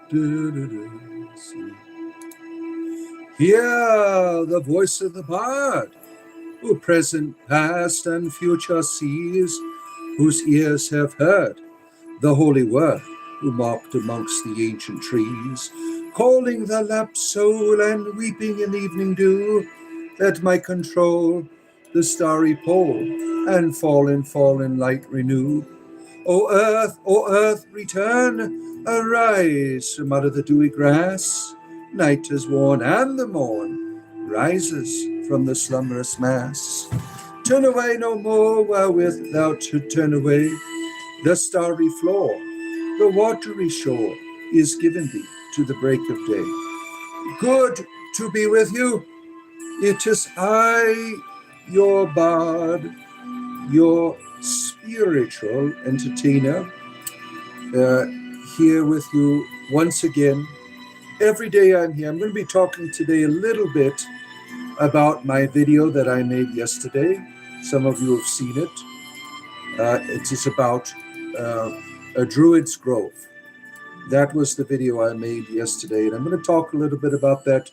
See. Hear the voice of the bard, who present, past, and future sees, whose ears have heard the holy word, who mocked amongst the ancient trees, calling the lapsed soul and weeping in evening dew, that might control the starry pole and fallen light renew. O earth, return, arise from out of the dewy grass. Night is worn, and the morn rises from the slumberous mass. Turn away no more, wherewith thou should turn away. The starry floor, the watery shore, is given thee to the break of day. Good to be with you. It is I, your bard, your spiritual entertainer, here with you once again. Every day I'm here. I'm going to be talking today a little bit about my video that I made yesterday. Some of you have seen it. It is about a druid's grove. That was the video I made yesterday, and I'm going to talk a little bit about that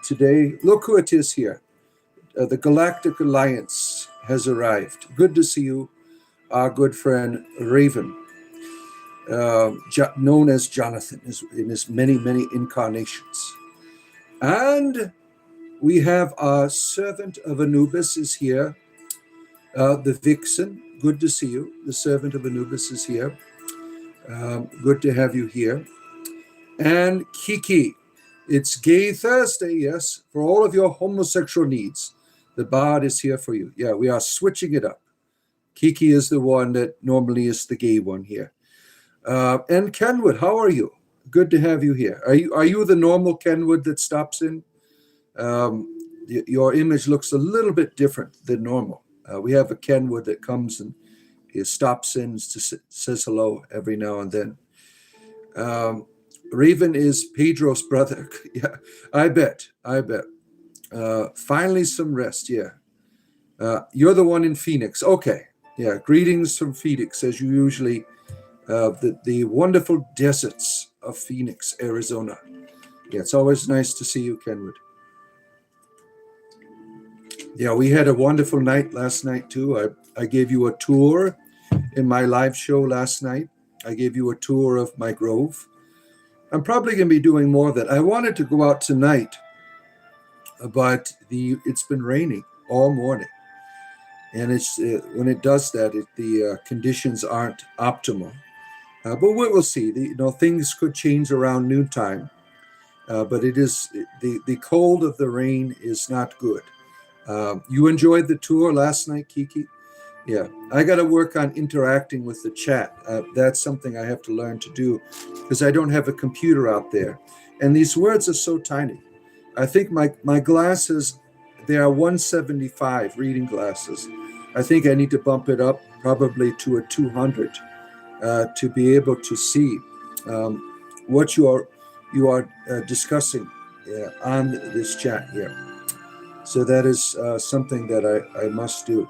today. Look who it is here. The Galactic Alliance has arrived. Good to see you, our good friend Raven, known as Jonathan in his many incarnations. And we have our servant of Anubis is here. The Vixen, good to see you. The servant of Anubis is here. Good to have you here. And Kiki, it's Gay Thursday, yes, for all of your homosexual needs. The bard is here for you. Yeah, we are switching it up. Kiki is the one that normally is the gay one here. And Kenwood, how are you? Good to have you here. Are you the normal Kenwood that stops in? Your image looks a little bit different than normal. We have a Kenwood that comes and he stops in, says hello every now and then. Raven is Pedro's brother. Yeah, I bet. Finally some rest, yeah. You're the one in Phoenix. Okay, yeah, greetings from Phoenix, as you usually, the wonderful deserts of Phoenix, Arizona. Yeah, it's always nice to see you, Kenwood. Yeah, we had a wonderful night last night, too. I gave you a tour in my live show last night. I gave you a tour of my grove. I'm probably going to be doing more of that. I wanted to go out tonight, but it's been raining all morning. And it's when it does that, the conditions aren't optimal. But we'll see. Things could change around noontime. But it is the cold of the rain is not good. You enjoyed the tour last night, Kiki? Yeah, I got to work on interacting with the chat. That's something I have to learn to do because I don't have a computer out there. And these words are so tiny. I think my glasses, they are 175 reading glasses. I think I need to bump it up probably to a 200 to be able to see what you are discussing on this chat here. So that is something that I must do.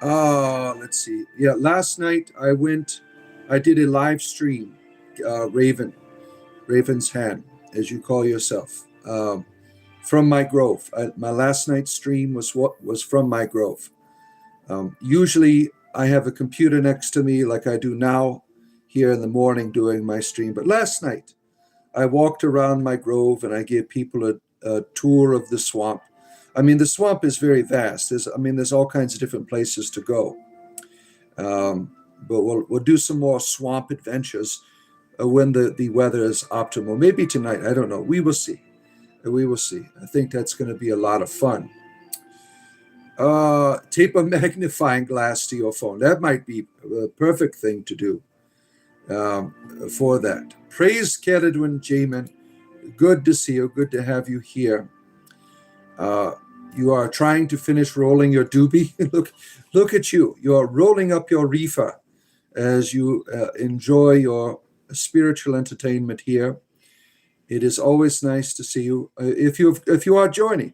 Let's see. Yeah, last night I did a live stream, Raven's Hand, as you call yourself, from my grove. My last night's stream was from my grove. Usually I have a computer next to me like I do now here in the morning doing my stream. But last night I walked around my grove and I gave people a tour of the swamp. I mean, the swamp is very vast. There's all kinds of different places to go. But we'll do some more swamp adventures when the weather is optimal. Maybe tonight. I don't know. We will see. I think that's going to be a lot of fun. Tape a magnifying glass to your phone. That might be a perfect thing to do for that. Praise Keredwin Jamin. Good to see you. Good to have you here. You are trying to finish rolling your doobie. Look at you. You are rolling up your reefer as you enjoy your spiritual entertainment here. It is always nice to see you. If you are joining,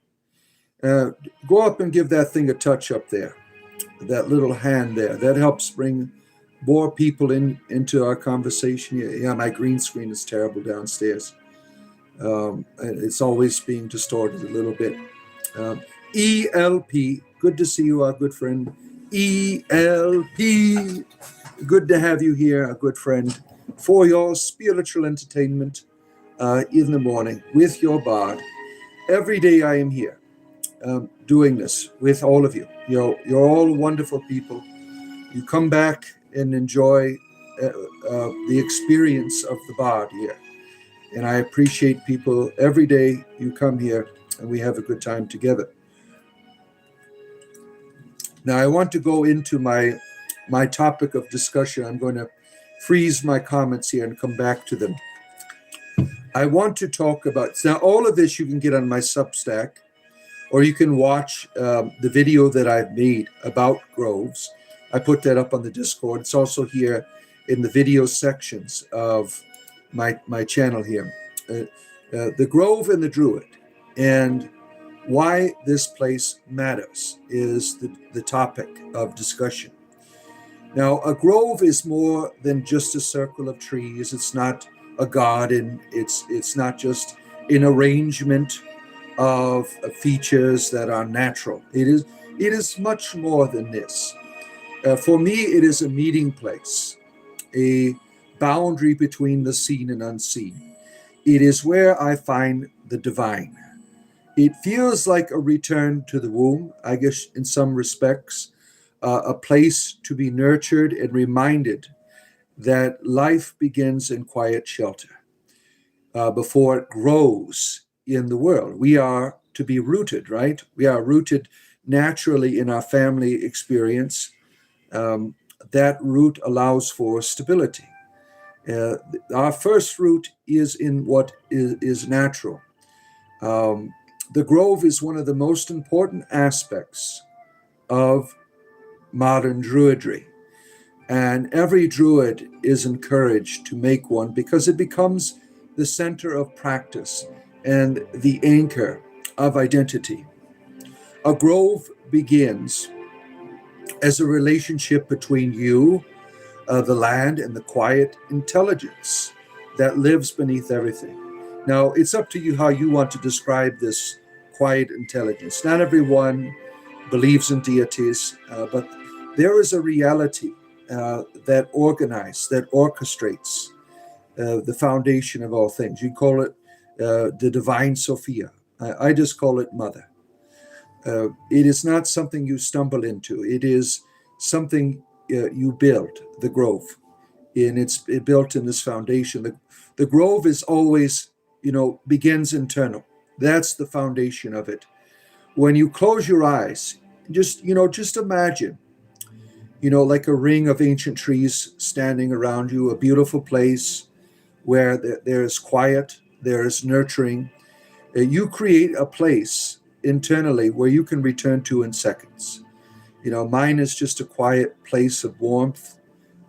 go up and give that thing a touch up there. That little hand there. That helps bring more people into our conversation. Yeah, my green screen is terrible downstairs. It's always being distorted a little bit. ELP, good to see you, our good friend. ELP, good to have you here, our good friend, for your spiritual entertainment in the morning with your bard. Every day I am here doing this with all of you. You're all wonderful people. You come back and enjoy the experience of the bard here. And I appreciate people every day you come here and we have a good time together. Now I want to go into my topic of discussion. I'm going to freeze my comments here and come back to them. I want to talk about, now all of this you can get on my Substack, or you can watch the video that I've made about groves. I put that up on the Discord. It's also here in the video sections of my channel here. The grove and the druid, and why this place matters is the topic of discussion. Now, a grove is more than just a circle of trees. It's not a garden. It's not just an arrangement of features that are natural. It is much more than this. For me, it is a meeting place, a boundary between the seen and unseen. It is where I find the divine. It feels like a return to the womb, I guess, in some respects, a place to be nurtured and reminded that life begins in quiet shelter before it grows in the world. We are to be rooted, right? We are rooted naturally in our family experience. That root allows for stability. Our first root is in what is natural. The grove is one of the most important aspects of modern druidry. And every druid is encouraged to make one because it becomes the center of practice and the anchor of identity. A grove begins as a relationship between you, the land, and the quiet intelligence that lives beneath everything. Now, it's up to you how you want to describe this quiet intelligence. Not everyone believes in deities, but there is a reality that organizes, that orchestrates the foundation of all things. You call it the divine Sophia. I just call it Mother. It is not something you stumble into. It is something you build, the grove. And it's built in this foundation. The grove is always, begins internal. That's the foundation of it. When you close your eyes, just imagine, like a ring of ancient trees standing around you, a beautiful place where there is quiet, there is nurturing. You create a place internally where you can return to in seconds. Mine is just a quiet place of warmth,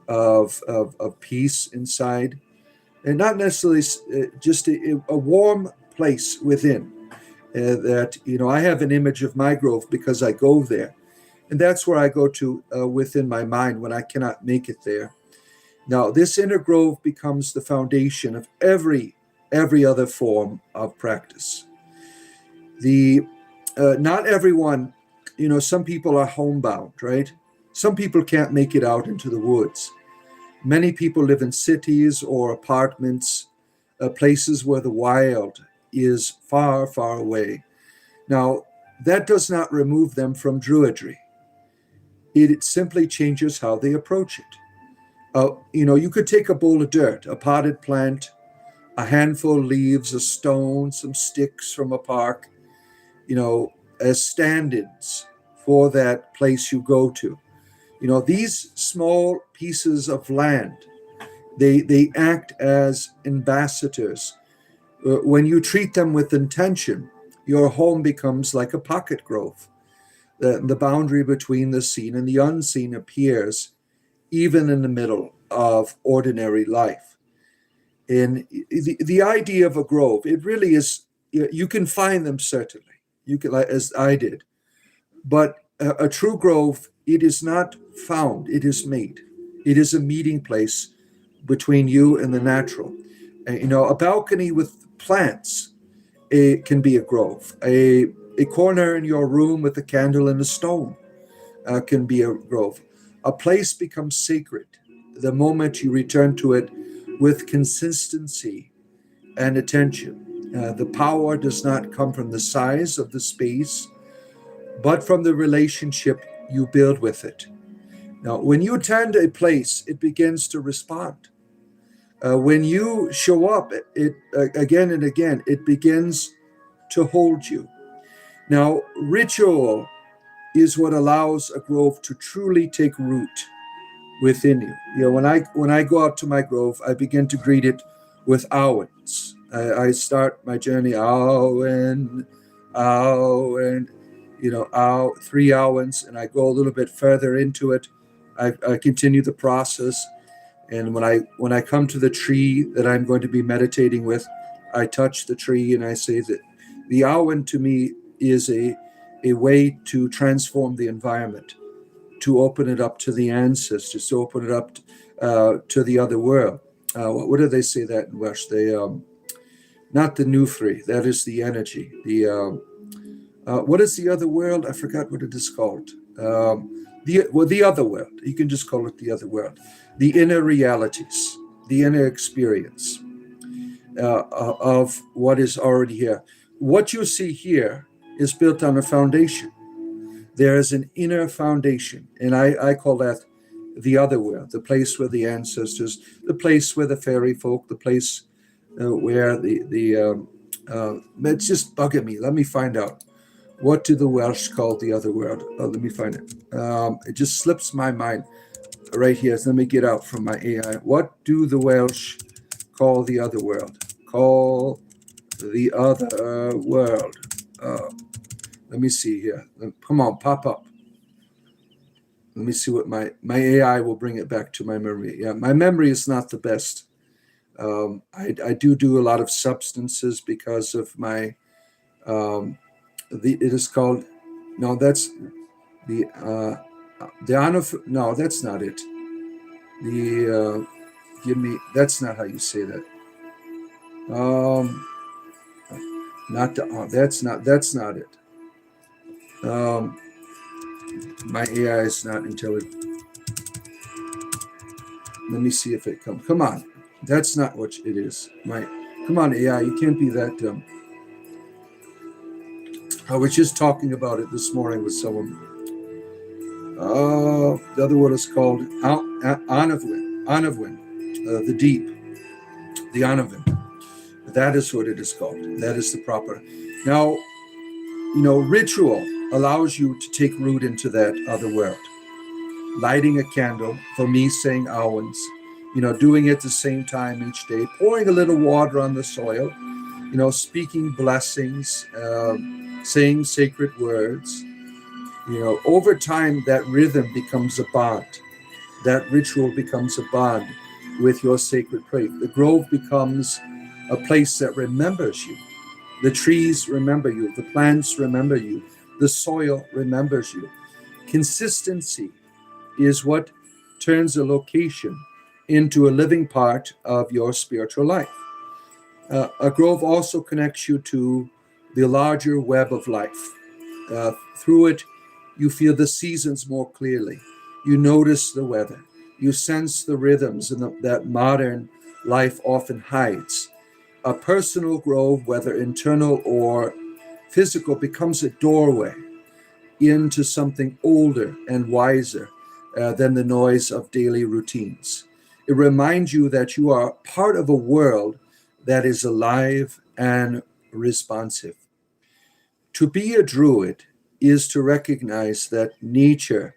of peace inside, and not necessarily just a warm place within. That I have an image of my grove because I go there, and that's where I go to within my mind when I cannot make it there. Now, this inner grove becomes the foundation of every other form of practice. Not everyone, some people are homebound, right? Some people can't make it out into the woods. Many people live in cities or apartments, places where the wild is far, far away. Now, that does not remove them from druidry. It simply changes how they approach it. You could take a bowl of dirt, a potted plant, a handful of leaves, a stone, some sticks from a park, as stand-ins for that place you go to. These small pieces of land, they act as ambassadors. When you treat them with intention, your home becomes like a pocket grove. The boundary between the seen and the unseen appears even in the middle of ordinary life. And the idea of a grove, it really is, you can find them certainly, you can, as I did, but a true grove, it is not found, it is made. It is a meeting place between you and the natural. A balcony with plants, it can be a grove. A corner in your room with a candle and a stone can be a grove. A place becomes sacred the moment you return to it with consistency and attention. The power does not come from the size of the space, but from the relationship you build with it. Now, when you attend a place, it begins to respond. When you show up, it again and again, it begins to hold you. Now, ritual is what allows a grove to truly take root within you. When I go out to my grove, I begin to greet it with Owens. I start my journey Owen, Owen, Ow, 3 Owens, and I go a little bit further into it. I continue the process, and when I come to the tree that I'm going to be meditating with, I touch the tree and I say that the Owen to me is a way to transform the environment, to open it up to the ancestors, to open it up to the other world. What do they say that in Welsh? They not the Nufri, that is the energy. The what is the other world? I forgot what it is called. The other world. You can just call it the other world. The inner realities, the inner experience of what is already here. What you see here is built on a foundation. There is an inner foundation, and I call that the other world, the place where the ancestors, the place where the fairy folk, the place where it's just bugging me. Let me find out. What do the Welsh call the other world? Oh, let me find it. It just slips my mind right here. So let me get out from my AI. What do the Welsh call the other world? Call the other world. Let me see here. Come on, pop up. Let me see what my AI will bring it back to my memory. Yeah, my memory is not the best. I do a lot of substances because of my it is called, no, that's the no, that's not it. That's not how you say that. That's not it. My AI is not intelligent. Let me see if it comes. Come on. That's not what it is. Come on, AI, you can't be that dumb. I was just talking about it this morning with someone. The other word is called Anavwin, the deep, the Anavwin. That is what it is called. That is the proper. Now, ritual allows you to take root into that other world. Lighting a candle, for me saying Owens, doing it at the same time each day, pouring a little water on the soil, speaking blessings, saying sacred words. Over time, that rhythm becomes a bond. That ritual becomes a bond with your sacred place. The grove becomes a place that remembers you. The trees remember you. The plants remember you. The soil remembers you. Consistency is what turns a location into a living part of your spiritual life. A grove also connects you to the larger web of life. Through it, you feel the seasons more clearly. You notice the weather. You sense the rhythms that modern life often hides. A personal grove, whether internal or physical, becomes a doorway into something older and wiser than the noise of daily routines. It reminds you that you are part of a world that is alive and responsive. To be a druid is to recognize that nature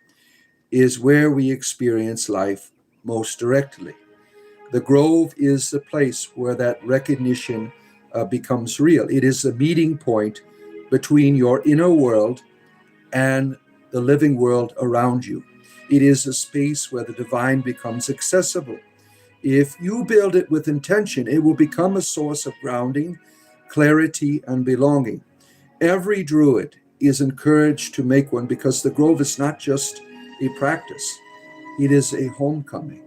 is where we experience life most directly. The grove is the place where that recognition becomes real. It is the meeting point between your inner world and the living world around you. It is a space where the divine becomes accessible. If you build it with intention, it will become a source of grounding, clarity, and belonging. Every druid is encouraged to make one because the grove is not just a practice. It is a homecoming.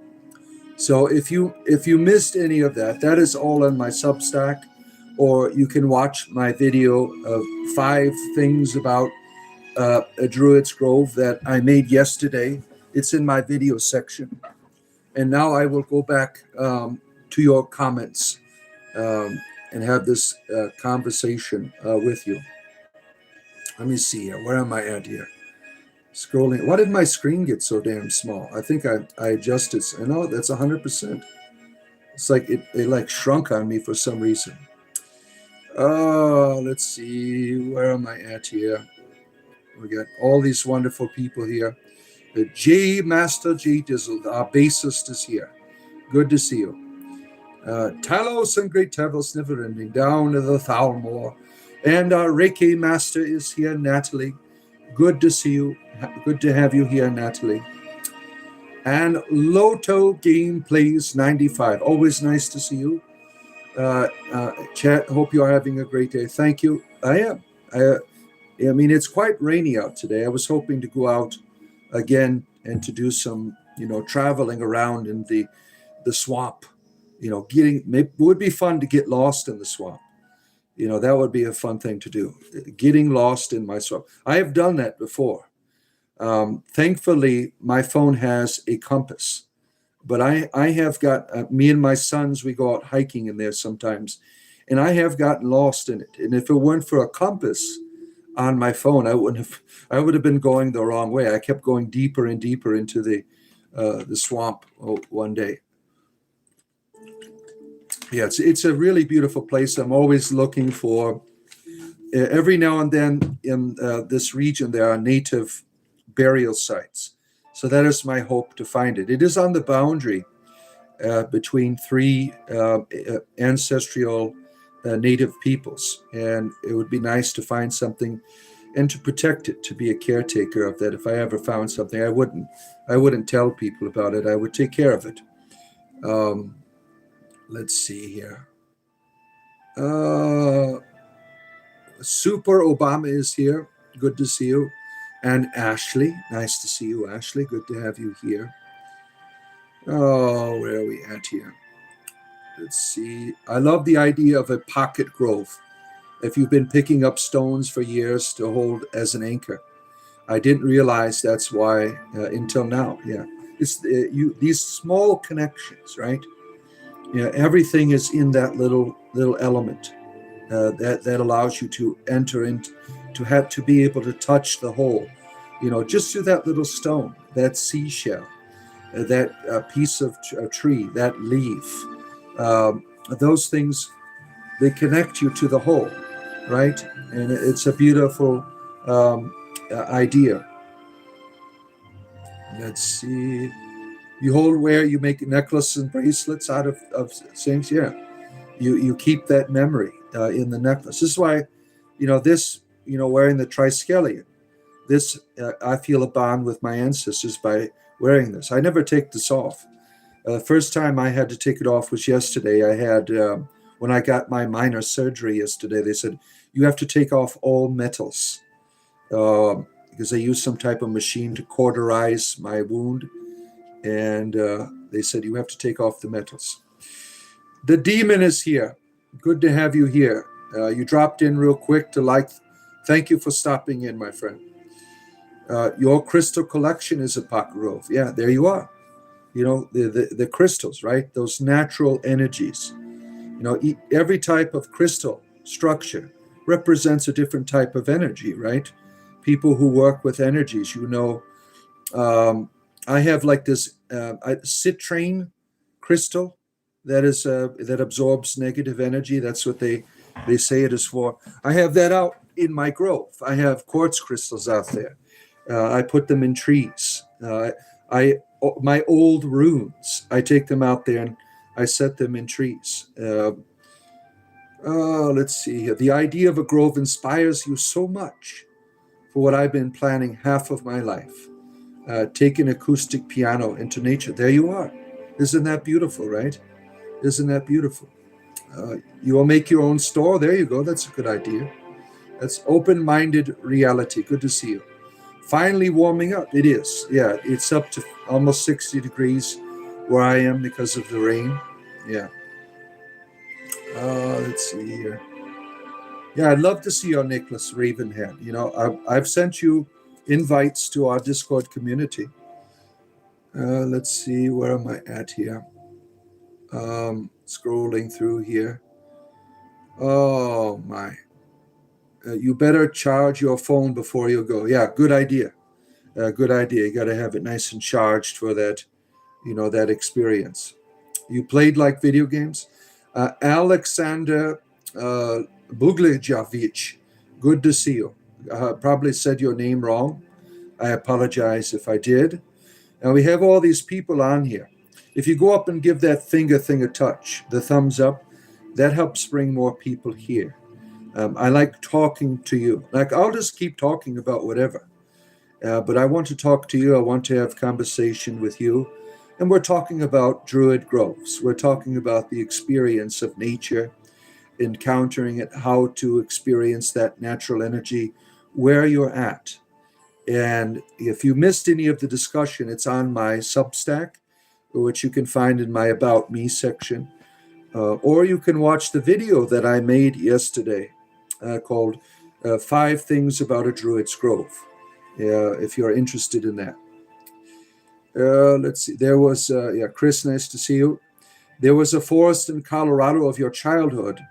So if you missed any of that, that is all on my Substack, or you can watch my video of 5 things about a Druid's Grove that I made yesterday. It's in my video section. And now I will go back to your comments and have this conversation with you. Let me see here. Where am I at here? Scrolling. Why did my screen get so damn small? I think I adjusted. I know that's 100%. It's like it like shrunk on me for some reason. Let's see. Where am I at here? We got all these wonderful people here. The J Master J Dizzle, our bassist, is here. Good to see you. Talos and Great Tevils Never Ending, down to the Thalmor. And our Reiki Master is here, Natalie. Good to see you. Good to have you here, Natalie. And Loto Gameplays 95. Always nice to see you. Chat, hope you are having a great day. Thank you. I am. I mean, it's quite rainy out today. I was hoping to go out again and to do some, traveling around in the swamp. It would be fun to get lost in the swamp. That would be a fun thing to do. Getting lost in my swamp. I have done that before. Thankfully, my phone has a compass. But I have got, me and my sons, we go out hiking in there sometimes. And I have gotten lost in it. And if it weren't for a compass on my phone, I would have been going the wrong way. I kept going deeper and deeper into the swamp one day. Yeah, it's a really beautiful place. I'm always looking for, every now and then in this region, there are native burial sites. So that is my hope to find it. It is on the boundary between 3 ancestral native peoples. And it would be nice to find something and to protect it, to be a caretaker of that. If I ever found something, I wouldn't tell people about it. I would take care of it. Let's see here. Super Obama is here. Good to see you. And Ashley. Nice to see you, Ashley. Good to have you here. Oh, where are we at here? Let's see. I love the idea of a pocket grove. If you've been picking up stones for years to hold as an anchor. I didn't realize that's why until now. Yeah. It's these small connections, right? Everything is in that little element that allows you to enter into, to be able to touch the whole, just through that little stone, that seashell, that piece of tree, that leaf. Those things, they connect you to the whole, right? And it's a beautiful idea. Let's see. You hold where you make necklaces and bracelets out of things. Yeah, you keep that memory in the necklace. This is why, this, wearing the triskelion. This I feel a bond with my ancestors by wearing this. I never take this off. First time I had to take it off was yesterday. I had when I got my minor surgery yesterday. They said you have to take off all metals because they used some type of machine to cauterize my wound. And they said, you have to take off the metals. The demon is here. Good to have you here. You dropped in real quick to thank you for stopping in, my friend. Your crystal collection is a pocket grove. Yeah, there you are. The crystals, right? Those natural energies. Every type of crystal structure represents a different type of energy, right? People who work with energies, I have like this citrine crystal that absorbs negative energy. That's what they say it is for. I have that out in my grove. I have quartz crystals out there. I put them in trees. My old runes, I take them out there and I set them in trees. Let's see here. The idea of a grove inspires you so much for what I've been planning half of my life. Take an acoustic piano into nature. There you are. Isn't that beautiful, right? Isn't that beautiful? You will make your own store. There you go. That's a good idea. That's open-minded reality. Good to see you. Finally warming up. It is. Yeah, it's up to almost 60 degrees where I am because of the rain. Yeah. Let's see here. Yeah, I'd love to see your Nicholas Ravenhead. I've sent you invites to our Discord community. Let's see, where am I at here? Scrolling through here. Oh my. You better charge your phone before you go. Yeah, good idea. Good idea. You got to have it nice and charged for that, that experience. You played like video games? Alexander Buglijovic, good to see you. Probably said your name wrong. I apologize if I did. And we have all these people on here. If you go up and give that finger thing a touch, the thumbs up, that helps bring more people here. I like talking to you. Like, I'll just keep talking about whatever. But I want to talk to you. I want to have conversation with you. And we're talking about druid groves. We're talking about the experience of nature, encountering it, how to experience that natural energy where you're at. And if you missed any of the discussion, it's on my Substack, which you can find in my About Me section. Or you can watch the video that I made yesterday called 5 Things About a Druid's Grove, if you're interested in that. Let's see. There was, Chris, nice to see you. There was a forest in Colorado of your childhood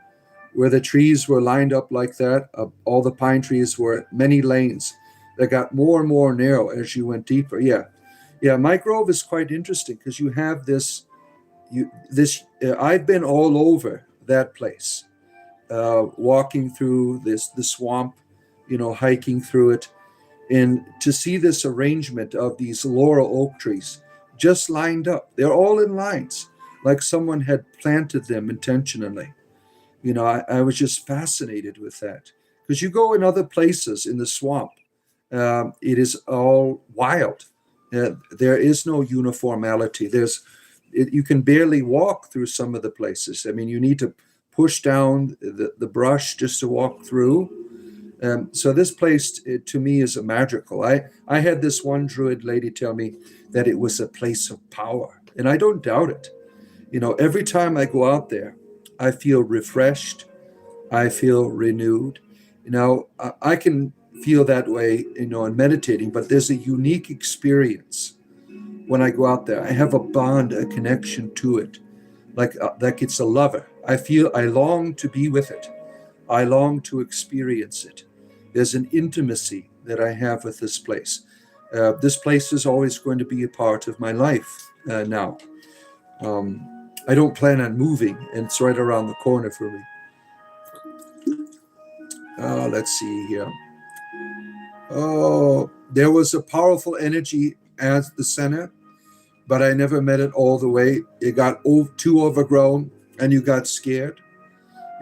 where the trees were lined up like that. All the pine trees were many lanes that got more and more narrow as you went deeper. Yeah. My grove is quite interesting because you have this. I've been all over that place, walking through the swamp, hiking through it. And to see this arrangement of these laurel oak trees just lined up, they're all in lines, like someone had planted them intentionally. I was just fascinated with that. Because you go in other places in the swamp, it is all wild. There is no uniformity. You can barely walk through some of the places. I mean, you need to push down the brush just to walk through. So this place, to me, is a magical. I had this one druid lady tell me that it was a place of power, and I don't doubt it. Every time I go out there, I feel refreshed. I feel renewed. I can feel that way, in meditating, but there's a unique experience when I go out there. I have a bond, a connection to it, like it's a lover. I long to be with it. I long to experience it. There's an intimacy that I have with this place. This place is always going to be a part of my life now. I don't plan on moving, and it's right around the corner for me. Let's see here. Oh, there was a powerful energy at the center, but I never met it all the way. It got too overgrown, and you got scared.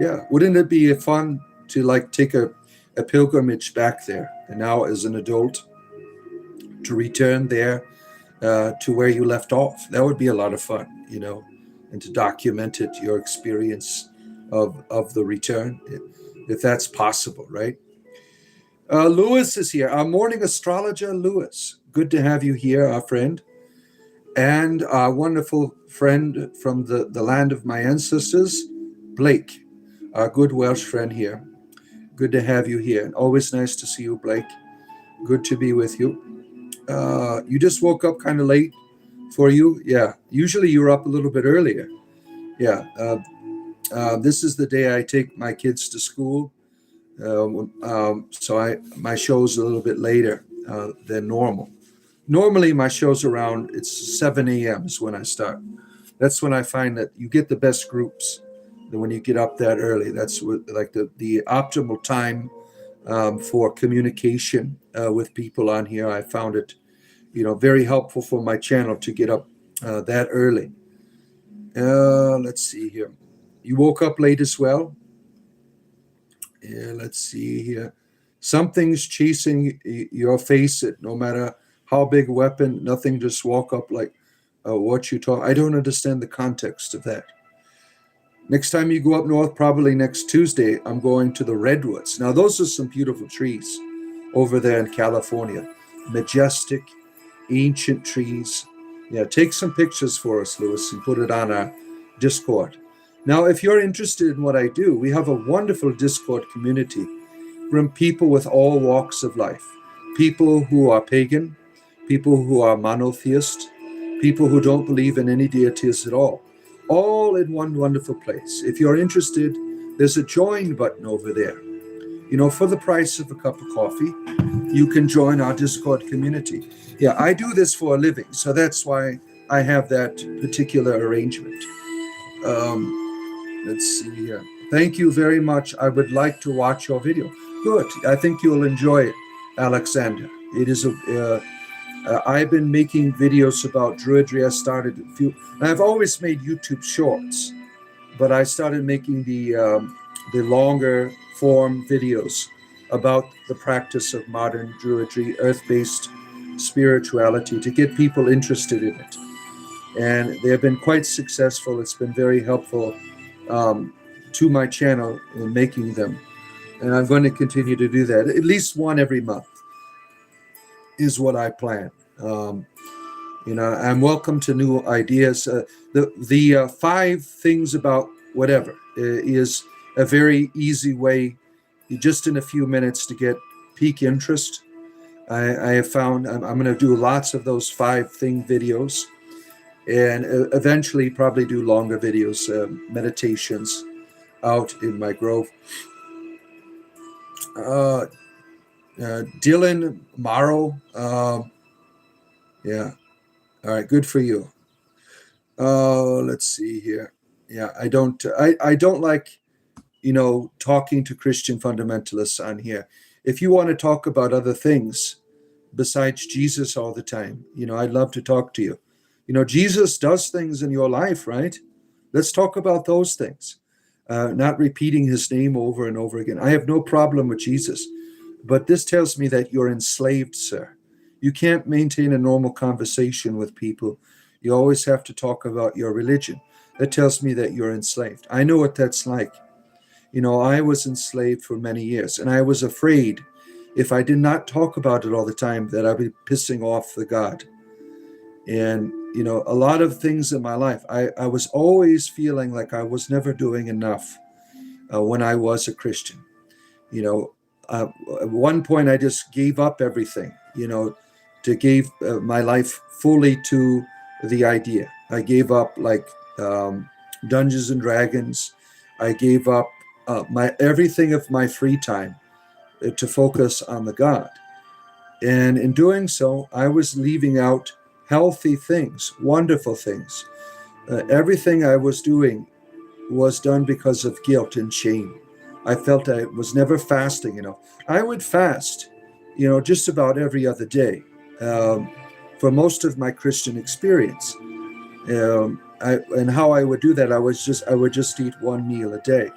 Yeah, wouldn't it be fun to take a pilgrimage back there, and now as an adult to return there to where you left off? That would be a lot of fun, and to document it, your experience of the return, if that's possible, right? Lewis is here, our morning astrologer, Lewis. Good to have you here, our friend, and our wonderful friend from the land of my ancestors, Blake, our good Welsh friend here. Good to have you here. And always nice to see you, Blake. Good to be with you. You just woke up kind of late for you? Yeah. Usually you're up a little bit earlier. Yeah. This is the day I take my kids to school. So my show's a little bit later than normal. Normally my show's it's 7 a.m. is when I start. That's when I find that you get the best groups. When you get up that early, that's the optimal time for communication with people on here. I found it, very helpful for my channel to get up that early. Let's see here. You woke up late as well? Yeah, let's see here. Something's chasing your face. No matter how big a weapon, nothing just walk up like what you talk. I don't understand the context of that. Next time you go up north, probably next Tuesday, I'm going to the Redwoods. Now, those are some beautiful trees over there in California. majestic, ancient trees. Yeah, take some pictures for us, Lewis, and put it on our Discord. Now, if you're interested in what I do, we have a wonderful Discord community from people with all walks of life. People who are pagan, people who are monotheist, people who don't believe in any deities at all in one wonderful place. If you're interested, there's a join button over there. For the price of a cup of coffee, you can join our Discord community. Yeah, I do this for a living, so that's why I have that particular arrangement. Let's see here. Thank you very much. I would like to watch your video. Good. I think you'll enjoy it, Alexander. It is I've been making videos about Druidry. I started I've always made YouTube shorts, but I started making the longer form videos about the practice of modern Druidry, earth-based spirituality, to get people interested in it. And they have been quite successful. It's been very helpful to my channel in making them. And I'm going to continue to do that. At least one every month is what I plan. I'm welcome to new ideas. The 5 things about whatever is a very easy way, just in a few minutes, to get peak interest. I have found I'm going to do lots of those 5 thing videos, and eventually probably do longer videos, meditations out in my grove. Dylan Morrow, yeah, all right, good for you. Let's see here. Yeah, I don't like talking to Christian fundamentalists on here. If you want to talk about other things besides Jesus all the time, I'd love to talk to you. Jesus does things in your life, right? Let's talk about those things. Not repeating his name over and over again. I have no problem with Jesus, but this tells me that you're enslaved, sir. You can't maintain a normal conversation with people. You always have to talk about your religion. That tells me that you're enslaved. I know what that's like. I was enslaved for many years, and I was afraid if I did not talk about it all the time that I'd be pissing off the God. And, a lot of things in my life, I was always feeling like I was never doing enough when I was a Christian. At one point I just gave up everything, to give my life fully to the idea. I gave up Dungeons and Dragons. I gave up everything of my free time to focus on the God. And in doing so, I was leaving out healthy things, wonderful things. Everything I was doing was done because of guilt and shame. I felt I was never fasting enough. I would fast, just about every other day for most of my Christian experience. And how I would do that, I would just eat one meal a day.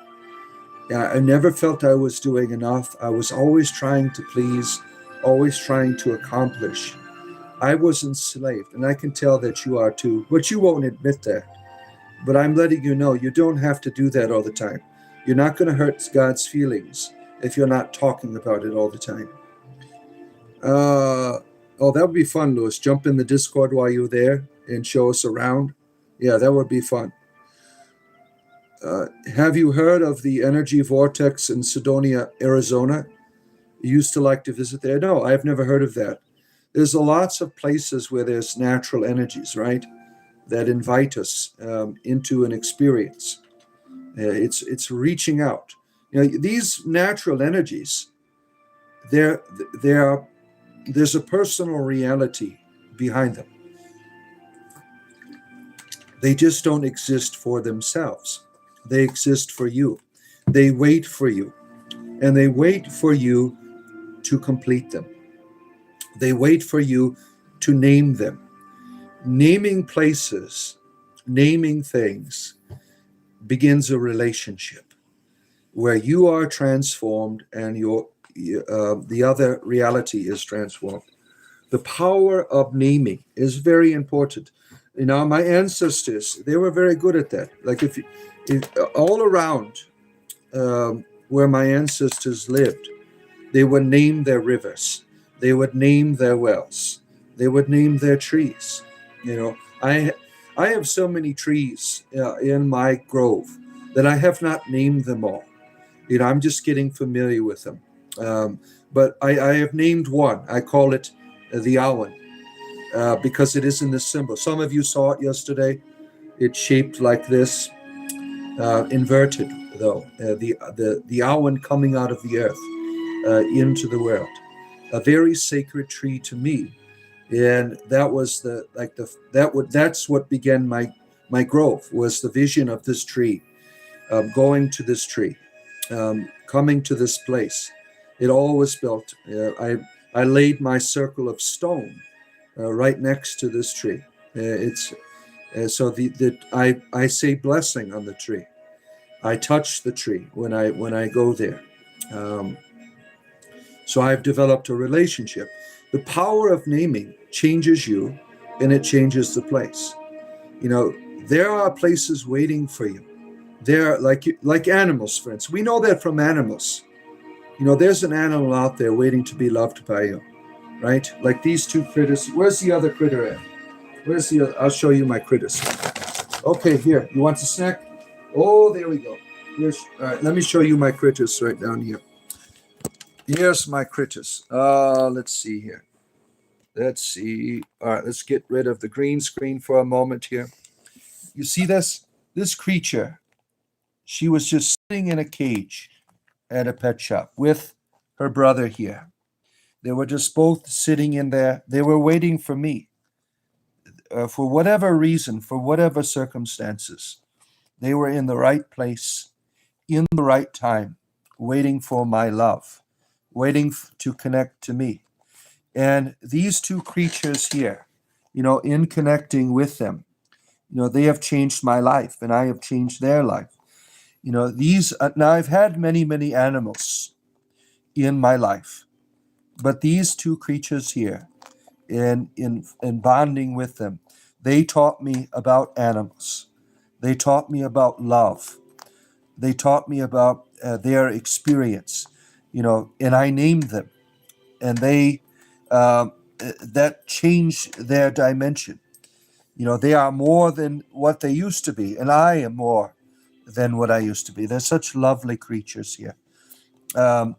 I never felt I was doing enough. I was always trying to please, always trying to accomplish. I was enslaved, and I can tell that you are too, but you won't admit that. But I'm letting you know, you don't have to do that all the time. You're not going to hurt God's feelings if you're not talking about it all the time. That would be fun, Lewis. Jump in the Discord while you're there and show us around. Yeah, that would be fun. Have you heard of the energy vortex in Sedonia, Arizona? You used to like to visit there? No, I've never heard of that. There's lots of places where there's natural energies, right, that invite us into an experience. It's reaching out. These natural energies, there's a personal reality behind them. They just don't exist for themselves. They exist for you. They wait for you, and they wait for you to complete them. They wait for you to name them. Naming places, naming things begins a relationship where you are transformed and the other reality is transformed. The power of naming is very important. My ancestors, they were very good at that. Like if all around where my ancestors lived, they would name their rivers. They would name their wells. They would name their trees. You know, I have so many trees in my grove that I have not named them all. You know, I'm just getting familiar with them. Um, but I have named one. I call it the Awen because it is in the symbol. Some of you saw it yesterday. It's shaped like this, inverted though. The Awen coming out of the earth into the world. A very sacred tree to me, and that was that's what began my growth, was the vision of this tree, going to this tree, coming to this place. It all was built. I laid my circle of stone right next to this tree. It's so I say blessing on the tree. I touch the tree when I go there. Um, so I've developed a relationship. The power of naming changes you, and it changes the place. You know, there are places waiting for you. They're like animals, for instance. We know that from animals. You know, there's an animal out there waiting to be loved by you, right? Like these two critters. Where's the other critter at? Where's the other? I'll show you my critters. Okay, here. You want a snack? Oh, there we go. Here's, all right, let me show you my critters right down here. Here's my critters. Let's see here. Let's see. All right, let's get rid of the green screen for a moment here. You see this? This creature, she was just sitting in a cage at a pet shop with her brother here. They were just both sitting in there. They were waiting for me. For whatever reason, for whatever circumstances, they were in the right place, in the right time, waiting for my love, waiting to connect to me. And these two creatures here, you know, in connecting with them, you know, they have changed my life, and I have changed their life. You know, now I've had many animals in my life, but these two creatures here, in bonding with them, they taught me about animals. They taught me about love. They taught me about their experience, you know, and I named them, and they that changed their dimension. You know, they are more than what they used to be, and I am more than what I used to be. They're such lovely creatures here.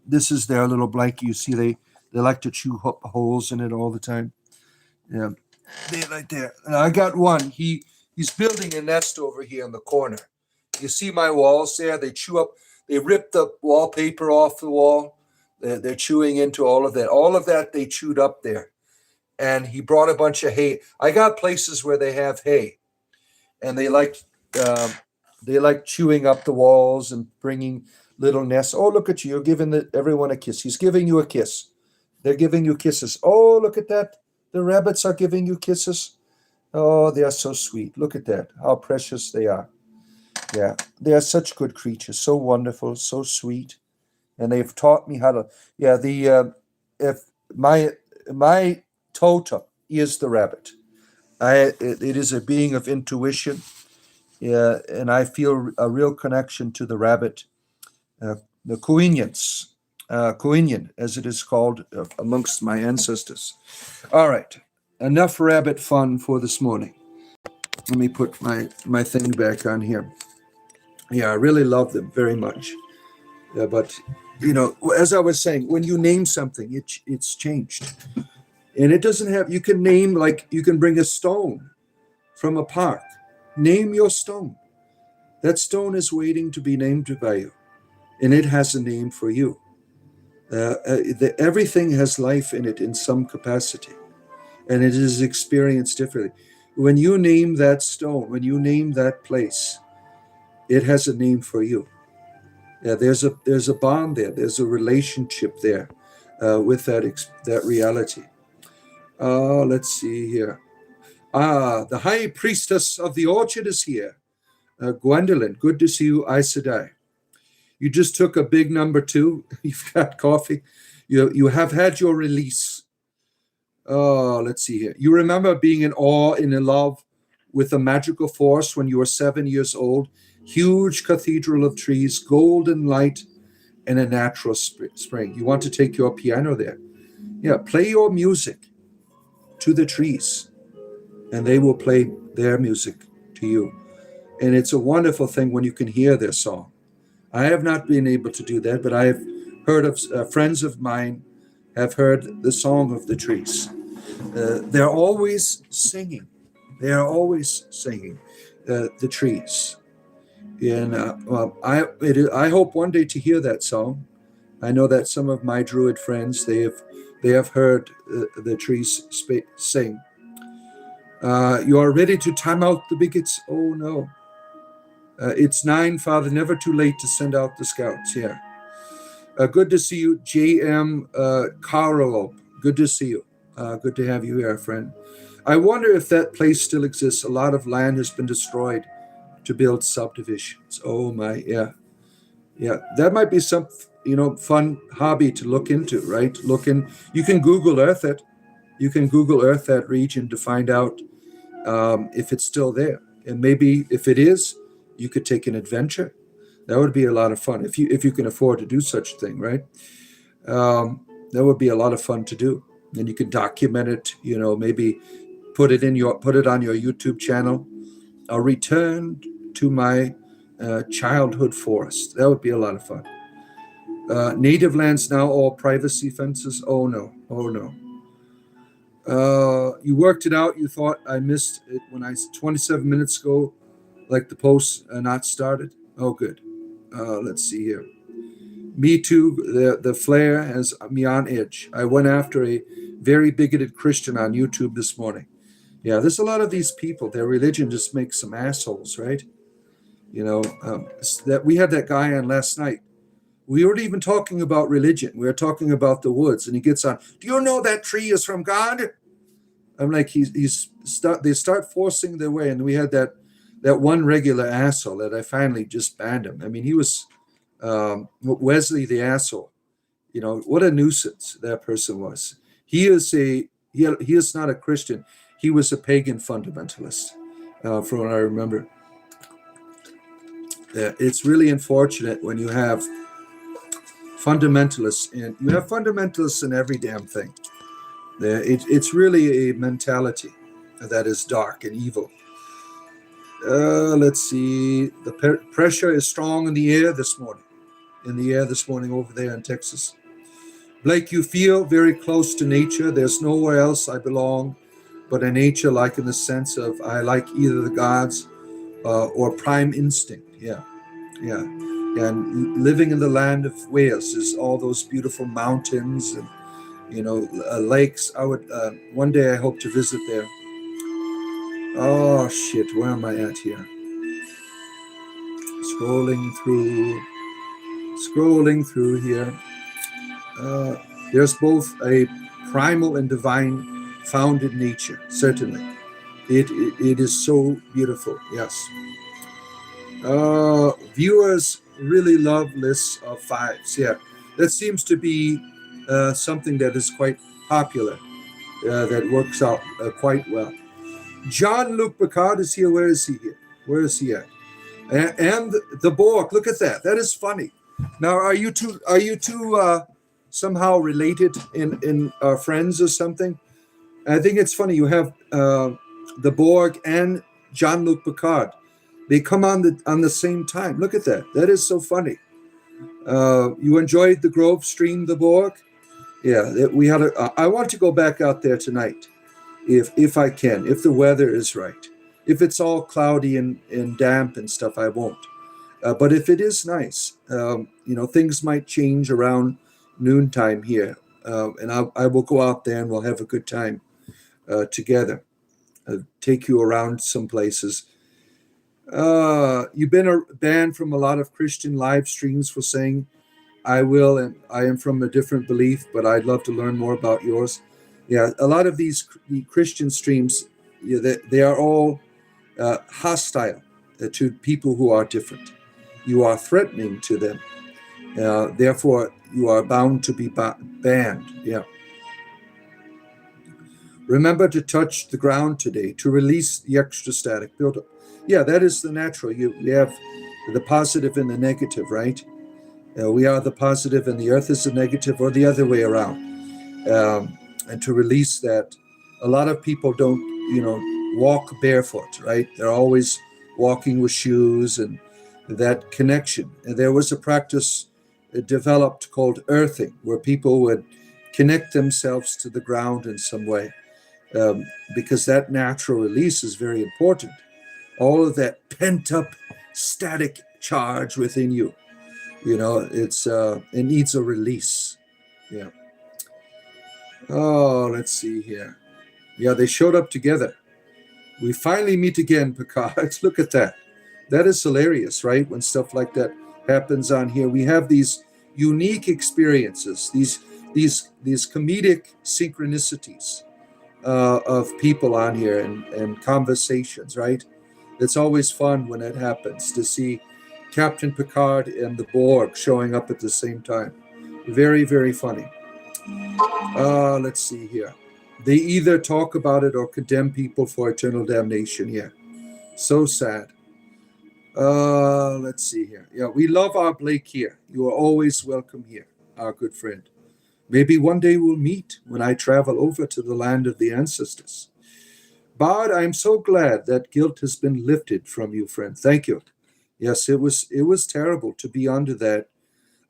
This is their little blanket. You see, they like to chew holes in it all the time. Yeah, they right there. And I got one. He's building a nest over here in the corner. You see my walls there? They chew up. They rip the wallpaper off the wall. They're chewing into all of that. All of that they chewed up there. And he brought a bunch of hay. I got places where they have hay, and they like chewing up the walls and bringing little nests. Oh, look at you! You're giving everyone a kiss. He's giving you a kiss. They're giving you kisses. Oh, look at that! The rabbits are giving you kisses. Oh, they are so sweet. Look at that! How precious they are. Yeah, they are such good creatures. So wonderful, so sweet, and they've taught me how to. Yeah, if my totem is the rabbit. It is a being of intuition, and I feel a real connection to the rabbit, the Kuinian, as it is called amongst my ancestors. All right, enough rabbit fun for this morning. Let me put my thing back on here. Yeah, I really love them very much. But, you know, as I was saying, when you name something, it's changed. And it doesn't have, you can name, like, you can bring a stone from a park. Name your stone. That stone is waiting to be named by you. And it has a name for you. Everything has life in it in some capacity. And it is experienced differently. When you name that stone, when you name that place, it has a name for you. There's a bond there. There's a relationship there with that reality. Let's see here. The high priestess of the orchard is here. Gwendolyn, good to see you. Aes Sedai. You just took a big number 2. You've got coffee. You have had your release. Let's see here. You remember being in awe and in love with the magical force when you were 7 years old. Huge cathedral of trees, golden light, and a natural spring. You want to take your piano there. Yeah, play your music to the trees, and they will play their music to you. And it's a wonderful thing when you can hear their song. I have not been able to do that, but I have heard of friends of mine have heard the song of the trees. They're always singing. They are always singing, the trees. And I hope one day to hear that song. I know that some of my druid friends they have heard the trees sing. You are ready to time out the bigots? Oh no. It's 9, Father, never too late to send out the scouts. Yeah. Good to see you, J.M. Karolov. Good to see you. Good to have you here, friend. I wonder if that place still exists. A lot of land has been destroyed to build subdivisions. Oh my, yeah. Yeah, that might be some, fun hobby to look into, right? You can Google Earth it. You can Google Earth that region to find out if it's still there. And maybe if it is, you could take an adventure. That would be a lot of fun if you can afford to do such a thing, right? That would be a lot of fun to do. And you can document it. Maybe put it on your YouTube channel. A return to my childhood forest. That would be a lot of fun. Native lands now all privacy fences. Oh no! Oh no! You worked it out. You thought I missed it when 27 minutes ago, like the post not started. Oh, good. Let's see here. Me too. The flare has me on edge. I went after a very bigoted Christian on YouTube this morning. Yeah, there's a lot of these people. Their religion just makes some assholes, right? That we had that guy on last night. We weren't even talking about religion. We were talking about the woods, and he gets on. Do you know that tree is from God? I'm like, they start forcing their way, and we had that one regular asshole that I finally just banned him. I mean, he was Wesley the asshole. What a nuisance that person was. He is not a Christian. He was a pagan fundamentalist, from what I remember. It's really unfortunate when you have fundamentalists, and you have fundamentalists in every damn thing. It's really a mentality that is dark and evil. Let's see. The pressure is strong in the air this morning. Over there in Texas. Blake, you feel very close to nature. There's nowhere else I belong but in nature, like in the sense of I like either the gods or prime instinct. Yeah. And living in the land of Wales is all those beautiful mountains and lakes. I would one day I hope to visit there. Oh shit, where am I at here? Scrolling through here. There's both a primal and divine found in nature, certainly. It is so beautiful, yes. Viewers really love lists of 5s. Yeah, that seems to be something that is quite popular, that works out quite well. Jean-Luc Picard is here. Where is he here? Where is he at? And the Borg. Look at that. That is funny. Now, are you two somehow related in friends or something? I think it's funny. You have the Borg and Jean-Luc Picard. They come on the same time. Look at that. That is so funny. You enjoyed the Grove stream, the Borg? Yeah, we had I want to go back out there tonight, if I can, if the weather is right. If it's all cloudy and damp and stuff, I won't. But if it is nice, things might change around noontime here, and I will go out there and we'll have a good time together. Take you around some places. You've been banned from a lot of Christian live streams for saying I will, and I am from a different belief, but I'd love to learn more about yours. Yeah, a lot of these Christian streams, they are all hostile to people who are different. You are threatening to them. Therefore, you are bound to be banned. Yeah. Remember to touch the ground today to release the extrastatic buildup. Yeah, that is the natural. You have the positive and the negative, right? We are the positive and the earth is the negative, or the other way around. and to release that. A lot of people don't, walk barefoot, right? They're always walking with shoes, and that connection. And there was a practice developed called earthing, where people would connect themselves to the ground in some way, because that natural release is very important. All of that pent up static charge within you, it needs a release. Yeah. Oh, let's see here. Yeah, they showed up together. We finally meet again, Picard. Look at that. That is hilarious, right? When stuff like that happens on here, we have these unique experiences, these comedic synchronicities of people on here, and conversations, right? It's always fun when it happens to see Captain Picard and the Borg showing up at the same time. Very, very funny. Let's see here. They either talk about it or condemn people for eternal damnation. Yeah. So sad. Let's see here. Yeah, we love our Blake here. You are always welcome here, our good friend. Maybe one day we'll meet when I travel over to the land of the ancestors. Bard, I'm so glad that guilt has been lifted from you, friend. Thank you. Yes, it was terrible to be under that.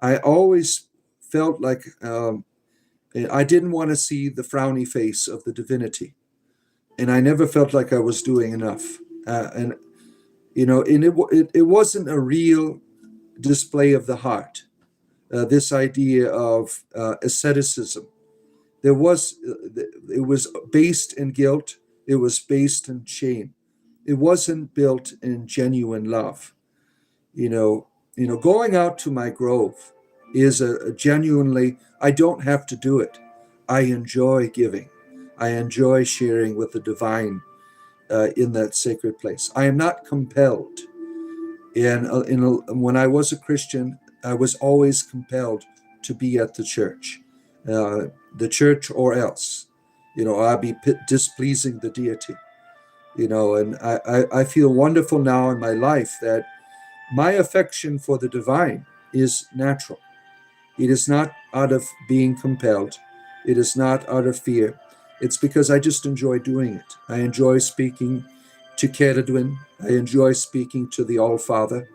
I always felt like I didn't want to see the frowny face of the divinity, and I never felt like I was doing enough. And it wasn't a real display of the heart. This idea of asceticism, it was based in guilt. It was based in shame. It wasn't built in genuine love. Going out to my grove is a genuinely, I don't have to do it. I enjoy giving. I enjoy sharing with the divine in that sacred place. I am not compelled. When I was a Christian, I was always compelled to be at the church or else. I'd be displeasing the deity. And I feel wonderful now in my life that my affection for the divine is natural. It is not out of being compelled. It is not out of fear. It's because I just enjoy doing it. I enjoy speaking to Ceridwen. I enjoy speaking to the All-Father.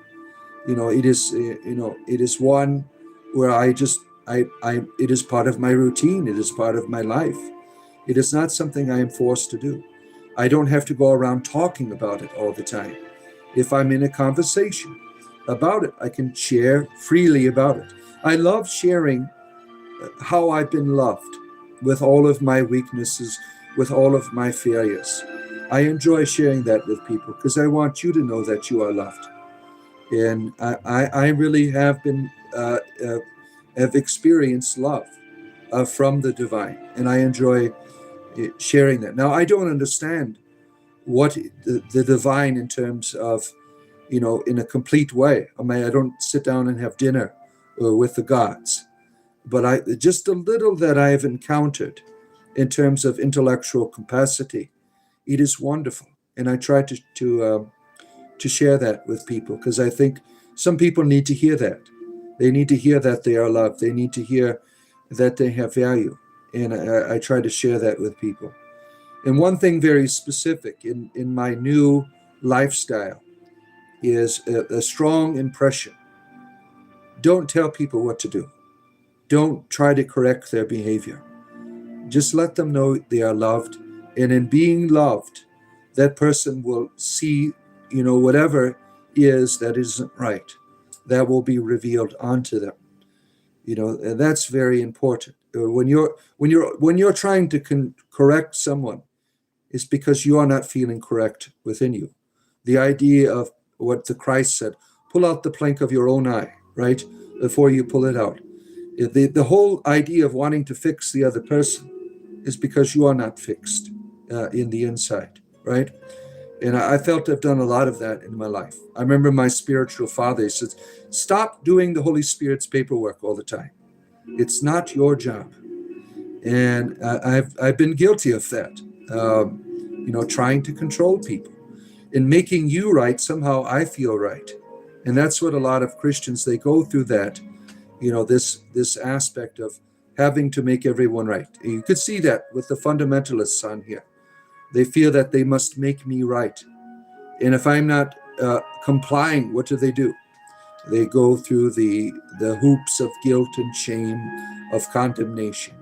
It is one where it is part of my routine. It is part of my life. It is not something I am forced to do. I don't have to go around talking about it all the time. If I'm in a conversation about it, I can share freely about it. I love sharing how I've been loved, with all of my weaknesses, with all of my failures. I enjoy sharing that with people because I want you to know that you are loved. And I really have have experienced love from the divine, and I enjoy sharing that. Now, I don't understand what the divine in terms of, in a complete way. I don't sit down and have dinner with the gods, but just a little that I have encountered in terms of intellectual capacity, it is wonderful, and I try to share that with people because I think some people need to hear that. They need to hear that they are loved. They need to hear that they have value, and I try to share that with people. And one thing very specific in my new lifestyle is a strong impression. Don't tell people what to do. Don't try to correct their behavior. Just let them know they are loved. And in being loved, that person will see, whatever is that isn't right, that will be revealed onto them. And that's very important. When you're trying to correct someone, it's because you are not feeling correct within you. The idea of what the Christ said, pull out the plank of your own eye, right? Before you pull it out. The whole idea of wanting to fix the other person is because you are not fixed in the inside, right? And I felt I've done a lot of that in my life. I remember my spiritual father says, stop doing the Holy Spirit's paperwork all the time. It's not your job. And I've been guilty of that, trying to control people. In making you right, somehow I feel right. And that's what a lot of Christians, they go through that, this aspect of having to make everyone right. You could see that with the fundamentalists on here. They feel that they must make me right. And if I'm not complying, what do? They go through the hoops of guilt and shame, of condemnation.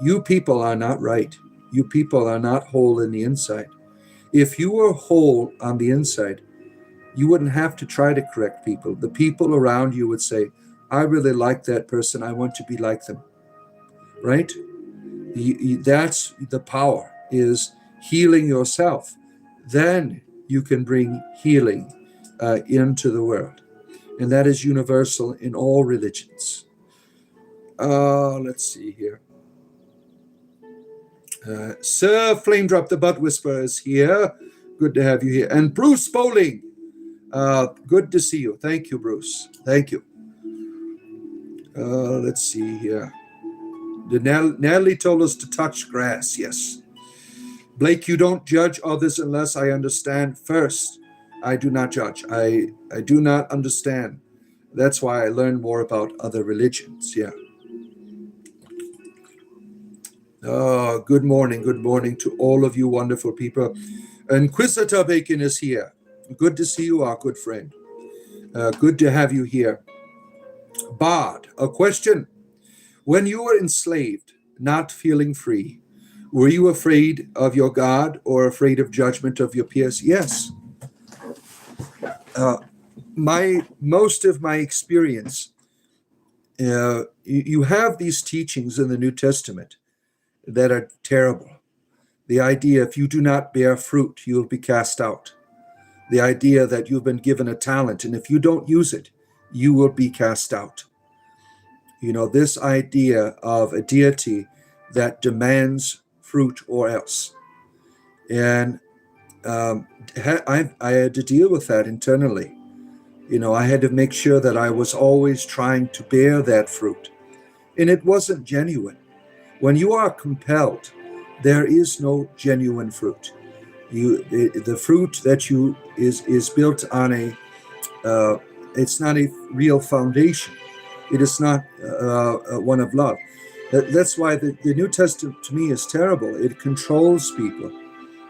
You people are not right. You people are not whole in the inside. If you were whole on the inside, you wouldn't have to try to correct people. The people around you would say, I really like that person. I want to be like them. Right? That's the power, is healing yourself. Then you can bring healing into the world. And that is universal in all religions. Let's see here. Sir Flame Drop the Butt Whisperer is here. Good to have you here. And Bruce Bowling. Good to see you. Thank you, Bruce. Thank you. Let's see here. Natalie told us to touch grass. Yes. Blake, you don't judge others unless I understand first. I do not judge. I do not understand. That's why I learn more about other religions. Yeah. Good morning to all of you wonderful people. Inquisitor Bacon is here. Good to see you, our good friend. Good to have you here. Bard, a question. When you were enslaved, not feeling free, were you afraid of your God or afraid of judgment of your peers? Yes. Most of my experience, you have these teachings in the New Testament that are terrible. The idea, if you do not bear fruit, you will be cast out. The idea that you've been given a talent, and if you don't use it, you will be cast out. You know, this idea of a deity that demands fruit or else. And I had to deal with that internally. You know, I had to make sure that I was always trying to bear that fruit. And it wasn't genuine. When you are compelled, there is no genuine fruit. The fruit that is built on it's not a real foundation. It is not one of love. That's why the New Testament to me is terrible. It controls people.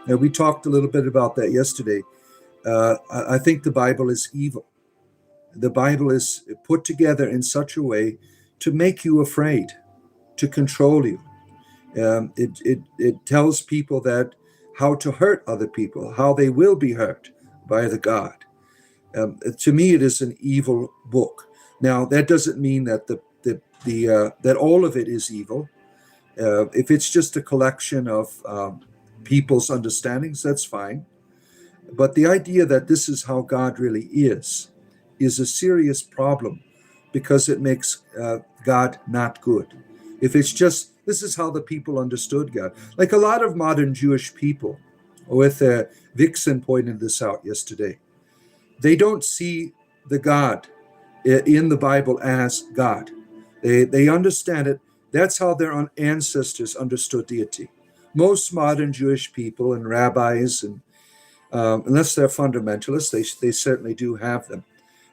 And we talked a little bit about that yesterday. I think the Bible is evil. The Bible is put together in such a way to make you afraid, to control you. It tells people that how to hurt other people, how they will be hurt by the God. To me, it is an evil book. Now, that doesn't mean that that all of it is evil. If it's just a collection of people's understandings, that's fine. But the idea that this is how God really is a serious problem, because it makes God not good. If it's just, this is how the people understood God. Like a lot of modern Jewish people, with Vixen pointed this out yesterday, they don't see the God in the Bible as God. They understand it. That's how their ancestors understood deity. Most modern Jewish people and rabbis, and unless they're fundamentalists, they certainly do have them.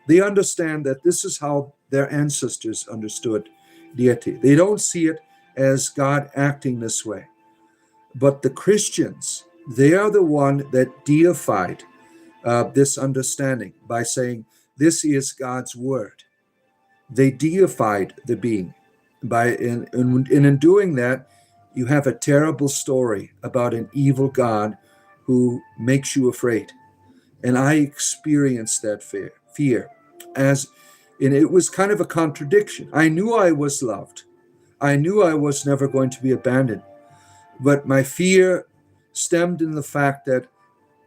They understand that this is how their ancestors understood deity. They don't see it as God acting this way. But the Christians, they are the one that deified this understanding by saying, this is God's word. They deified the being. And in doing that, you have a terrible story about an evil God who makes you afraid. And I experienced that fear. And it was kind of a contradiction. I knew I was loved. I knew I was never going to be abandoned. But my fear stemmed in the fact that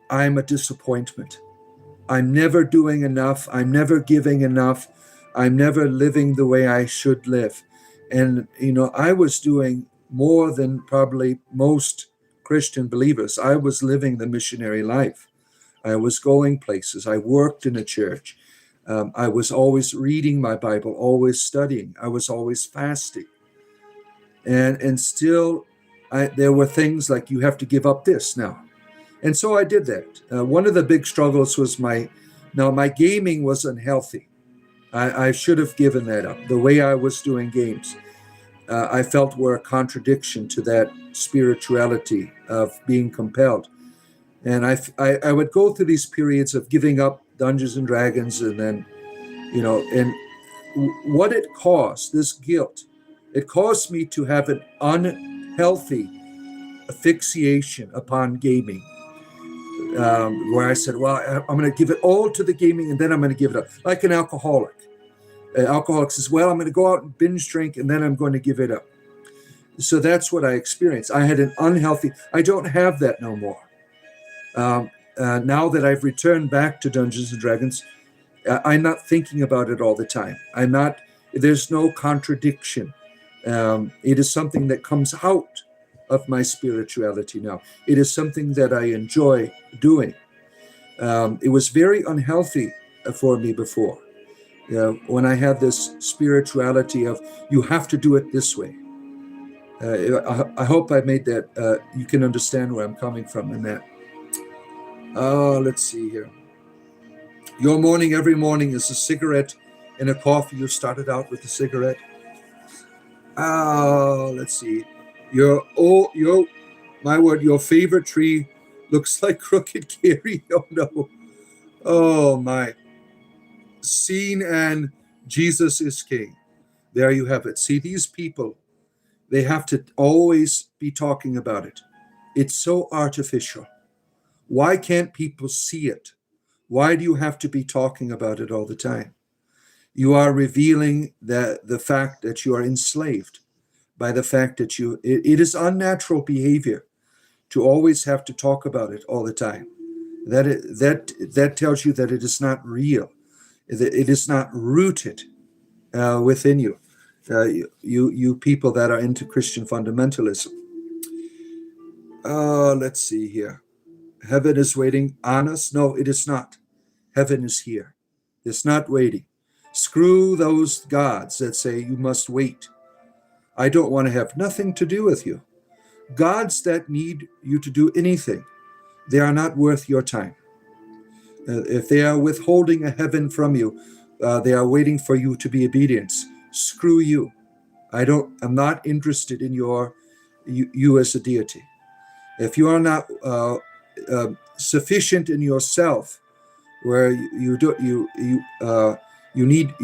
I'm a disappointment. I'm never doing enough. I'm never giving enough. I'm never living the way I should live. And, you know, I was doing more than probably most Christian believers. I was living the missionary life. I was going places. I worked in a church. I was always reading my Bible, always studying. I was always fasting. And still, there were things like, you have to give up this now. And so I did that. One of the big struggles was my gaming was unhealthy. I should have given that up, the way I was doing games. I felt were a contradiction to that spirituality of being compelled. And I would go through these periods of giving up Dungeons and Dragons, and then, and what it caused, this guilt, it caused me to have an unhealthy asphyxiation upon gaming, where I said, well, I'm going to give it all to the gaming, and then I'm going to give it up. Like an alcoholic. An alcoholic says, well, I'm going to go out and binge drink, and then I'm going to give it up. So that's what I experienced. I had an unhealthy, I don't have that no more. Now that I've returned back to Dungeons and Dragons, I'm not thinking about it all the time. There's no contradiction. It is something that comes out of my spirituality now. It is something that I enjoy doing. It was very unhealthy for me before. When I had this spirituality of, you have to do it this way. I hope I made that, you can understand where I'm coming from in that. Let's see here. Your morning every morning is a cigarette and a coffee. You started out with a cigarette. Let's see. Your favorite tree looks like crooked Gary. Oh no. Oh my. Seen and Jesus is king. There you have it. See, these people, they have to always be talking about it. It's so artificial. Why can't people see it? Why do you have to be talking about it all the time? You are revealing the fact that you are enslaved by the fact that it is unnatural behavior to always have to talk about it all the time. That tells you that it is not real. It is not rooted within you. You people that are into Christian fundamentalism. Let's see here. Heaven is waiting on us. No, it is not. Heaven is here. It's not waiting. Screw those gods that say you must wait. I don't want to have nothing to do with you. Gods that need you to do anything, they are not worth your time. If they are withholding a heaven from you, they are waiting for you to be obedient. Screw you. I'm not interested in you as a deity. If you are not sufficient in yourself, where you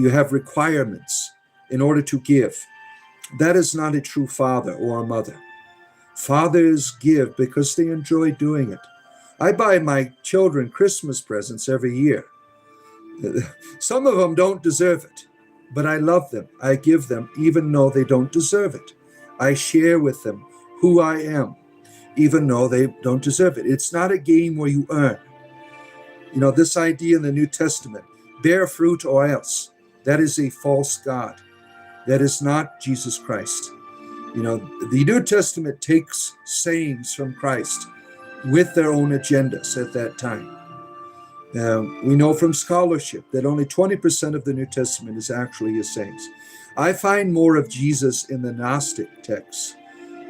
have requirements in order to give, that is not a true father or a mother. Fathers give because they enjoy doing it. I buy my children Christmas presents every year. Some of them don't deserve it, but I love them. I give them even though they don't deserve it. I share with them who I am, even though they don't deserve it. It's not a game where you earn. This idea in the New Testament, bear fruit or else, that is a false god. That is not Jesus Christ. The New Testament takes sayings from Christ with their own agendas at that time. We know from scholarship that only 20% of the New Testament is actually his sayings. I find more of Jesus in the Gnostic texts.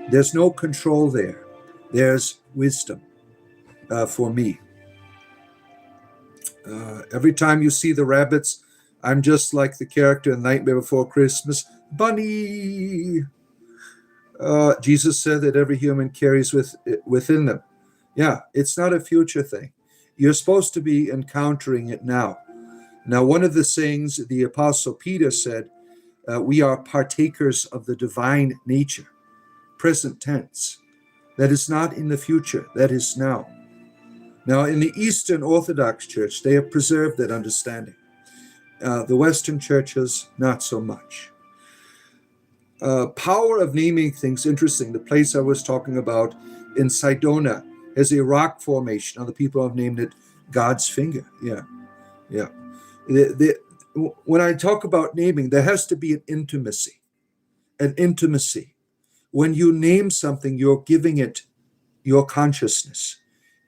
There's no control there. There's wisdom for me. Every time you see the rabbits, I'm just like the character in Nightmare Before Christmas, Bunny. Jesus said that every human carries within them. Yeah, it's not a future thing. You're supposed to be encountering it now. Now, one of the sayings the Apostle Peter said, we are partakers of the divine nature, present tense. That is not in the future, that is now. Now, in the Eastern Orthodox Church, they have preserved that understanding. The Western churches, not so much. Power of naming things, interesting. The place I was talking about in Sidona has a rock formation. Other people have named it God's finger. Yeah. When I talk about naming, there has to be an intimacy. When you name something, you're giving it your consciousness.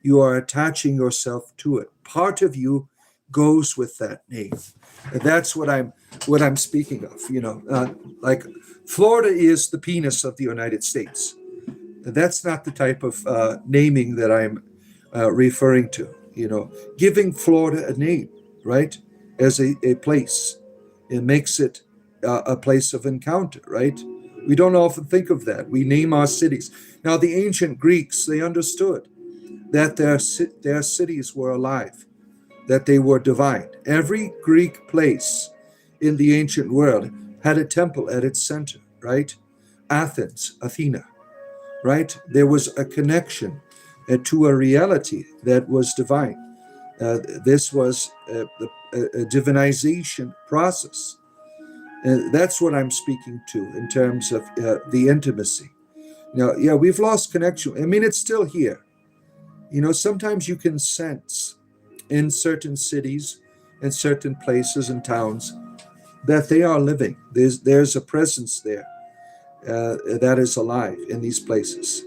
You are attaching yourself to it. Part of you goes with that name. And that's what I'm speaking of. Like Florida is the penis of the United States. That's not the type of naming that I'm referring to. Giving Florida a name, right, as a place. It makes it a place of encounter, right? We don't often think of that. We name our cities. Now, the ancient Greeks, they understood that their cities were alive, that they were divine. Every Greek place in the ancient world had a temple at its center, right? Athens, Athena, right? There was a connection to a reality that was divine. This was a divinization process. That's what I'm speaking to in terms of the intimacy. Now, yeah, we've lost connection. I mean, it's still here. Sometimes you can sense in certain cities and certain places and towns that they are living. There's a presence there that is alive in these places.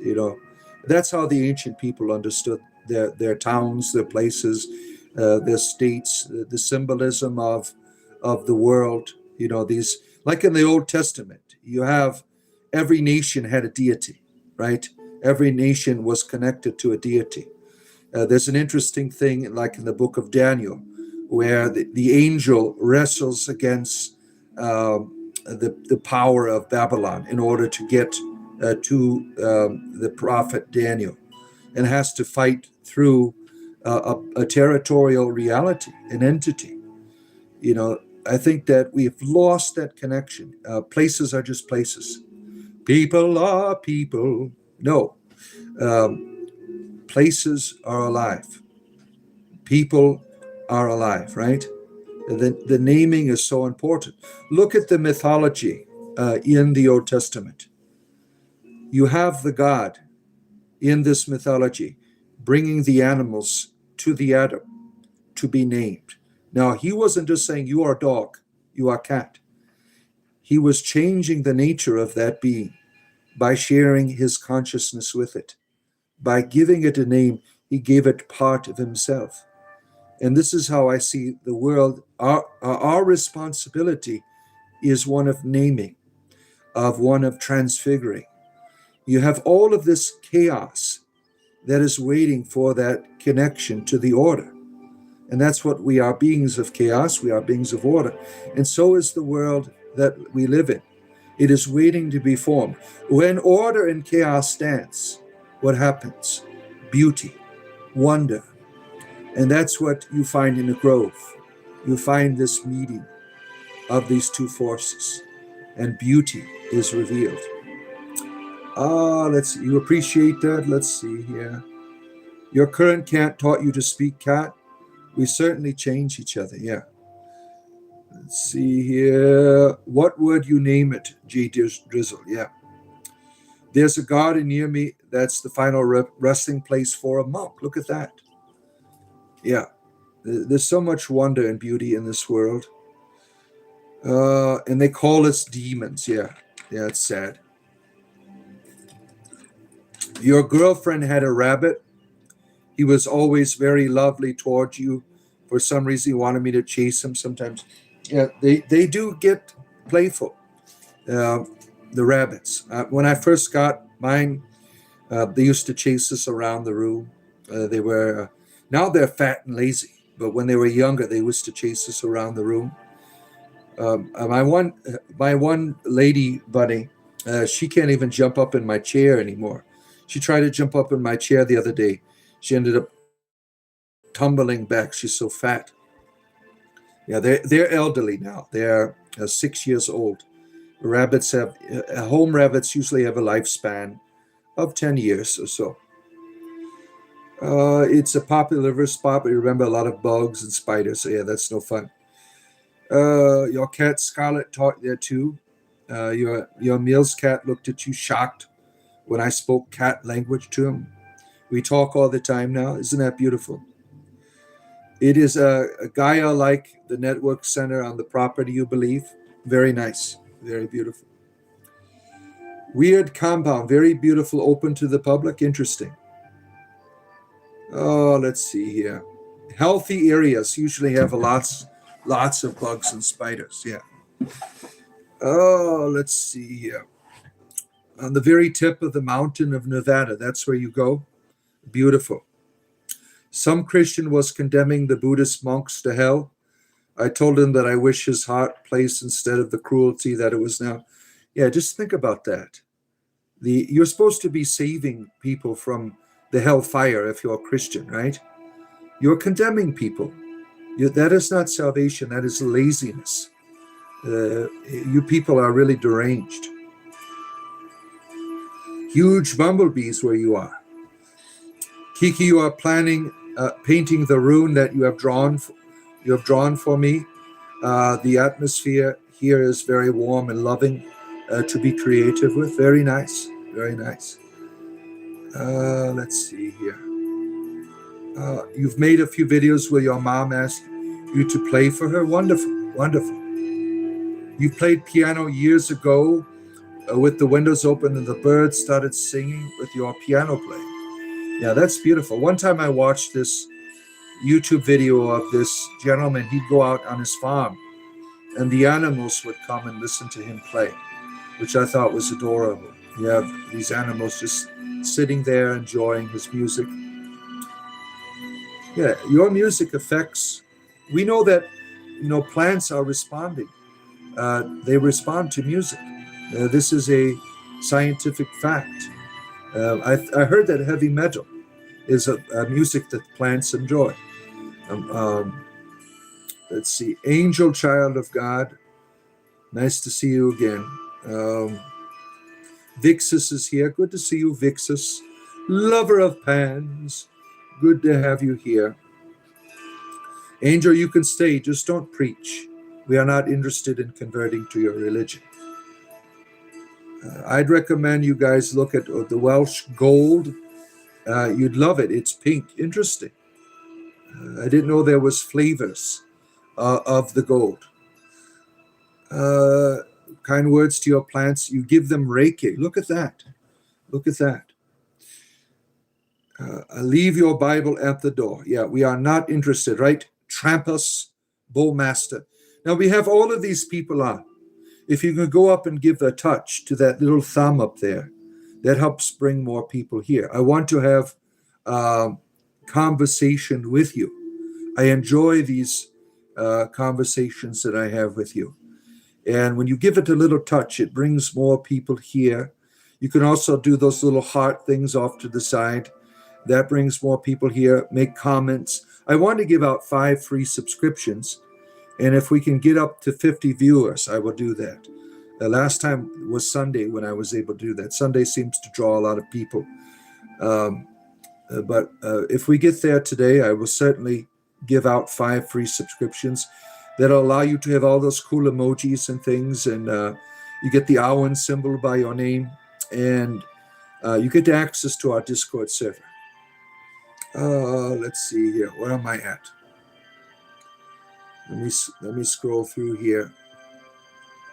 That's how the ancient people understood their towns, their places, their states, the symbolism of the world. These, like in the Old Testament, you have every nation had a deity, right? Every nation was connected to a deity. There's an interesting thing, like in the book of Daniel, where the angel wrestles against the power of Babylon in order to get to the prophet Daniel, and has to fight through a territorial reality, an entity. I think that we've lost that connection. Places are just places. People are people. No. Places are alive. People are alive, right? The naming is so important. Look at the mythology in the Old Testament. You have the God in this mythology bringing the animals to the Adam to be named. Now, he wasn't just saying, you are dog, you are cat. He was changing the nature of that being by sharing his consciousness with it. By giving it a name, he gave it part of himself. And this is how I see the world. Our responsibility is one of naming, of one of transfiguring. You have all of this chaos that is waiting for that connection to the order. And that's what we are, beings of chaos. We are beings of order. And so is the world that we live in. It is waiting to be formed. When order and chaos dance, what happens? Beauty, wonder. And that's what you find in the grove. You find this meeting of these two forces, and beauty is revealed. Let's see. You appreciate that? Let's see here. Your current cat taught you to speak cat. We certainly change each other, yeah. Let's see here. What would you name it? J. Drizzle, yeah. There's a garden near me. That's the final resting place for a monk. Look at that. Yeah. There's so much wonder and beauty in this world. And they call us demons. Yeah. Yeah, it's sad. Your girlfriend had a rabbit. He was always very lovely towards you. For some reason, he wanted me to chase him sometimes. Yeah, they do get playful, the rabbits. When I first got mine, they used to chase us around the room. They were now they're fat and lazy, but when they were younger, they used to chase us around the room. My one lady bunny, she can't even jump up in my chair anymore. She tried to jump up in my chair the other day. She ended up tumbling back. She's so fat. Yeah, they're elderly now. They're 6 years old. Rabbits have home rabbits usually have a lifespan of 10 years or so. It's a popular river spot, but remember a lot of bugs and spiders. So yeah, that's no fun. Your cat Scarlet taught there too. Your Mills cat looked at you shocked when I spoke cat language to him. We talk all the time now. Isn't that beautiful? It is a Gaia like the network center on the property, you believe. Very nice. Very beautiful. Weird compound. Very beautiful. Open to the public. Interesting. Oh, let's see here. Healthy areas usually have lots of bugs and spiders. Yeah. Oh, let's see here. On the very tip of the mountain of Nevada. That's where you go. Beautiful. Some Christian was condemning the Buddhist monks to hell. I told him that I wish his heart placed instead of the cruelty that it was now. Yeah, just think about that. You're supposed to be saving people from the hellfire if you're a Christian, right? You're condemning people. That is not salvation. That is laziness. You people are really deranged. Huge bumblebees where you are. Kiki, you are planning painting the rune that you have drawn. You have drawn for me. The atmosphere here is very warm and loving to be creative with. Very nice. Very nice. Let's see here. You've made a few videos where your mom asked you to play for her. Wonderful. Wonderful. You played piano years ago with the windows open and the birds started singing with your piano playing. Yeah, that's beautiful. One time I watched this YouTube video of this gentleman. He'd go out on his farm and the animals would come and listen to him play, which I thought was adorable. You have these animals just sitting there enjoying his music. Yeah, your music affects. We know that, plants are responding. They respond to music. This is a scientific fact. I heard that heavy metal is a music that plants enjoy. Let's see. Angel, child of God. Nice to see you again. Vixus is here. Good to see you, Vixus. Lover of pans. Good to have you here. Angel, you can stay. Just don't preach. We are not interested in converting to your religion. I'd recommend you guys look at the Welsh gold. You'd love it. It's pink. Interesting. I didn't know there was flavors of the gold. Kind words to your plants. You give them Reiki. Look at that. Look at that. Leave your Bible at the door. Yeah, we are not interested, right? Trampus, Bullmaster. Now we have all of these people on. If you can go up and give a touch to that little thumb up there, that helps bring more people here. I want to have conversation with you. I enjoy these conversations that I have with you. And when you give it a little touch, it brings more people here. You can also do those little heart things off to the side. That brings more people here. Make comments. I want to give out 5 free subscriptions. And if we can get up to 50 viewers, I will do that. The last time was Sunday when I was able to do that. Sunday seems to draw a lot of people. But if we get there today, I will certainly give out 5 free subscriptions that'll allow you to have all those cool emojis and things. And you get the Owen symbol by your name. And you get access to our Discord server. Let's see here. Where am I at? Let me scroll through here.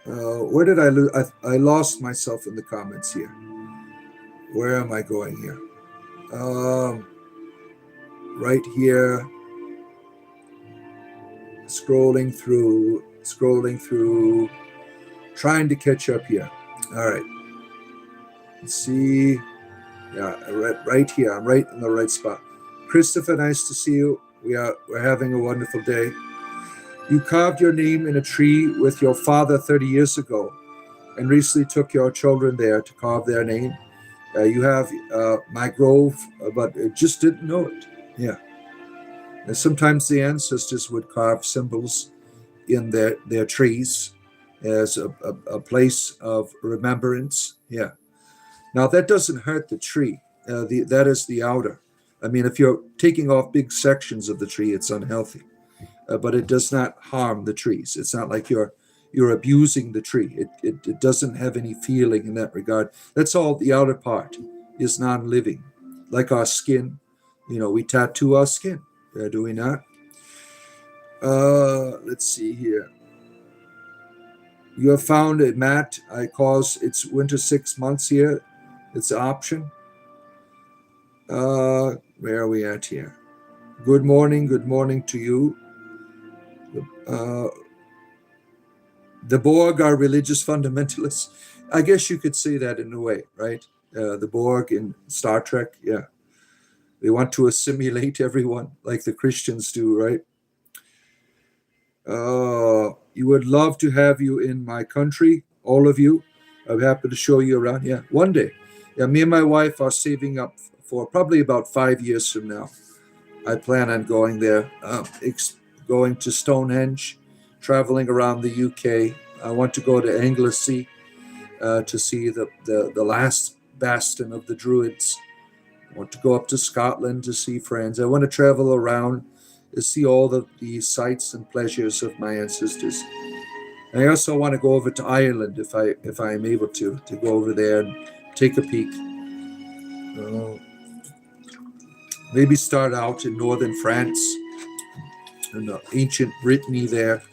Where did I lose? I lost myself in the comments here. Where am I going here? Right here. Scrolling through, trying to catch up here. All right. Let's see. Yeah, right here. I'm right in the right spot. Christopher, nice to see you. We're having a wonderful day. You carved your name in a tree with your father 30 years ago and recently took your children there to carve their name. You have my grove, but just didn't know it. Yeah. And sometimes the ancestors would carve symbols in their trees as a place of remembrance. Yeah. Now, that doesn't hurt the tree. That is the outer. I mean, if you're taking off big sections of the tree, it's unhealthy. But it does not harm the trees. It's not like you're abusing the tree. It doesn't have any feeling in that regard. That's all. The outer part is non-living, like our skin. We tattoo our skin. Do we not? Let's see here. You have found a mat. It's winter 6 months here. It's an option. Where are we at here? Good morning to you. The Borg are religious fundamentalists. I guess you could say that in a way, right? The Borg in Star Trek, yeah. They want to assimilate everyone like the Christians do, right? You would love to have you in my country, all of you. I'm happy to show you around. Yeah, one day. Yeah, me and my wife are saving up for probably about 5 years from now. I plan on going there, going to Stonehenge, traveling around the UK. I want to go to Anglesey to see the last bastion of the druids. I want to go up to Scotland to see friends. I want to travel around to see all the sights and pleasures of my ancestors. I also want to go over to Ireland if I am able to go over there and take a peek. Maybe start out in northern France and ancient Brittany there,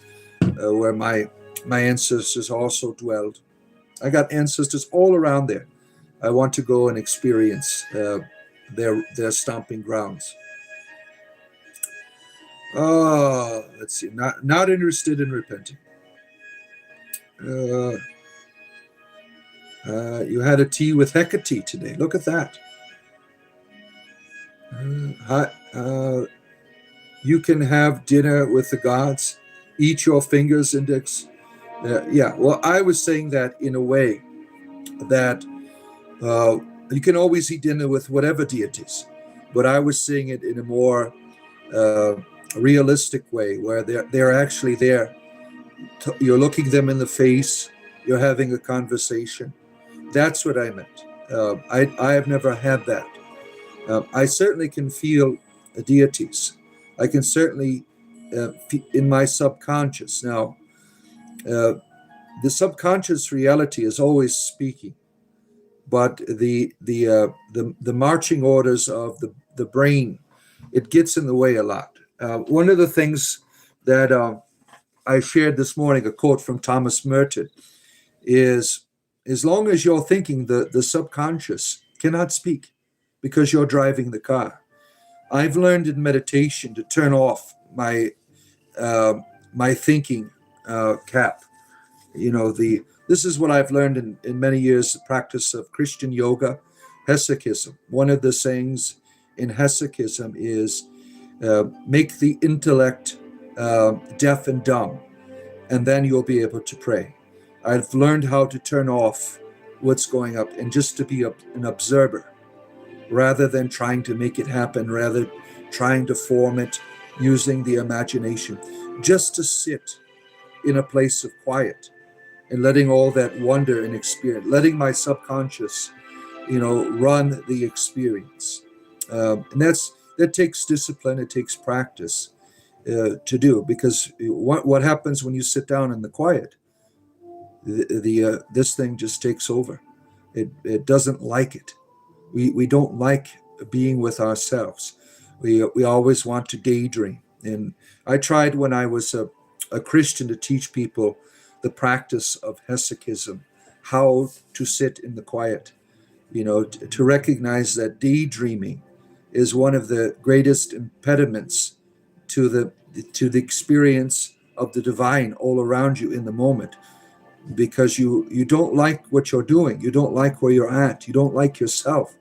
where my ancestors also dwelled. I got ancestors all around there. I want to go and experience their stomping grounds. Let's see. Not interested in repenting. You had a tea with Hecate today. Look at that. You can have dinner with the gods. Eat your fingers, index. Yeah. Well, I was saying that in a way that you can always eat dinner with whatever deities, but I was saying it in a more realistic way, where they're actually there. You're looking them in the face. You're having a conversation. That's what I meant. I have never had that. I certainly can feel deities. I can certainly, in my subconscious. Now, the subconscious reality is always speaking, but the marching orders of the brain, it gets in the way a lot. One of the things that I shared this morning, a quote from Thomas Merton, is as long as you're thinking, the subconscious cannot speak because you're driving the car. I've learned in meditation to turn off my thinking cap. This is what I've learned in many years of practice of Christian yoga, Hesychism. One of the sayings in Hesychism is make the intellect deaf and dumb, and then you'll be able to pray. I've learned how to turn off what's going up and just to be an observer rather than trying to make it happen, rather trying to form it using the imagination. Just to sit in a place of quiet and letting all that wonder and experience, letting my subconscious, run the experience. And that takes discipline, it takes practice to do, because what happens when you sit down in the quiet? This thing just takes over. It doesn't like it. We don't like being with ourselves. We always want to daydream. And I tried when I was a Christian to teach people the practice of Hesychism, how to sit in the quiet, to recognize that daydreaming is one of the greatest impediments to the experience of the divine all around you in the moment, because you don't like what you're doing, you don't like where you're at, you don't like yourself.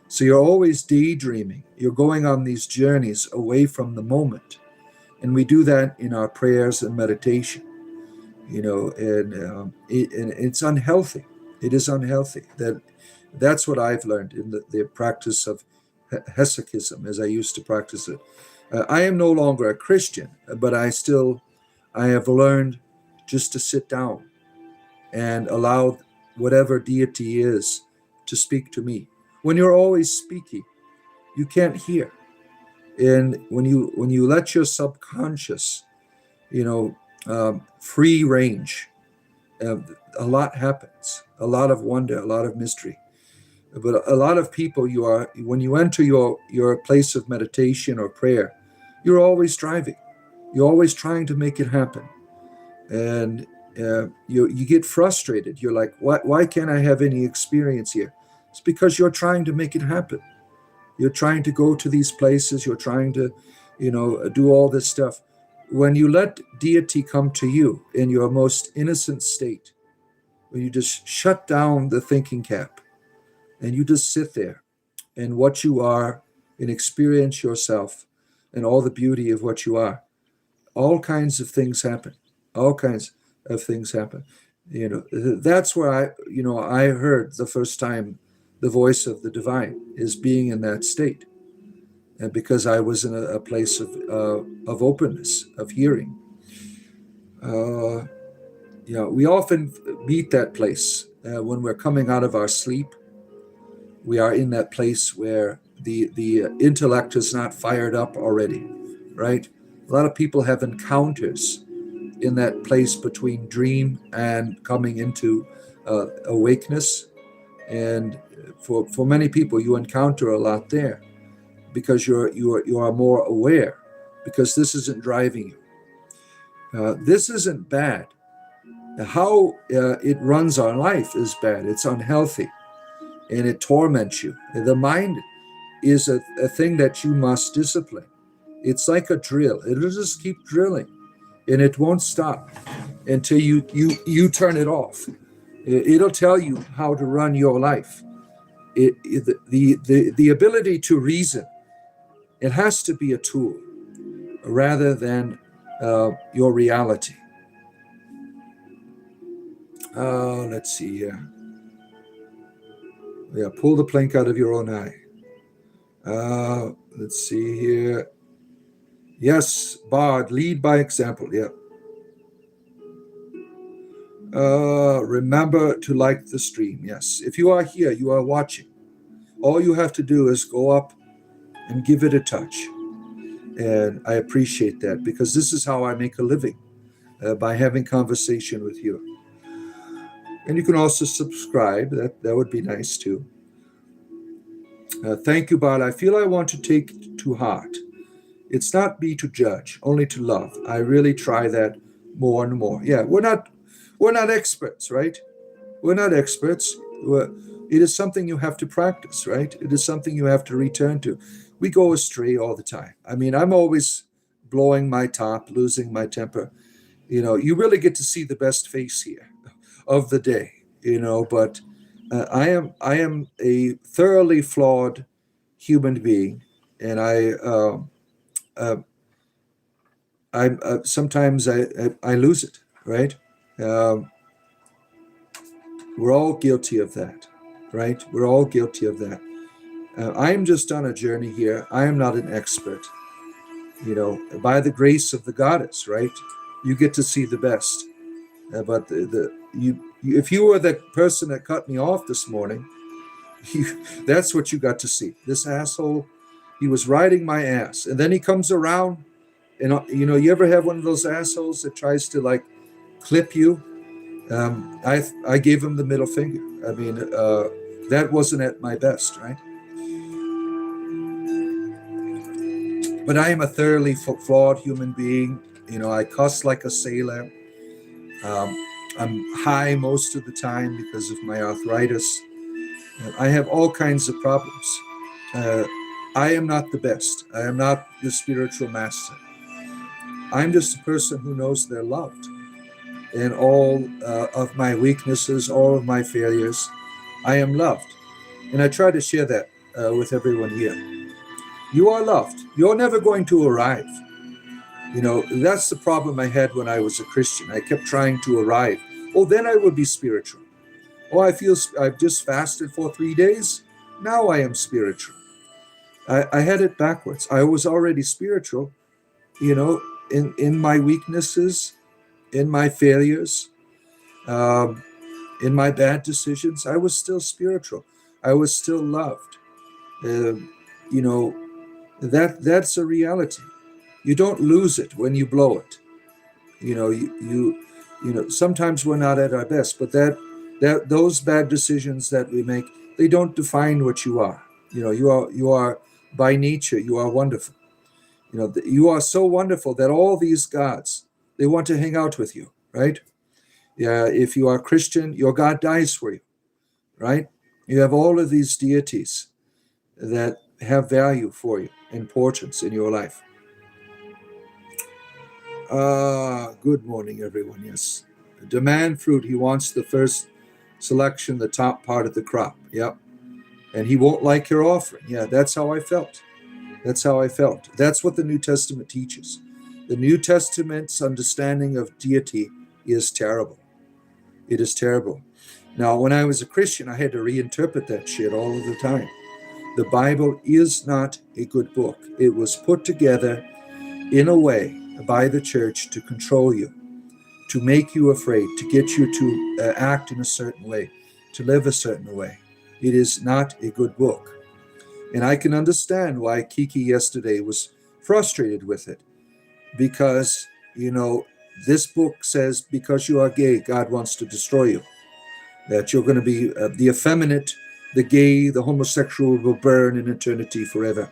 So you're always daydreaming. You're going on these journeys away from the moment. And we do that in our prayers and meditation, and it's unhealthy. It is unhealthy. That's what I've learned in the practice of Hesychism, as I used to practice it. I am no longer a Christian, but I have learned just to sit down and allow whatever deity is to speak to me. When you're always speaking, you can't hear. And when you let your subconscious, free range, a lot happens. A lot of wonder, a lot of mystery. But a lot of people, when you enter your place of meditation or prayer, you're always driving. You're always trying to make it happen. And you get frustrated. You're like, why can't I have any experience here? It's because you're trying to make it happen. You're trying to go to these places. You're trying to, do all this stuff. When you let deity come to you in your most innocent state, when you just shut down the thinking cap and you just sit there and what you are and experience yourself and all the beauty of what you are, all kinds of things happen. All kinds of things happen. That's where I heard the first time the voice of the divine, is being in that state, and because I was in a place of openness, of hearing. Uh, we often meet that place when we're coming out of our sleep. We are in that place where the intellect is not fired up already, right? A lot of people have encounters in that place between dream and coming into awakeness. And for many people, you encounter a lot there because you are more aware, because this isn't driving you. This isn't bad. How it runs our life is bad. It's unhealthy, and it torments you. The mind is a thing that you must discipline. It's like a drill. It'll just keep drilling, and it won't stop until you turn it off. It'll tell you how to run your life. The ability to reason, it has to be a tool rather than your reality. Let's see here. Yeah, pull the plank out of your own eye. Let's see here. Yes, Bard, lead by example. Yeah. Remember to like the stream. Yes. If you are here, you are watching. All you have to do is go up and give it a touch. And I appreciate that, because this is how I make a living, by having conversation with you. And you can also subscribe. That would be nice too. Thank you, Bard. I feel I want to take to heart. It's not me to judge, only to love. I really try that more and more. Yeah, we're not experts, right? We're not experts. It is something you have to practice, right? It is something you have to return to. We go astray all the time. I mean, I'm always blowing my top, losing my temper. You really get to see the best face here of the day. But I am a thoroughly flawed human being, and uh, sometimes I lose it, right? Um, we're all guilty of that, right? We're all guilty of that. I am just on a journey here. I am not an expert. By the grace of the goddess, right? You get to see the best. But if you were the person that cut me off this morning, that's what you got to see. This asshole, he was riding my ass, and then he comes around, and you ever have one of those assholes that tries to like clip you? I gave him the middle finger. I mean, that wasn't at my best, right? But I am a thoroughly flawed human being. I cuss like a sailor. I'm high most of the time because of my arthritis. I have all kinds of problems. I am not the best. I am not the spiritual master. I'm just a person who knows they're loved. And all of my weaknesses, all of my failures, I am loved. And I try to share that with everyone here. You are loved. You're never going to arrive. That's the problem I had when I was a Christian. I kept trying to arrive. Oh, then I would be spiritual. Oh, I've just fasted for 3 days. Now I am spiritual. I had it backwards. I was already spiritual, in my weaknesses, in my failures, in my bad decisions. I was still spiritual. I was still loved. That's a reality. You don't lose it when you blow it. Sometimes we're not at our best, but those bad decisions that we make, they don't define what you are. You are by nature, you are wonderful. You are so wonderful that all these gods, they want to hang out with you, right? Yeah, if you are Christian, your God dies for you, right? You have all of these deities that have value for you, importance in your life. Good morning, everyone. Yes. Demand fruit. He wants the first selection, the top part of the crop. Yep. And he won't like your offering. Yeah, that's how I felt. That's how I felt. That's what the New Testament teaches. The New Testament's understanding of deity is terrible. It is terrible. Now, when I was a Christian, I had to reinterpret that shit all of the time. The Bible is not a good book. It was put together in a way by the church to control you, to make you afraid, to get you to act in a certain way, to live a certain way. It is not a good book. And I can understand why Kiki yesterday was frustrated with it, because, this book says because you are gay, God wants to destroy you, that you're going to be the effeminate, the gay, the homosexual will burn in eternity forever.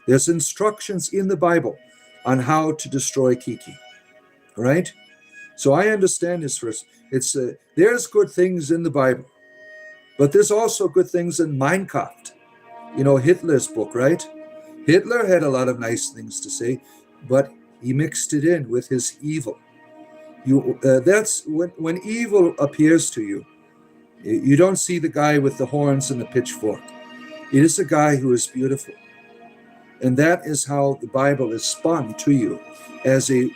There's instructions in the Bible on how to destroy Kiki, right? So I understand this first. There's good things in the Bible, but there's also good things in Mein Kampf, Hitler's book, right? Hitler had a lot of nice things to say, but he mixed it in with his evil. That's when evil appears to you. You don't see the guy with the horns and the pitchfork. It is a guy who is beautiful. And that is how the Bible is spun to you, as a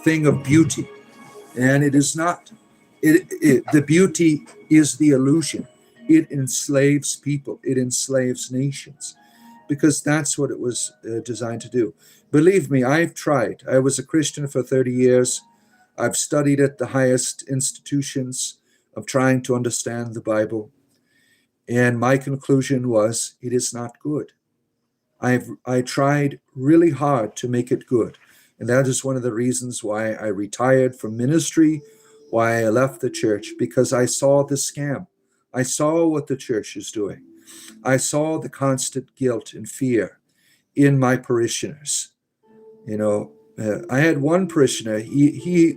thing of beauty. And it is not. The beauty is the illusion. It enslaves people. It enslaves nations, because that's what it was designed to do. Believe me, I've tried. I was a Christian for 30 years. I've studied at the highest institutions of trying to understand the Bible. And my conclusion was, it is not good. I tried really hard to make it good. And that is one of the reasons why I retired from ministry, why I left the church, because I saw the scam. I saw what the church is doing. I saw the constant guilt and fear in my parishioners. I had one parishioner. He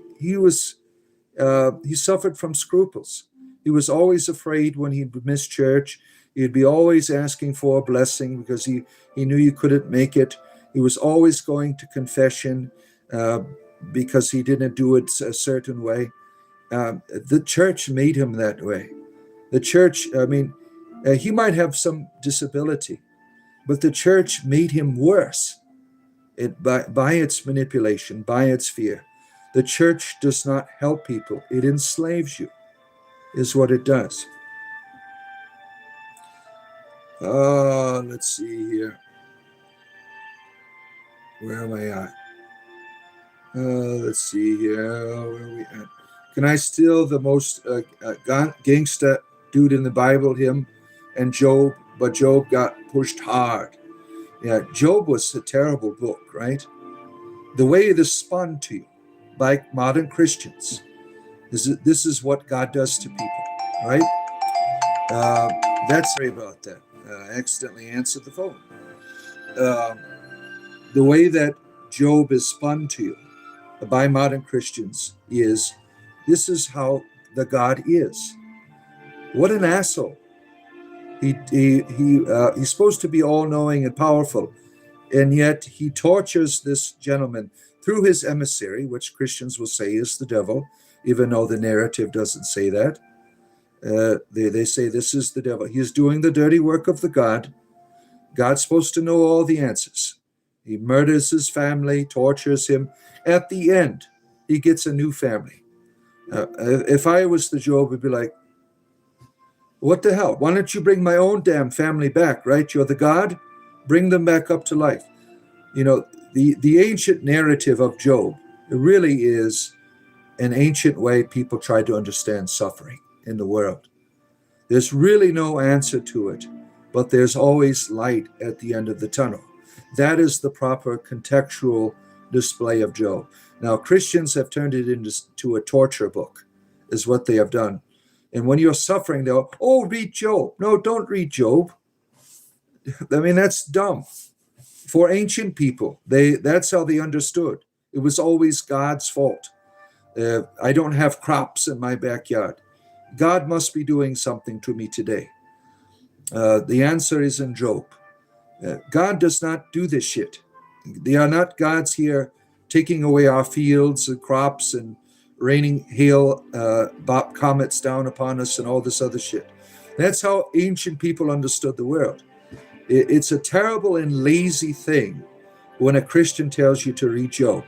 suffered from scruples. He was always afraid when he'd miss church. He'd be always asking for a blessing because he knew you couldn't make it. He was always going to confession because he didn't do it a certain way. The church made him that way. The church, he might have some disability, but the church made him worse by its manipulation, by its fear. The church does not help people. It enslaves you, is what it does. Let's see here. Where am I at? Let's see here. Where are we at? Can I steal the most gangster dude in the Bible, him and Job? But Job got pushed hard. Yeah, Job was a terrible book, right? The way it is spun to you by modern Christians. This is what God does to people, right? Sorry about that. I accidentally answered the phone. The way that Job is spun to you by modern Christians is, this is how the God is. What an asshole. He's supposed to be all-knowing and powerful, and yet he tortures this gentleman through his emissary, which Christians will say is the devil, even though the narrative doesn't say that. They say this is the devil. He's doing the dirty work of the God. God's supposed to know all the answers. He murders his family, tortures him. At the end, he gets a new family. If I was the Job, I'd be like, what the hell? Why don't you bring my own damn family back, right? You're the God. Bring them back up to life. The ancient narrative of Job, it really is an ancient way people try to understand suffering in the world. There's really no answer to it, but there's always light at the end of the tunnel. That is the proper contextual display of Job. Now, Christians have turned it into a torture book, is what they have done. And when you're suffering, they'll, read Job. No, don't read Job. That's dumb. For ancient people, that's how they understood. It was always God's fault. I don't have crops in my backyard. God must be doing something to me today. The answer is in Job. God does not do this shit. They are not gods here taking away our fields and crops and raining hail, comets down upon us and all this other shit. That's how ancient people understood the world. It's a terrible and lazy thing when a Christian tells you to read Job.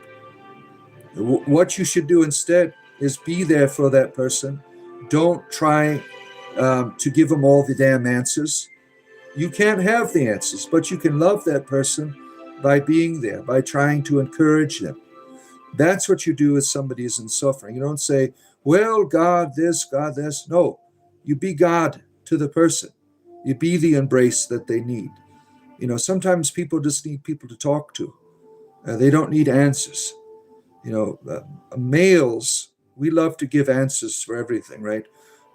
What you should do instead is be there for that person. Don't try to give them all the damn answers. You can't have the answers, but you can love that person by being there, by trying to encourage them. That's what you do with somebody who's in suffering. You don't say, well, God this, God this. No, you be God to the person. You be the embrace that they need. Sometimes people just need people to talk to. They don't need answers. Males, we love to give answers for everything, right?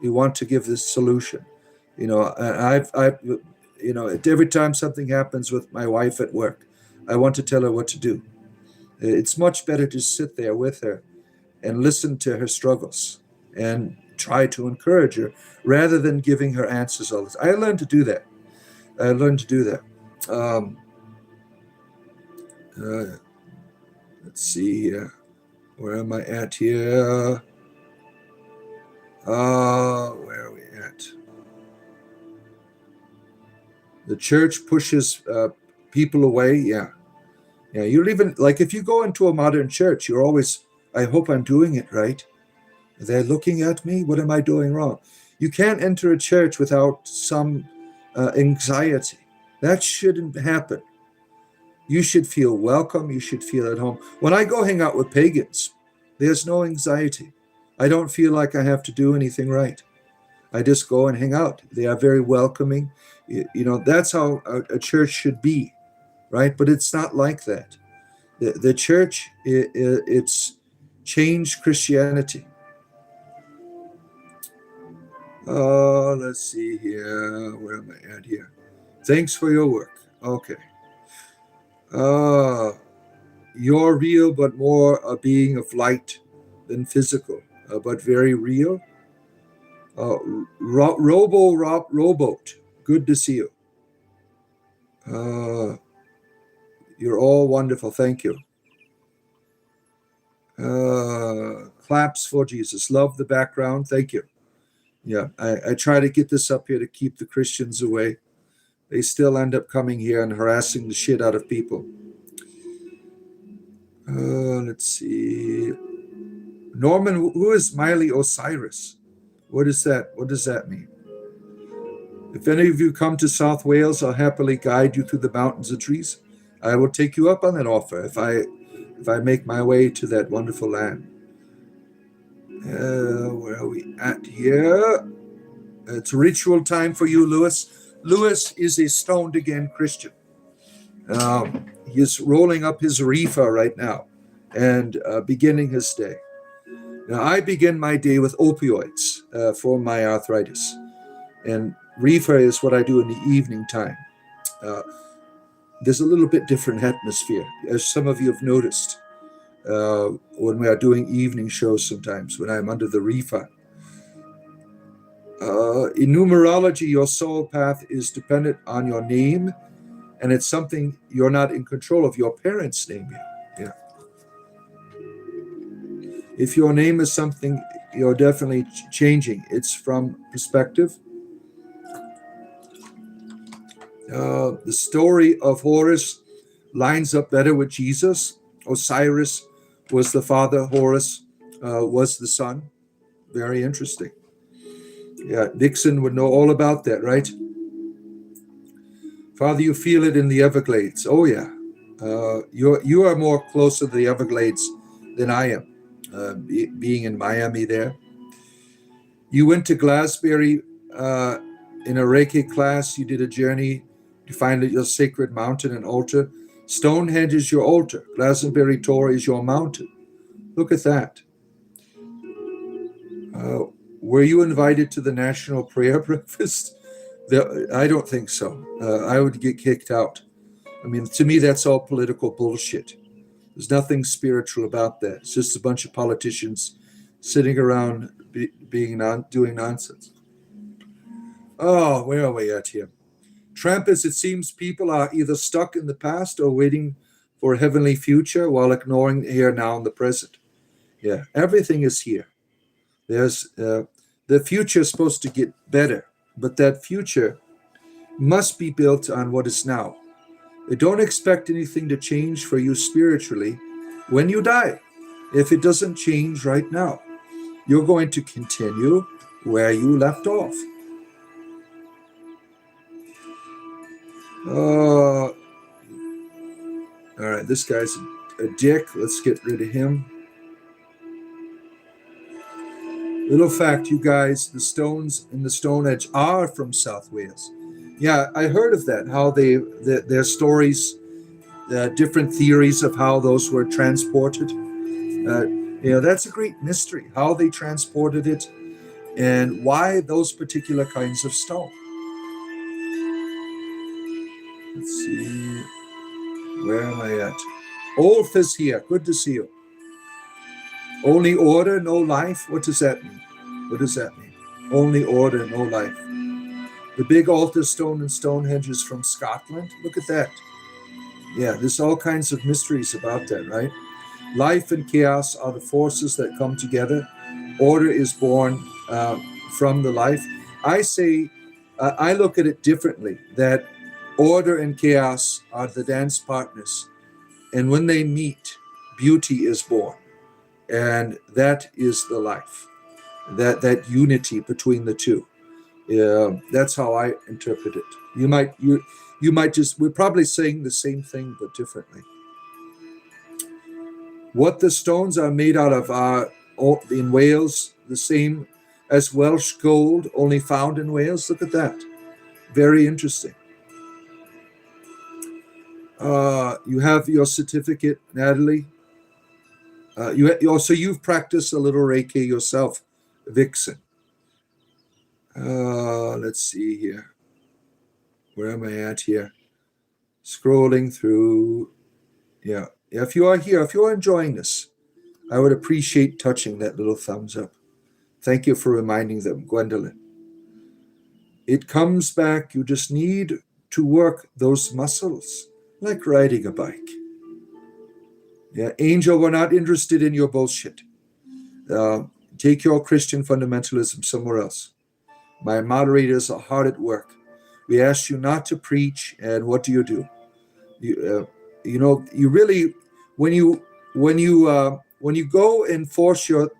We want to give this solution. Every time something happens with my wife at work, I want to tell her what to do. It's much better to sit there with her and listen to her struggles and try to encourage her rather than giving her answers all the time. I learned to do that. Let's see here. Where am I at here? Where are we at? The church pushes people away. Yeah. You're even, like, if you go into a modern church, you're always, I hope I'm doing it right. They're looking at me. What am I doing wrong? You can't enter a church without some anxiety. That shouldn't happen. You should feel welcome. You should feel at home. When I go hang out with pagans, there's no anxiety. I don't feel like I have to do anything right. I just go and hang out. They are very welcoming. That's how a church should be, right? But it's not like that. The church, it's changed Christianity. Let's see here. Where am I at here? Thanks for your work. Okay. You're real, but more a being of light than physical, but very real. Rowboat, good to see you. You're all wonderful. Thank you. Claps for Jesus. Love the background. Thank you. Yeah, I try to get this up here to keep the Christians away. They still end up coming here and harassing the shit out of people. Let's see. Norman, who is Miley Osiris? What is that? What does that mean? If any of you come to South Wales, I'll happily guide you through the mountains and trees. I will take you up on that offer if I make my way to that wonderful land. Where are we at here? It's ritual time for you, Lewis. Lewis is a stoned again Christian. He's rolling up his reefer right now and beginning his day. Now, I begin my day with opioids for my arthritis. And reefer is what I do in the evening time. There's a little bit different atmosphere, as some of you have noticed when we are doing evening shows sometimes, when I'm under the reefer. In numerology, your soul path is dependent on your name, and it's something you're not in control of. Your parents' name you. Yeah. If your name is something you're definitely changing, it's from perspective. The story of Horus lines up better with Jesus. Osiris was the father, Horus was the son. Very interesting. Yeah, Dixon would know all about that, right? Father, you feel it in the Everglades. Oh, yeah. You are more close to the Everglades than I am, being in Miami there. You went to Glasbury in a Reiki class. You did a journey to find your sacred mountain and altar. Stonehenge is your altar. Glastonbury Tor is your mountain. Look at that. Were you invited to the National Prayer Breakfast? I don't think so. I would get kicked out. I mean, to me, that's all political bullshit. There's nothing spiritual about that. It's just a bunch of politicians sitting around doing nonsense. Oh, where are we at here? Trampus, it seems people are either stuck in the past or waiting for a heavenly future while ignoring the here, now, and the present. Yeah, everything is here. There's the future is supposed to get better, but that future must be built on what is now. Don't expect anything to change for you spiritually when you die. If it doesn't change right now, you're going to continue where you left off. All right, this guy's a dick. Let's get rid of him. Little fact, you guys, the stones in the Stone Edge are from South Wales. Yeah, I heard of that, how their stories, different theories of how those were transported. That's a great mystery, how they transported it and why those particular kinds of stone. Let's see, where am I at? Olf is here, good to see you. Only order, no life? What does that mean? What does that mean? Only order, no life. The big altar stone in Stonehenge is from Scotland. Look at that. Yeah, there's all kinds of mysteries about that, right? Life and chaos are the forces that come together. Order is born from the life. I say, I look at it differently, that order and chaos are the dance partners. And when they meet, beauty is born. And that is the life, that unity between the two. That's how I interpret it. You might just, we're probably saying the same thing but differently. What the stones are made out of are in Wales the same as Welsh gold, only found in Wales. Look at that. Very interesting. You have your certificate, Natalie. You've practiced a little Reiki yourself, Vixen. Let's see here. Where am I at here? Scrolling through. Yeah. If you are here, if you're enjoying this, I would appreciate touching that little thumbs up. Thank you for reminding them, Gwendolyn. It comes back. You just need to work those muscles, like riding a bike. Yeah, Angel, we're not interested in your bullshit. Take your Christian fundamentalism somewhere else. My moderators are hard at work. We ask you not to preach, and what do? You really, when you go and force your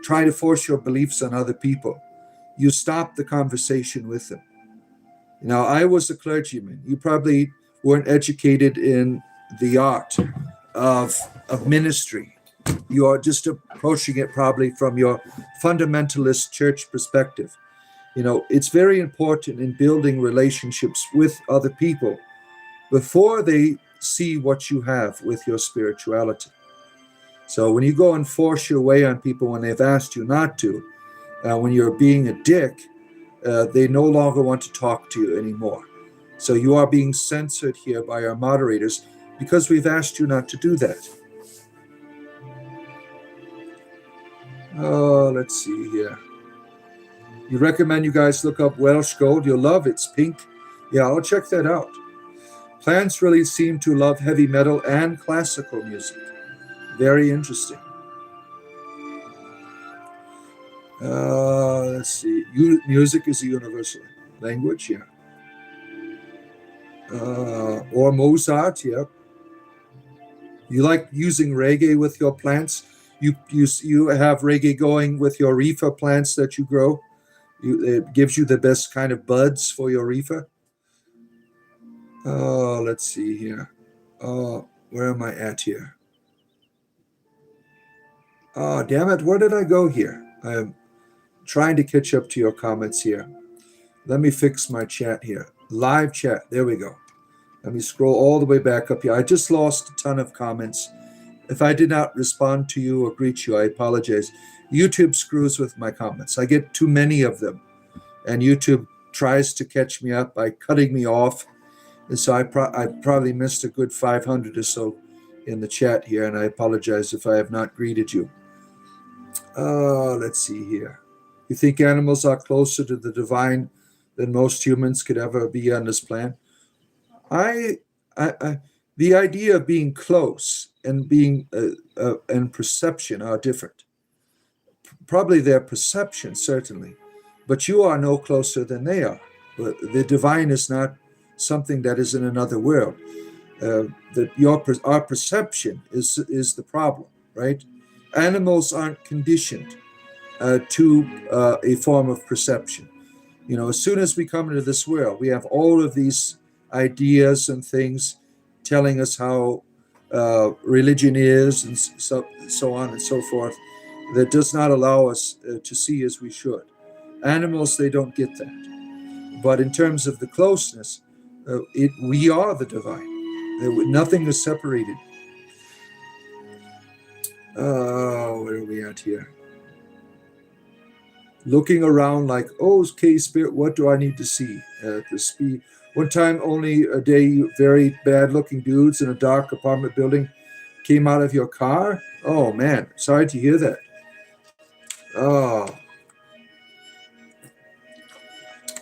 try to force your beliefs on other people, you stop the conversation with them. Now, I was a clergyman. You probably weren't educated in the art of ministry. You are just approaching it probably from your fundamentalist church perspective. It's very important in building relationships with other people before they see what you have with your spirituality. So when you go and force your way on people when they've asked you not to, when you're being a dick, they no longer want to talk to you anymore. So you are being censored here by our moderators because we've asked you not to do that. Let's see here. You recommend you guys look up Welsh gold. You'll love it. It's pink. Yeah, I'll check that out. Plants really seem to love heavy metal and classical music. Very interesting. Let's see. Music is a universal language, yeah. Or Mozart, yeah. You like using reggae with your plants? You have reggae going with your reefer plants that you grow? It gives you the best kind of buds for your reefer? Let's see here. Where am I at here? Damn it, where did I go here? I'm trying to catch up to your comments here. Let me fix my chat here. Live chat, there we go. Let me scroll all the way back up here. I just lost a ton of comments. If I did not respond to you or greet you, I apologize. YouTube screws with my comments. I get too many of them, and YouTube tries to catch me up by cutting me off. And so I probably missed a good 500 or so in the chat here, and I apologize if I have not greeted you. Let's see here. You think animals are closer to the divine than most humans could ever be on this planet? The idea of being close and being and perception are different. Probably their perception, certainly, but you are no closer than they are. The divine is not something that is in another world. Our perception is the problem, right? Animals aren't conditioned to a form of perception. As soon as we come into this world, we have all of these ideas and things telling us how religion is, and so on and so forth, that does not allow us to see as we should. Animals, they don't get that. But in terms of the closeness, we are the divine. Nothing is separated. Where are we at here? Looking around like, okay, Spirit, what do I need to see? The speed. One time, only a day, very bad-looking dudes in a dark apartment building came out of your car. Oh, man, sorry to hear that. Oh.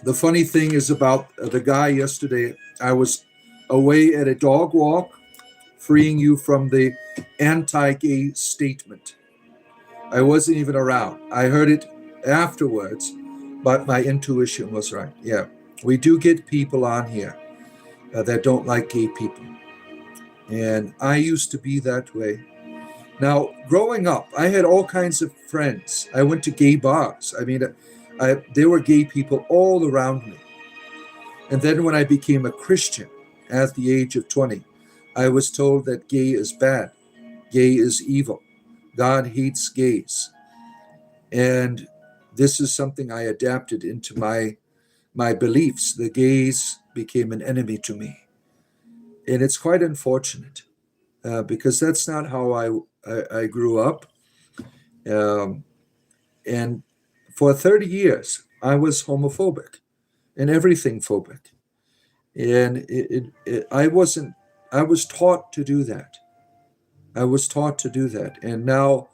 The funny thing is about the guy yesterday, I was away at a dog walk, freeing you from the anti-gay statement. I wasn't even around. I heard it afterwards, but my intuition was right. Yeah, we do get people on here that don't like gay people. And I used to be that way. Now, growing up, I had all kinds of friends. I went to gay bars. I mean, there were gay people all around me. And then when I became a Christian at the age of 20, I was told that gay is bad. Gay is evil. God hates gays. And this is something I adapted into my beliefs. The gays became an enemy to me. And it's quite unfortunate because that's not how I grew up. And for 30 years, I was homophobic and everything phobic. And I was taught to do that. I was taught to do that. And now,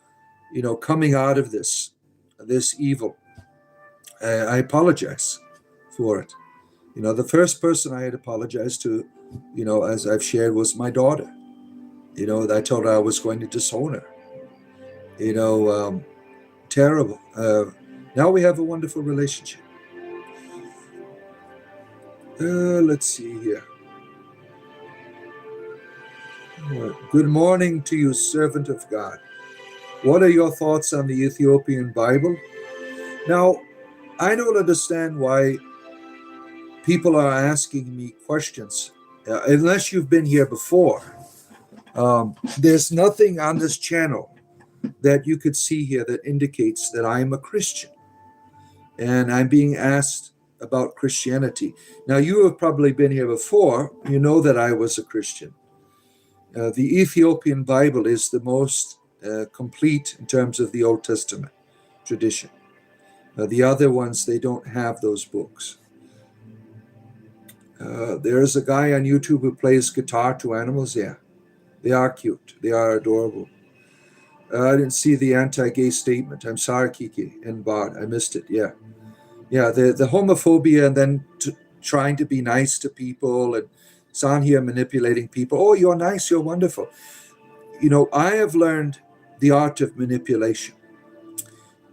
coming out of this evil, I apologize for it. The first person I had apologized to, as I've shared, was my daughter. I told her I was going to disown her. Terrible. Now we have a wonderful relationship. Let's see here. Good morning to you, servant of God. What are your thoughts on the Ethiopian Bible? Now, I don't understand why people are asking me questions. Unless you've been here before, there's nothing on this channel that you could see here that indicates that I'm a Christian. And I'm being asked about Christianity. Now, you have probably been here before. You know that I was a Christian. The Ethiopian Bible is the most complete in terms of the Old Testament tradition. The other ones, they don't have those books. There's a guy on YouTube who plays guitar to animals. Yeah, they are cute. They are adorable. I didn't see the anti-gay statement. I'm sorry, Kiki and Bart. I missed it. Yeah. The homophobia and then trying to be nice to people, and it's on here manipulating people. Oh, you're nice. You're wonderful. I have learned the art of manipulation.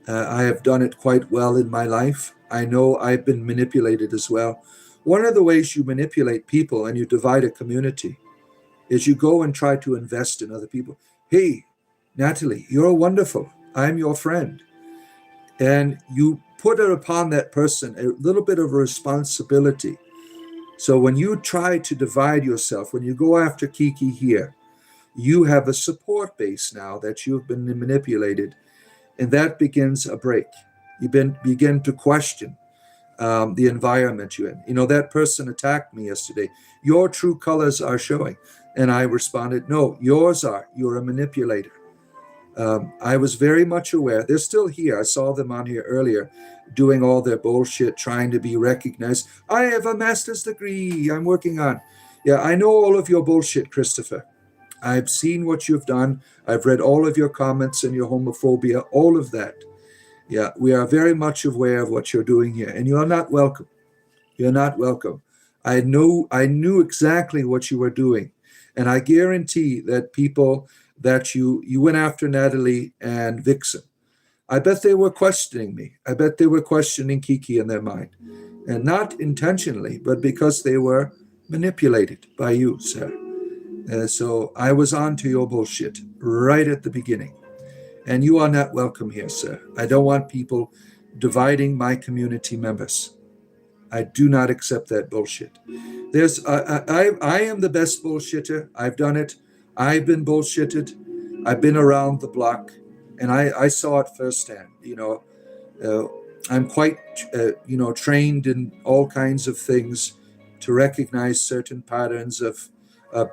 I have done it quite well in my life. I know I've been manipulated as well. One of the ways you manipulate people and you divide a community is you go and try to invest in other people. Hey, Natalie, you're wonderful. I'm your friend. And you put it upon that person a little bit of a responsibility. So when you try to divide yourself, when you go after Kiki here, you have a support base now that you've been manipulated, and that begins a break. You begin to question the environment you're in. That person attacked me yesterday. Your true colors are showing. And I responded, no, yours are. You're a manipulator. I was very much aware. They're still here. I saw them on here earlier doing all their bullshit, trying to be recognized. I have a master's degree I'm working on. Yeah, I know all of your bullshit, Christopher. I've seen what you've done. I've read all of your comments and your homophobia, all of that. Yeah, we are very much aware of what you're doing here, and you're not welcome. You're not welcome. I knew exactly what you were doing, and I guarantee that people that you went after Natalie and Vixen, I bet they were questioning me. I bet they were questioning Kiki in their mind, and not intentionally, but because they were manipulated by you, sir. So I was on to your bullshit right at the beginning. And you are not welcome here, sir. I don't want people dividing my community members. I do not accept that bullshit. I am the best bullshitter. I've done it. I've been bullshitted. I've been around the block, and I saw it firsthand. I'm quite, trained in all kinds of things to recognize certain patterns of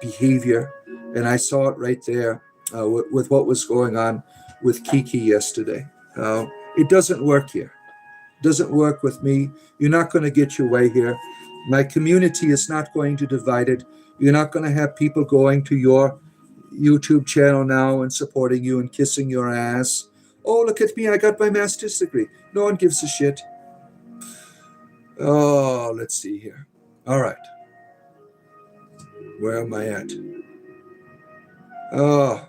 behavior, and I saw it right there with what was going on with Kiki yesterday. It doesn't work here. Doesn't work with me. You're not going to get your way here. My community is not going to divide it. You're not going to have people going to your YouTube channel now and supporting you and kissing your ass. Oh, look at me, I got my master's degree. No one gives a shit. Oh, let's see here. All right. Where am I at? Oh,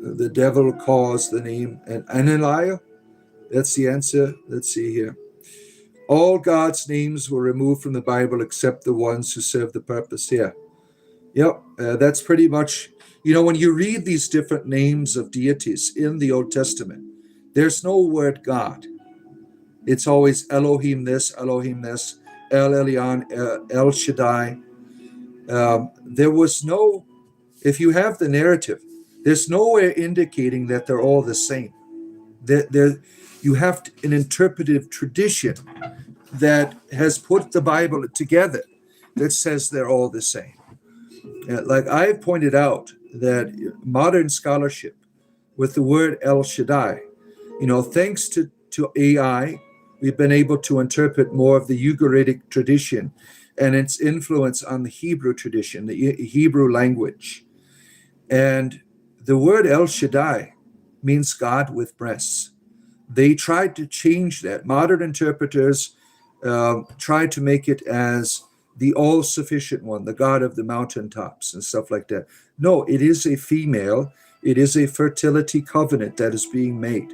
the devil caused the name. And Ananiah? That's the answer. Let's see here. All God's names were removed from the Bible except the ones who serve the purpose here. Yep, that's pretty much, when you read these different names of deities in the Old Testament, there's no word God. It's always Elohim this, El Elyon, El Shaddai. There was no, if you have the narrative, there's nowhere indicating that they're all the same. You have an interpretive tradition that has put the Bible together that says they're all the same. Like I've pointed out that modern scholarship with the word El Shaddai, thanks to AI, we've been able to interpret more of the Ugaritic tradition and its influence on the Hebrew tradition, the Hebrew language. And the word El Shaddai means God with breasts. They tried to change that. Modern interpreters tried to make it as the all-sufficient one, the God of the mountaintops and stuff like that. No, it is a female. It is a fertility covenant that is being made.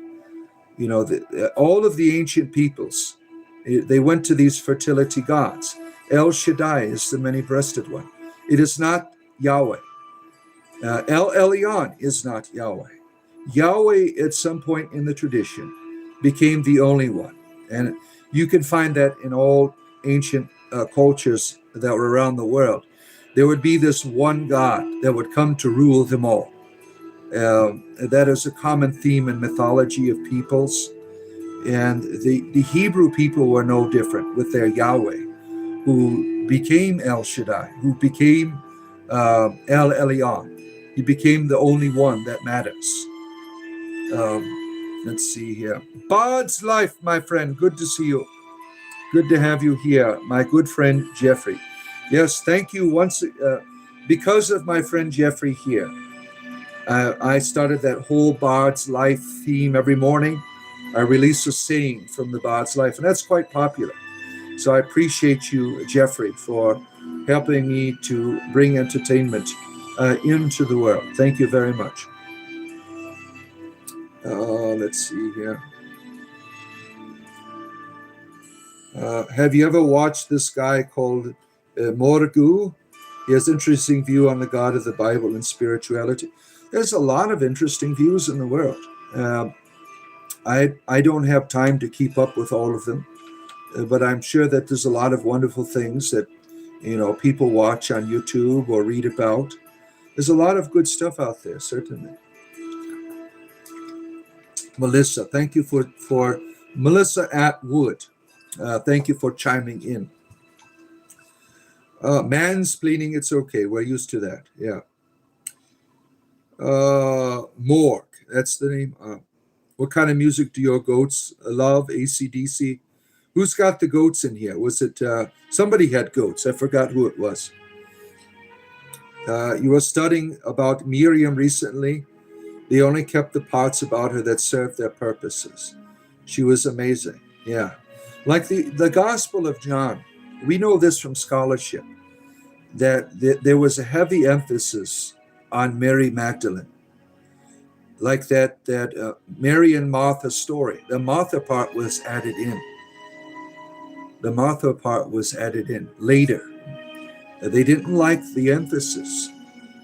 All of the ancient peoples, they went to these fertility gods. El Shaddai is the many-breasted one. It is not Yahweh. El Elyon is not Yahweh. Yahweh, at some point in the tradition, became the only one. And you can find that in all ancient cultures that were around the world. There would be this one God that would come to rule them all. That is a common theme in mythology of peoples. And the Hebrew people were no different with their Yahweh, who became El Shaddai, who became El Elyon. He became the only one that matters. Let's see here. Bard's Life, my friend. Good to see you. Good to have you here, my good friend Jeffrey. Yes, thank you once. Because of my friend Jeffrey here, I started that whole Bard's Life theme every morning. I release a saying from the Bard's Life, and that's quite popular. So I appreciate you, Jeffrey, for helping me to bring entertainment into the world. Thank you very much. Let's see here. Have you ever watched this guy called Morgu? He has interesting view on the God of the Bible and spirituality. There's a lot of interesting views in the world. I don't have time to keep up with all of them, but I'm sure that there's a lot of wonderful things that people watch on YouTube or read about. There's a lot of good stuff out there, certainly. Melissa, thank you for Melissa Atwood. Thank you for chiming in. Mansplaining, it's okay. We're used to that. Yeah. Morg, that's the name. What kind of music do your goats love? AC/DC? Who's got the goats in here? Was it somebody had goats? I forgot who it was. You were studying about Miriam recently. They only kept the parts about her that served their purposes. She was amazing. Yeah. Like the Gospel of John, we know this from scholarship, that there was a heavy emphasis on Mary Magdalene. Like that Mary and Martha story. The Martha part was added in. The Martha part was added in later. They didn't like the emphasis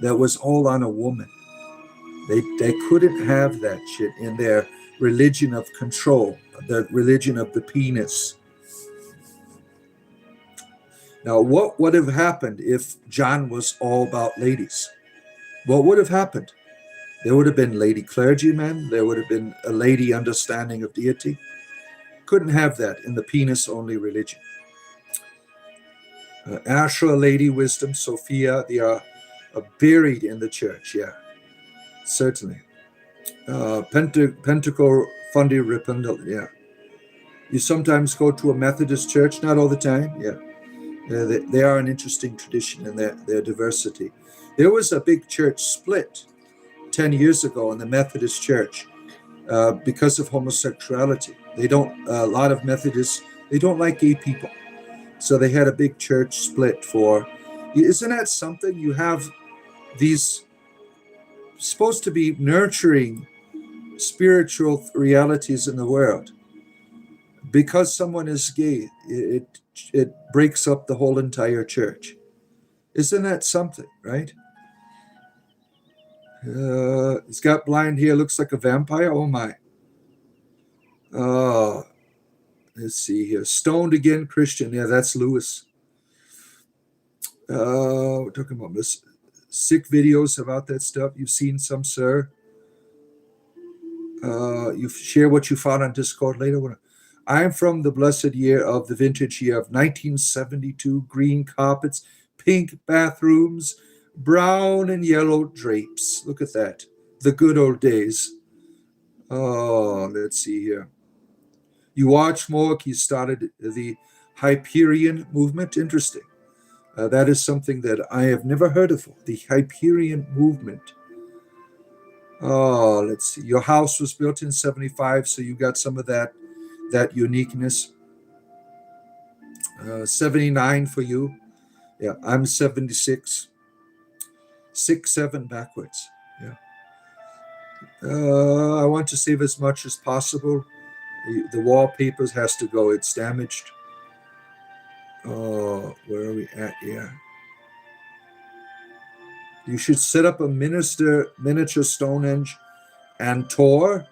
that was all on a woman. They couldn't have that shit in their religion of control, the religion of the penis. Now, what would have happened if John was all about ladies? What would have happened? There would have been lady clergymen. There would have been a lady understanding of deity. Couldn't have that in the penis-only religion. Asherah, Lady Wisdom, Sophia, they are buried in the church, yeah, certainly. Pentacle Fundi Ripple, yeah. You sometimes go to a Methodist church, not all the time, yeah. They are an interesting tradition in their diversity. There was a big church split 10 years ago in the Methodist church because of homosexuality. A lot of Methodists, they don't like gay people. So they had a big church split for, isn't that something? You have these supposed to be nurturing spiritual realities in the world. Because someone is gay, it breaks up the whole entire church. Isn't that something, right? He's got blind hair, looks like a vampire. Oh my. Oh, let's see here. Stoned again, Christian. Yeah, that's Lewis. We're talking about this sick videos about that stuff. You've seen some, sir. You share what you found on Discord later. I'm from the blessed year of the vintage year of 1972. Green carpets, pink bathrooms, brown and yellow drapes. Look at that. The good old days. Oh, let's see here. You watch more. He started the Hyperion movement. Interesting. That is something that I have never heard of. The Hyperion movement. Oh, let's see. Your house was built in 75, so you got some of that uniqueness. 79 for you. Yeah, I'm 76. 6-7 backwards. Yeah. I want to save as much as possible. The wallpaper has to go. It's damaged. Oh, where are we at? Yeah. You should set up a miniature Stonehenge and Tor,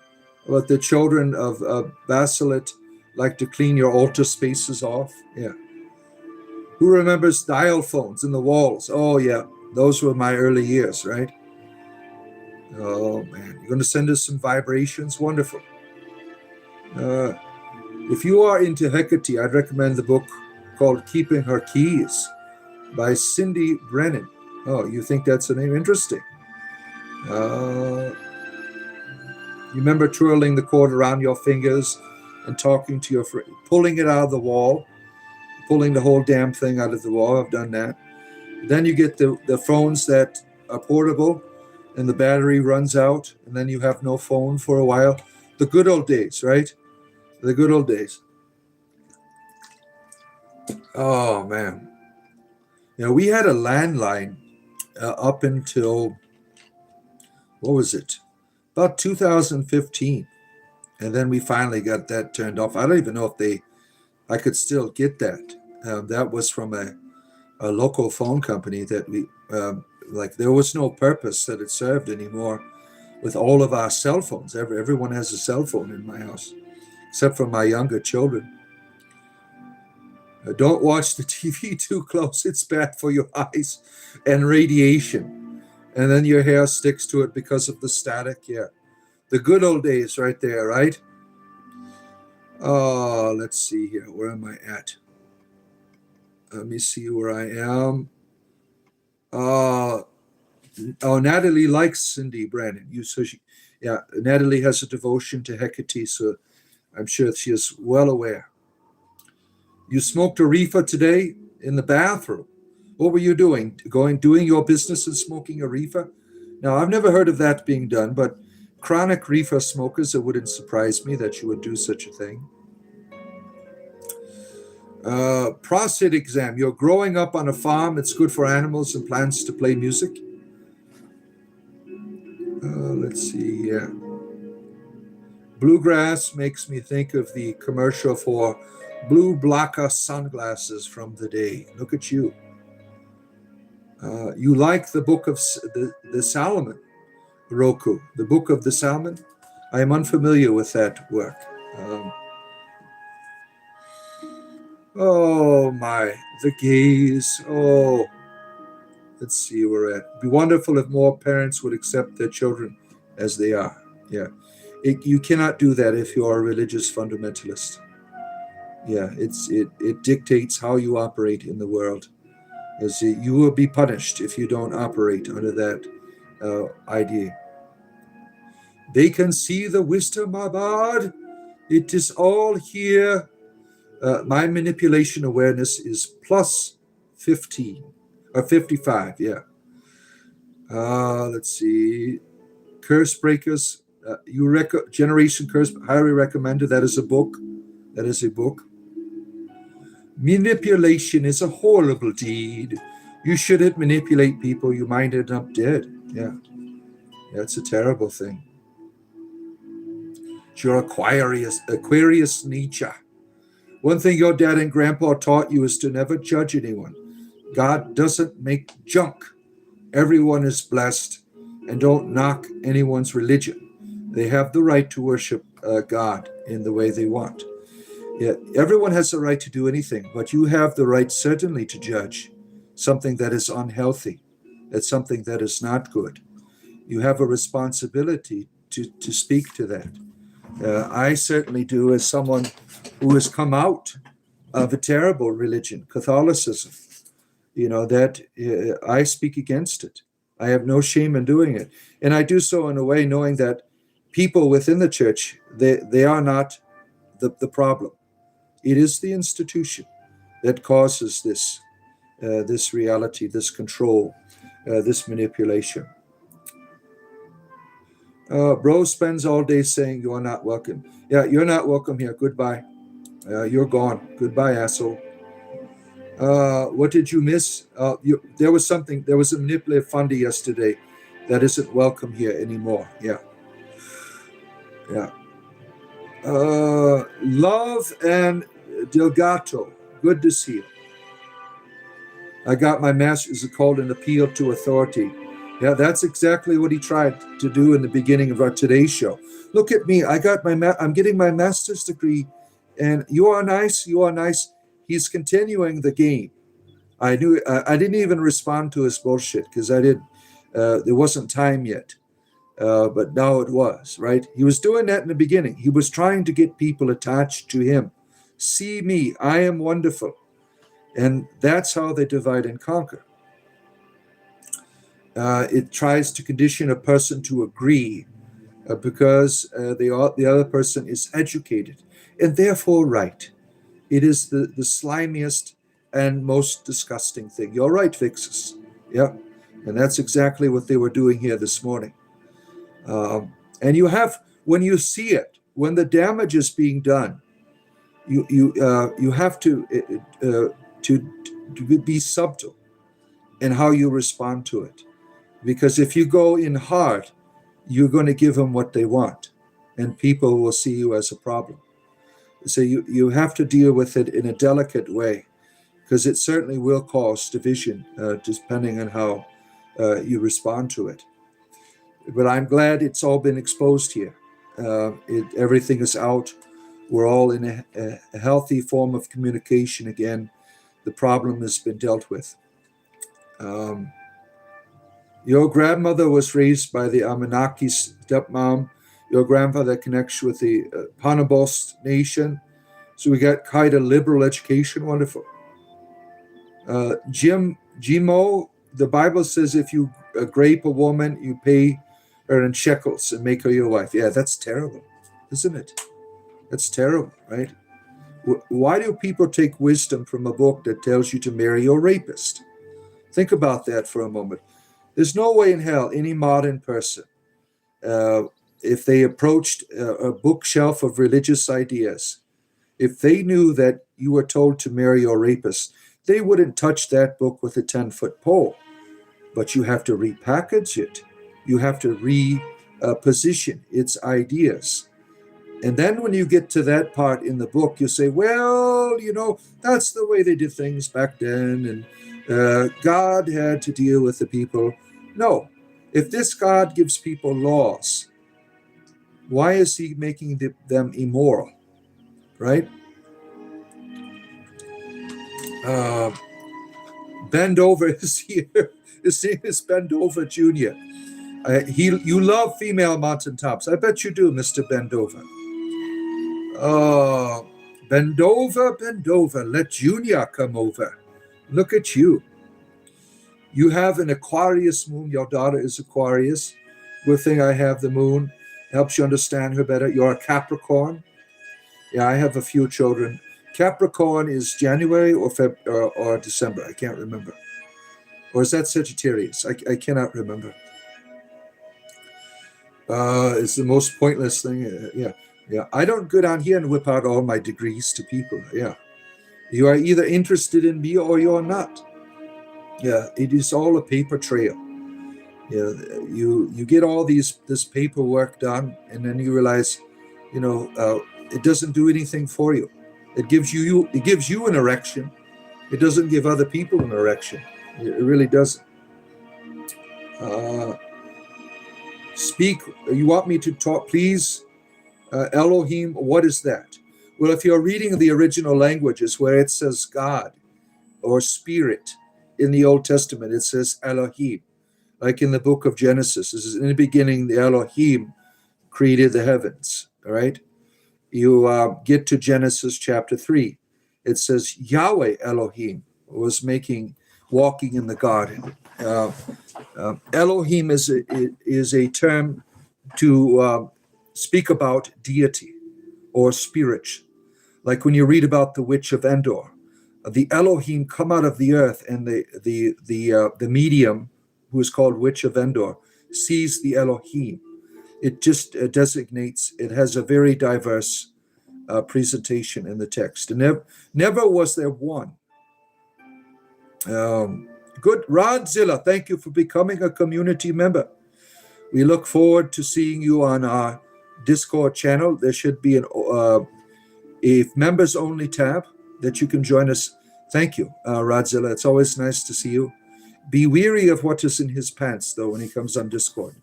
but the children of Basilit like to clean your altar spaces off. Yeah. Who remembers dial phones in the walls? Oh, yeah. Those were my early years, right? Oh, man. You're going to send us some vibrations? Wonderful. If you are into Hecate, I'd recommend the book called Keeping Her Keys by Cindy Brennan. Oh, you think that's a name? Interesting. You remember twirling the cord around your fingers and talking to your friend, pulling it out of the wall, pulling the whole damn thing out of the wall. I've done that. Then you get the phones that are portable and the battery runs out and then you have no phone for a while. The good old days, right? The good old days. Oh, man. You know, we had a landline up until, what was it? About 2015. And then we finally got that turned off. I don't even know if I could still get that. That was from a local phone company that we, there was no purpose that it served anymore with all of our cell phones. Everyone has a cell phone in my house, except for my younger children. Don't watch the TV too close. It's bad for your eyes and radiation. And then your hair sticks to it because of the static. Yeah. The good old days right there, right? Oh, let's see here. Where am I at? Let me see where I am. Natalie likes Cindy Brandon. Natalie has a devotion to Hecate, so I'm sure she is well aware. You smoked a reefer today in the bathroom. What were you doing? Doing your business and smoking a reefer? Now, I've never heard of that being done, but chronic reefer smokers, it wouldn't surprise me that you would do such a thing. Prostate exam. You're growing up on a farm. It's good for animals and plants to play music. Let's see here. Bluegrass makes me think of the commercial for blue blocker sunglasses from the day. Look at you. You like the book of the Solomon. Roku, the Book of the Salmon. I am unfamiliar with that work. Oh my, the gaze. Oh, let's see where we're at. It'd be wonderful if more parents would accept their children as they are. Yeah. You cannot do that if you are a religious fundamentalist. Yeah, it dictates how you operate in the world. As you will be punished if you don't operate under that idea. They can see the wisdom, Abad. It is all here. My manipulation awareness is plus 15 or 55. Yeah. Let's see. Curse Breakers. Generation Curse. Highly recommended. That is a book. That is a book. Manipulation is a horrible deed. You shouldn't manipulate people. You might end up dead. Yeah. That's a terrible thing. You're Aquarius nature. One thing your dad and grandpa taught you is to never judge anyone. God doesn't make junk. Everyone is blessed, and don't knock anyone's religion. They have the right to worship God in the way they want. Yeah, everyone has the right to do anything, but you have the right certainly to judge something that is unhealthy. That's something that is not good. You have a responsibility to speak to that. I certainly do, as someone who has come out of a terrible religion, Catholicism. That I speak against it. I have no shame in doing it. And I do so in a way knowing that people within the church, they are not the problem. It is the institution that causes this reality, this control, this manipulation. Bro spends all day saying you are not welcome. Yeah, you're not welcome here. Goodbye. You're gone. Goodbye, asshole. What did you miss? There was a manipulative fundy yesterday that isn't welcome here anymore. Yeah. Love and Delgato. Good to see you. I got my master's. It's called an appeal to authority. Yeah, that's exactly what he tried to do in the beginning of our Today Show. Look at me. I'm getting my master's degree, and you are nice. You are nice. He's continuing the game. I didn't even respond to his bullshit because I didn't. There wasn't time yet, but now it was. Right? He was doing that in the beginning. He was trying to get people attached to him. See me. I am wonderful, and that's how they divide and conquer. It tries to condition a person to agree because the other person is educated and therefore right. It is the slimiest and most disgusting thing. You're right, Vixus. Yeah. And that's exactly what they were doing here this morning. And when you see it, when the damage is being done, you have to be subtle in how you respond to it. Because if you go in hard, you're going to give them what they want, and people will see you as a problem. So you have to deal with it in a delicate way, because it certainly will cause division, depending on how you respond to it. But I'm glad it's all been exposed here. Everything is out. We're all in a healthy form of communication again. The problem has been dealt with. Your grandmother was raised by the Anunnaki stepmom. Your grandfather connects with the Panabos nation. So we got quite a liberal education. Wonderful. Jimo, the Bible says if you grape a woman, you pay her in shekels and make her your wife. Yeah, that's terrible, isn't it? That's terrible, right? Why do people take wisdom from a book that tells you to marry your rapist? Think about that for a moment. There's no way in hell any modern person, if they approached a bookshelf of religious ideas, if they knew that you were told to marry your rapist, they wouldn't touch that book with a 10-foot pole. But you have to repackage it. You have to reposition its ideas. And then when you get to that part in the book, you say, well, that's the way they did things back then. And God had to deal with the people. No, If this God gives people laws, why is he making them immoral, right? Bendover is here. His name is Bendover Jr. You love female mountaintops. I bet you do, Mr. Bendover. Oh, Bendover, let Junior come over. Look at you. You have an Aquarius moon. Your daughter is Aquarius. Good thing I have the moon. Helps you understand her better. You're a Capricorn. Yeah, I have a few children. Capricorn is January or December. I can't remember. Or is that Sagittarius? I cannot remember. It's the most pointless thing. Yeah. I don't go down here and whip out all my degrees to people. Yeah. You are either interested in me or you're not. Yeah, it is all a paper trail. Yeah, you get all this paperwork done, and then you realize, it doesn't do anything for you. It gives you an erection. It doesn't give other people an erection. It really doesn't. Speak. You want me to talk, please? Elohim. What is that? Well, if you're reading the original languages where it says God or Spirit in the Old Testament, it says Elohim. Like in the book of Genesis, this is in the beginning, the Elohim created the heavens. All right. You get to Genesis chapter 3. It says Yahweh Elohim was walking in the garden. Elohim is a term to speak about deity or spirit. Like when you read about the witch of Endor, the Elohim come out of the earth, and the medium, who is called witch of Endor, sees the Elohim. It just designates. It has a very diverse presentation in the text. And never was there one. Good. Rodzilla, thank you for becoming a community member. We look forward to seeing you on our Discord channel. There should be a members only tab that you can join us. Thank you, Rodzilla. It's always nice to see you. Be wary of what is in his pants, though, when he comes on Discord.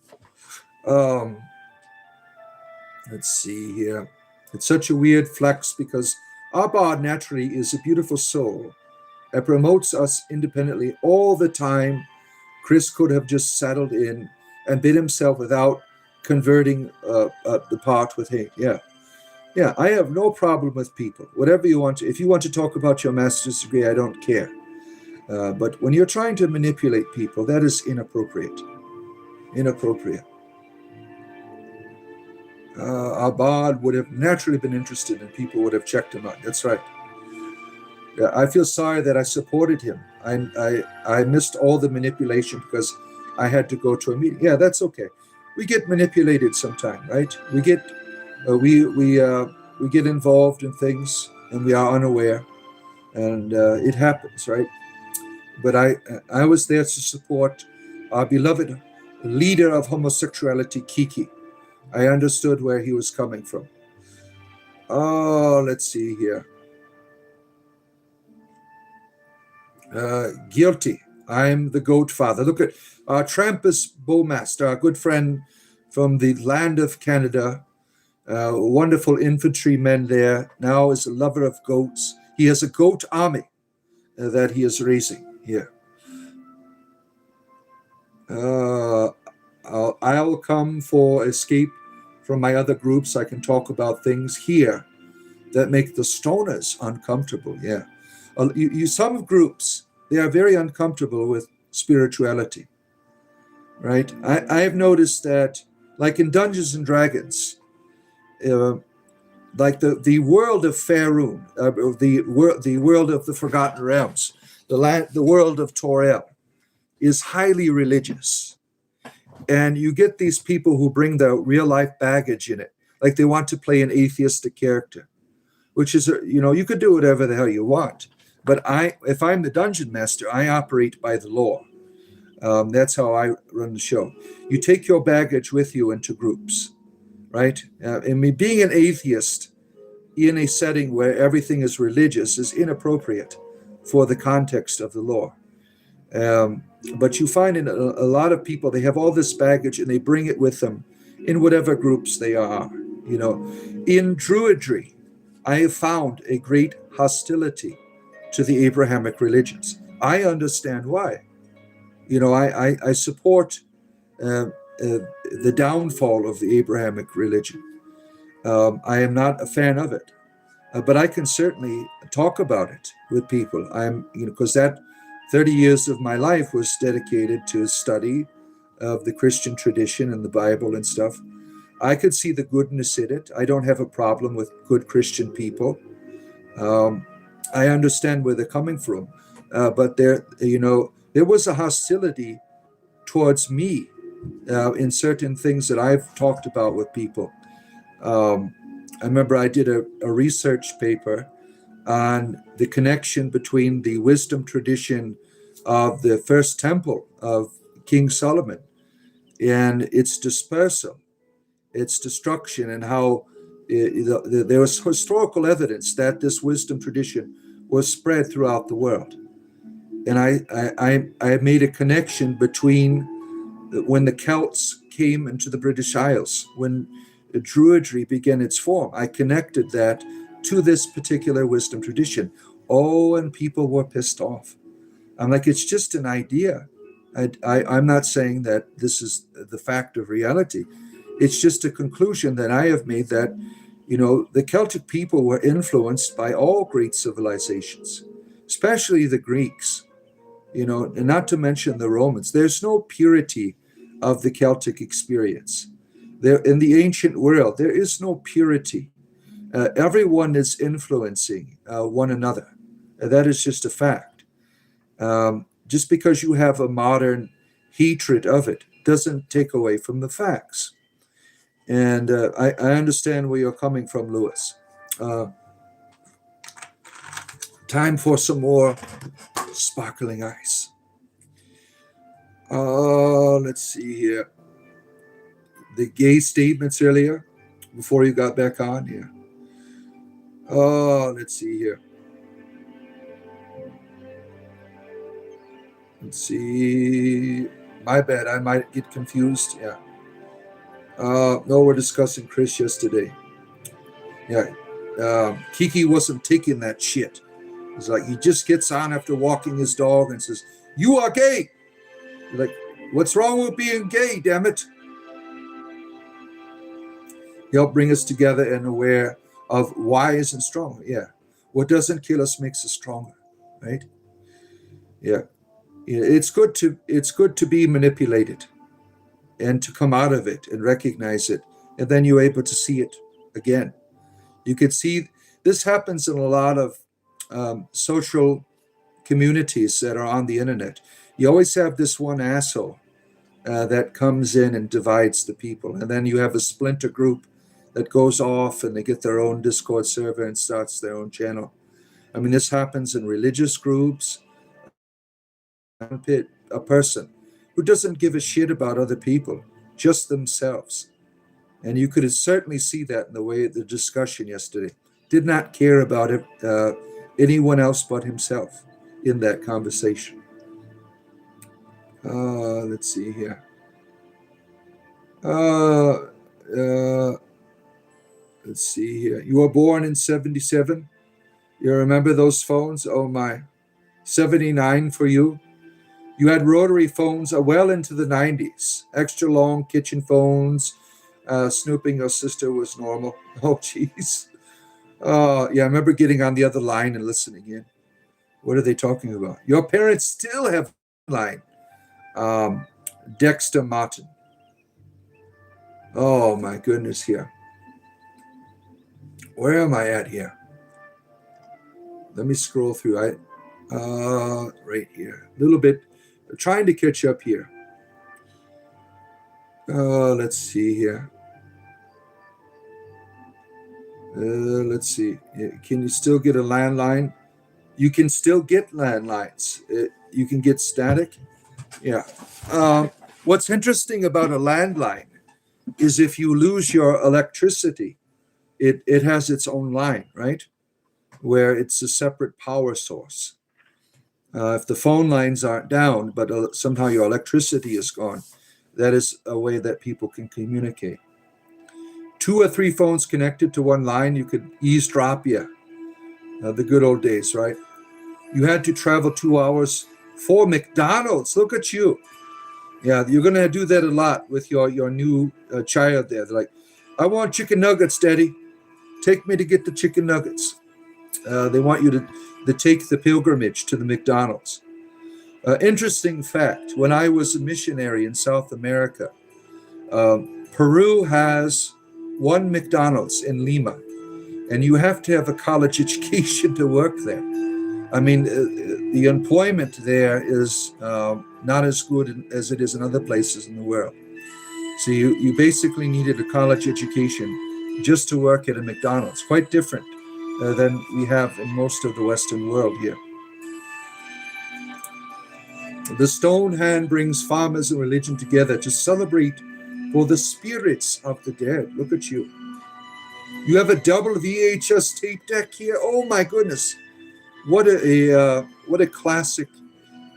Let's see here. It's such a weird flex because Abad naturally is a beautiful soul. It promotes us independently all the time. Chris could have just settled in and bid himself without converting the part with hate. Yeah, I have no problem with people. Whatever you want to, if you want to talk about your master's degree, I don't care. But when you're trying to manipulate people, that is inappropriate. Abad would have naturally been interested, and people would have checked him out. That's right. Yeah, I feel sorry that I supported him. I missed all the manipulation because I had to go to a meeting. Yeah, that's okay. We get manipulated sometime, right? We get involved in things and we are unaware, and it happens, right? But I was there to support our beloved leader of homosexuality, Kiki. I understood where he was coming from. Oh, let's see here. Guilty. I'm the goat father. Look at Trampus Bowmaster, our good friend from the land of Canada. Wonderful infantryman there. Now is a lover of goats. He has a goat army that he is raising here. I'll come for escape from my other groups. I can talk about things here that make the stoners uncomfortable. Yeah. Some groups, they are very uncomfortable with spirituality, right? I have noticed that, like in Dungeons and Dragons, like the world of Faerun, the world of the Forgotten Realms, the world of Torel, is highly religious. And you get these people who bring the real life baggage in it, like they want to play an atheistic character, which is, you could do whatever the hell you want. But if I'm the dungeon master, I operate by the law. That's how I run the show. You take your baggage with you into groups, right? And being an atheist in a setting where everything is religious is inappropriate for the context of the law. But you find in a lot of people, they have all this baggage and they bring it with them in whatever groups they are. You know, in Druidry, I have found a great hostility to the Abrahamic religions. I understand why. You know, I support uh, the downfall of the Abrahamic religion. I am not a fan of it, but I can certainly talk about it with people. Because that 30 years of my life was dedicated to study of the Christian tradition and the Bible and stuff. I could see the goodness in it. I don't have a problem with good Christian people. Um, I understand where they're coming from, but there was a hostility towards me in certain things that I've talked about with people. Um, I remember I did a research paper on the connection between the wisdom tradition of the first temple of King Solomon and its dispersal, its destruction, and how there was historical evidence that this wisdom tradition was spread throughout the world. And I made a connection between when the Celts came into the British Isles, when Druidry began its form. I connected that to this particular wisdom tradition. Oh, and people were pissed off. I'm like, it's just an idea. I'm not saying that this is the fact of reality. It's just a conclusion that I have made that, the Celtic people were influenced by all great civilizations, especially the Greeks, and not to mention the Romans. There's no purity of the Celtic experience. There, in the ancient world, there is no purity. Everyone is influencing one another. That is just a fact. Just because you have a modern hatred of it doesn't take away from the facts. And I understand where you're coming from, Lewis. Time for some more sparkling ice. Let's see here. The gay statements earlier, before you got back on here. Let's see here. Let's see. My bad. I might get confused. Yeah. No, we're discussing Chris yesterday. Yeah. Kiki wasn't taking that shit. It's like he just gets on after walking his dog and says, "You are gay." You're like, what's wrong with being gay, damn it? Help bring us together and aware of why isn't stronger. Yeah. What doesn't kill us makes us stronger, right? Yeah. It's good to be manipulated and to come out of it and recognize it, and then you're able to see it again. You could see this happens in a lot of social communities that are on the internet. You always have this one asshole that comes in and divides the people, and then you have a splinter group that goes off and they get their own Discord server and starts their own channel. I mean, this happens in religious groups. A person who doesn't give a shit about other people, just themselves. And you could certainly see that in the way of the discussion yesterday. Did not care about it, anyone else but himself in that conversation. Let's see here. Let's see here. You were born in 77. You remember those phones? Oh my. 79 for you. You had rotary phones well into the 90s. Extra long kitchen phones. Snooping your sister was normal. Oh, jeez. Yeah, I remember getting on the other line and listening in. What are they talking about? Your parents still have a line. Dexter Martin. Oh, my goodness, here. Where am I at here? Let me scroll through. Right here. A little bit. Trying to catch up here. Let's see here. Let's see. Can you still get a landline? You can still get landlines. You can get static. Yeah. What's interesting about a landline is if you lose your electricity, it has its own line, right? Where it's a separate power source. If the phone lines aren't down, but somehow your electricity is gone, that is a way that people can communicate. 2 or 3 phones connected to one line, you could eavesdrop you. The good old days, right? You had to travel 2 hours for McDonald's. Look at you. Yeah, you're going to do that a lot with your new child there. They're like, I want chicken nuggets, Daddy. Take me to get the chicken nuggets. They want you to take the pilgrimage to the McDonald's. Interesting fact, when I was a missionary in South America, Peru has one McDonald's in Lima, and you have to have a college education to work there. I mean, the employment there is not as good as it is in other places in the world. So you basically needed a college education just to work at a McDonald's. Quite different than we have in most of the Western world here. The stone hand brings farmers and religion together to celebrate for the spirits of the dead. Look at you. You have a double VHS tape deck here. Oh my goodness. What a classic.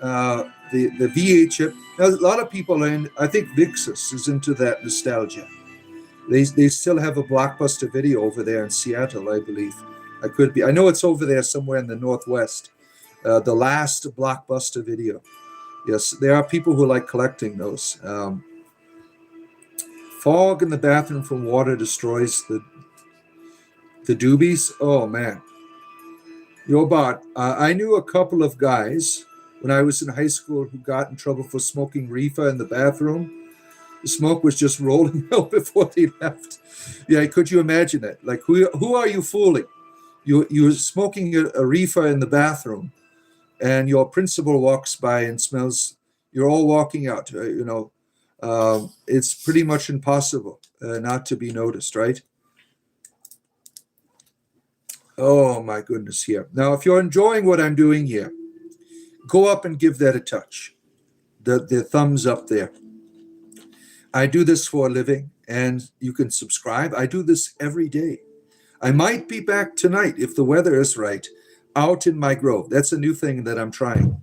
The VHS. Now, a lot of people, and I think Vixus is into that nostalgia. They still have a Blockbuster Video over there in Seattle, I believe. I could be. I know it's over there somewhere in the Northwest. The last Blockbuster Video. Yes, there are people who like collecting those. Fog in the bathroom from water destroys the doobies. Oh man. Yobot, I knew a couple of guys when I was in high school who got in trouble for smoking reefer in the bathroom. The smoke was just rolling out before they left. Yeah, could you imagine that? Like, who are you fooling? You're smoking a reefer in the bathroom, and your principal walks by and smells. You're all walking out. It's pretty much impossible not to be noticed, right? Oh my goodness, here. Now, if you're enjoying what I'm doing here, go up and give that a touch. The thumbs up there. I do this for a living, and you can subscribe. I do this every day. I might be back tonight if the weather is right, out in my grove. That's a new thing that I'm trying.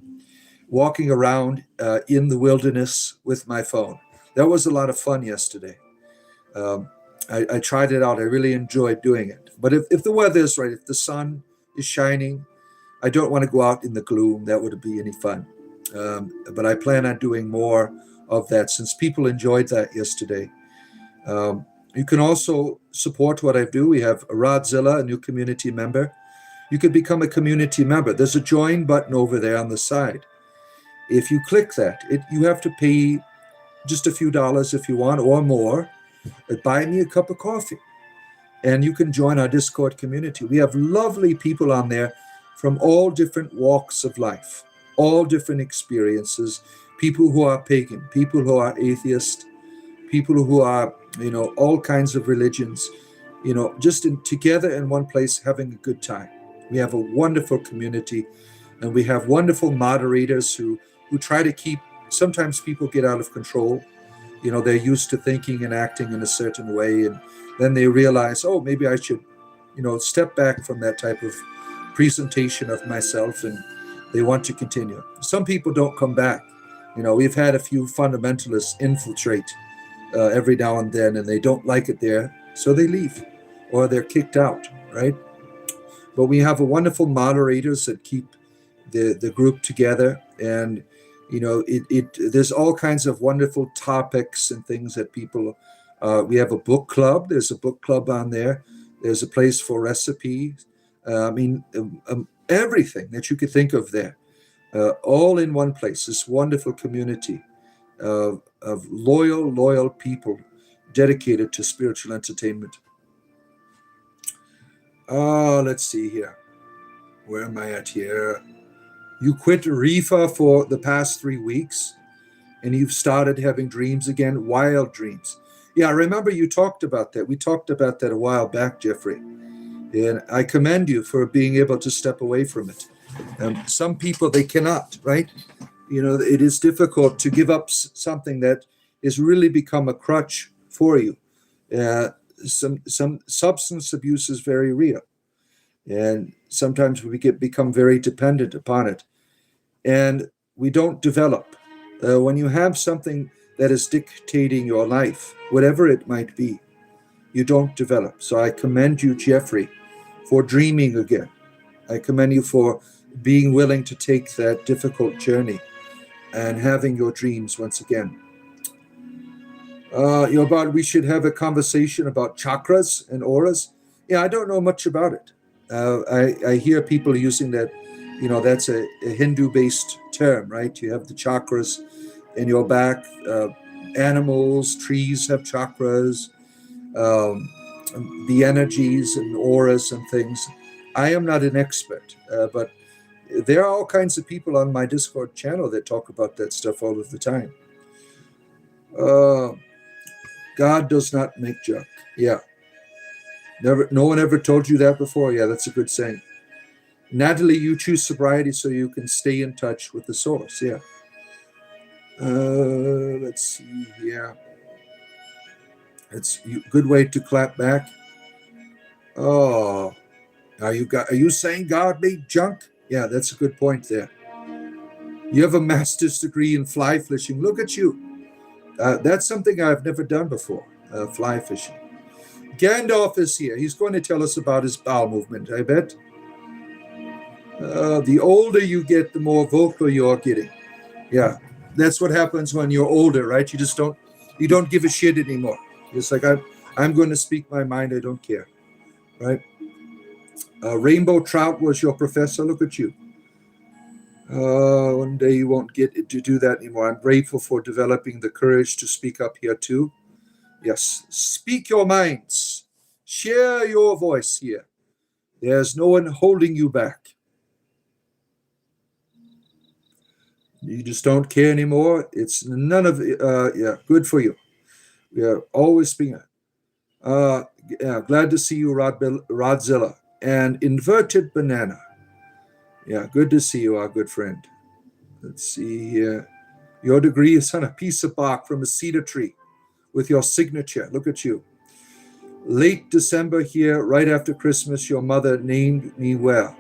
Walking around in the wilderness with my phone. That was a lot of fun yesterday. I tried it out. I really enjoyed doing it. But if the weather is right, if the sun is shining, I don't want to go out in the gloom. That wouldn't be any fun. But I plan on doing more of that since people enjoyed that yesterday. You can also support what I do. We have Rodzilla, a new community member. You could become a community member. There's a join button over there on the side. If you click that, you have to pay just a few dollars if you want or more. Buy me a cup of coffee. And you can join our Discord community. We have lovely people on there from all different walks of life, all different experiences, people who are pagan, people who are atheist, people who are, all kinds of religions, just together in one place having a good time. We have a wonderful community, and we have wonderful moderators who try to keep, sometimes people get out of control. They're used to thinking and acting in a certain way, and then they realize, oh, maybe I should, step back from that type of presentation of myself, and they want to continue. Some people don't come back. We've had a few fundamentalists infiltrate every now and then, and they don't like it there, so they leave, or they're kicked out, right? But we have a wonderful moderators that keep the group together, and there's all kinds of wonderful topics and things that people. We have a book club. There's a book club on there. There's a place for recipes. Everything that you could think of there, all in one place. This wonderful community of loyal people dedicated to spiritual entertainment. Let's see here. Where am I at here? You quit reefer for the past 3 weeks, and you've started having dreams again, wild dreams. Yeah, I remember you talked about that. We talked about that a while back, Jeffrey. And I commend you for being able to step away from it. Some people, they cannot, right? It is difficult to give up something that has really become a crutch for you. Some substance abuse is very real. And sometimes we become very dependent upon it. and we don't develop. When you have something that is dictating your life, whatever it might be, you don't develop. So I commend you, Jeffrey, for dreaming again. I commend you for being willing to take that difficult journey and having your dreams once again. About we should have a conversation about chakras and auras. Yeah, I don't know much about it. I hear people using that. That's a Hindu-based term, right? You have the chakras in your back. Animals, trees have chakras. Um, the energies and auras and things. I am not an expert, but there are all kinds of people on my Discord channel that talk about that stuff all of the time. God does not make junk. Yeah. No one ever told you that before? Yeah, that's a good saying. Natalie, you choose sobriety so you can stay in touch with the source. Yeah. Let's see here. It's a good way to clap back. Oh, are you saying God made junk? Yeah, that's a good point there. You have a master's degree in fly fishing. Look at you. That's something I've never done before, fly fishing. Gandalf is here. He's going to tell us about his bowel movement, I bet. The older you get, the more vocal you're getting. Yeah, that's what happens when you're older, right? You don't give a shit anymore. It's like, I'm going to speak my mind. I don't care, right? Rainbow Trout was your professor. Look at you. One day you won't get to do that anymore. I'm grateful for developing the courage to speak up here too. Yes, speak your minds. Share your voice here. There's no one holding you back. You just don't care anymore. It's none of yeah, good for you. We are always being yeah, glad to see you, Rodzilla. And Inverted Banana. Yeah, good to see you, our good friend. Let's see here. Your degree is on a piece of bark from a cedar tree with your signature. Look at you. Late December here, right after Christmas, your mother named me well.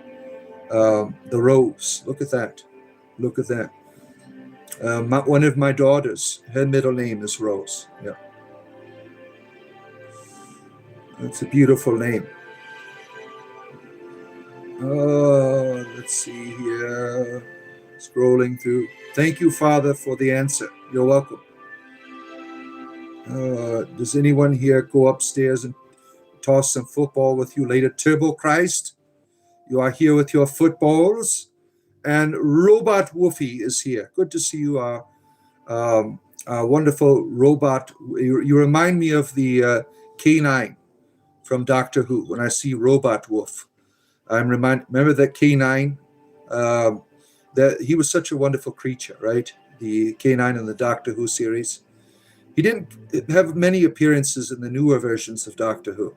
The Rose. Look at that. Look at that. One of my daughters, her middle name is Rose. Yeah. That's a beautiful name. Let's see here. Scrolling through. Thank you, Father, for the answer. You're welcome. Does anyone here go upstairs and toss some football with you later? Turbo Christ, you are here with your footballs. And Robot Woofy is here. Good to see you, our wonderful robot. You remind me of the K9 from Doctor Who. When I see Robot Wolf, remember that K9. That he was such a wonderful creature, right? The K9 in the Doctor Who series. He didn't have many appearances in the newer versions of Doctor Who.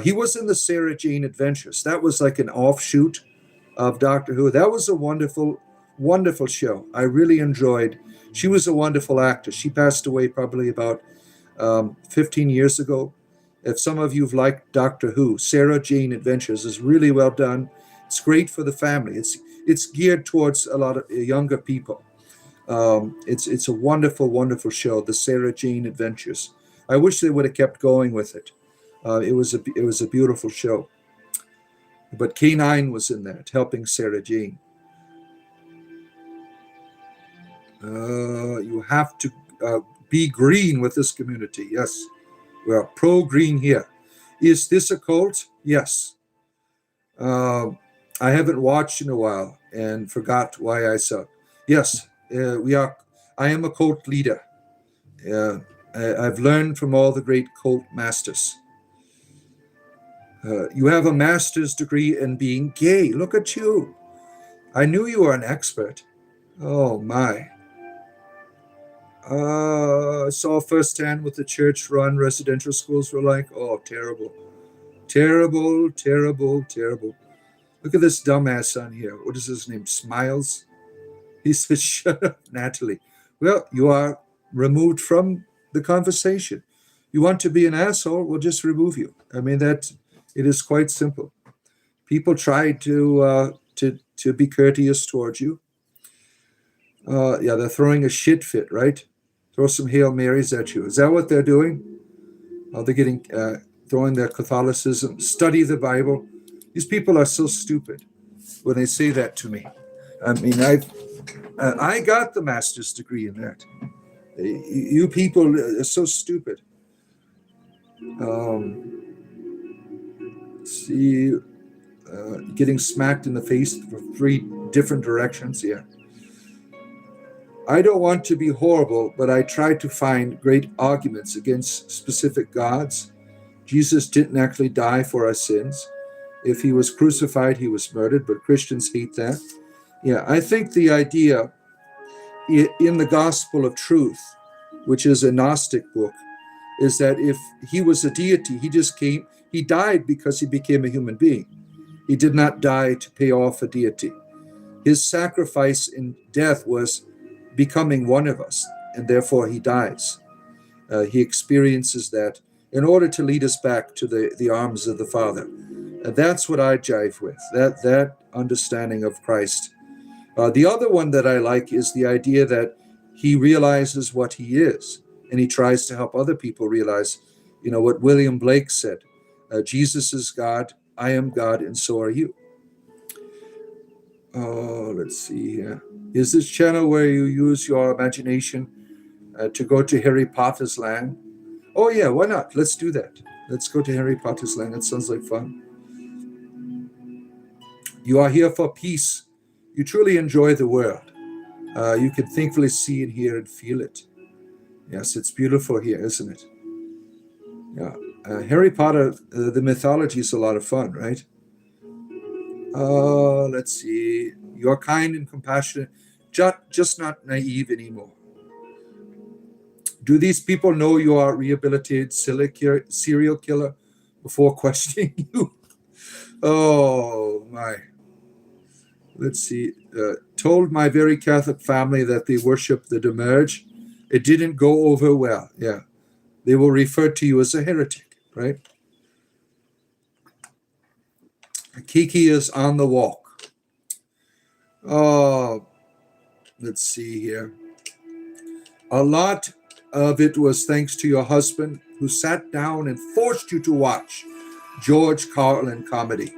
He was in the Sarah Jane Adventures. That was like an offshoot of Doctor Who. That was a wonderful, wonderful show. I really enjoyed. She was a wonderful actress. She passed away probably about 15 years ago. If some of you've liked Doctor Who, Sarah Jane Adventures is really well done. It's great for the family. It's geared towards a lot of younger people. It's a wonderful, wonderful show, the Sarah Jane Adventures. I wish they would have kept going with it. It was a beautiful show. But K9 was in that, helping Sarah Jane. You have to be green with this community. Yes, we are pro-green here. Is this a cult? Yes. I haven't watched in a while and forgot why I saw. Yes, we are. I am a cult leader. I've learned from all the great cult masters. You have a master's degree in being gay. Look at you. I knew you were an expert. Oh, my. I saw firsthand what the church-run residential schools were like. Oh, terrible. Terrible, terrible, terrible. Look at this dumbass on here. What is his name? Smiles? He says, shut up, Natalie. Well, you are removed from the conversation. You want to be an asshole, we'll just remove you. I mean, it is quite simple. People try to be courteous towards you. Yeah, they're throwing a shit fit, right? Throw some Hail Marys at you. Is that what they're doing? They're getting throwing their Catholicism. Study the Bible. These people are so stupid when they say that to me. I mean, I got the master's degree in that. You people are so stupid. See, getting smacked in the face from 3 different directions. Yeah. I don't want to be horrible, but I try to find great arguments against specific gods. Jesus didn't actually die for our sins. If he was crucified, he was murdered, but Christians hate that. Yeah, I think the idea in the Gospel of Truth, which is a Gnostic book, is that if he was a deity, he died because he became a human being. He did not die to pay off a deity. His sacrifice in death was becoming one of us, and therefore he dies. He experiences that in order to lead us back to the arms of the Father. And that's what I jive with, that understanding of Christ. The other one that I like is the idea that he realizes what he is, and he tries to help other people realize, what William Blake said, Jesus is God, I am God, and so are you. Let's see here. Is this channel where you use your imagination to go to Harry Potter's land? Oh yeah, why not? Let's do that. Let's go to Harry Potter's land. That sounds like fun. You are here for peace. You truly enjoy the world. You can thankfully see and hear and feel it. Yes, it's beautiful here, isn't it? Yeah. Harry Potter, the mythology is a lot of fun, right? Let's see. You're kind and compassionate, just not naive anymore. Do these people know you are a rehabilitated serial killer before questioning you? Oh, my. Let's see. Told my very Catholic family that they worship the Demerge. It didn't go over well. Yeah. They will refer to you as a heretic, right? Kiki is on the walk. Oh, let's see here. A lot of it was thanks to your husband, who sat down and forced you to watch George Carlin comedy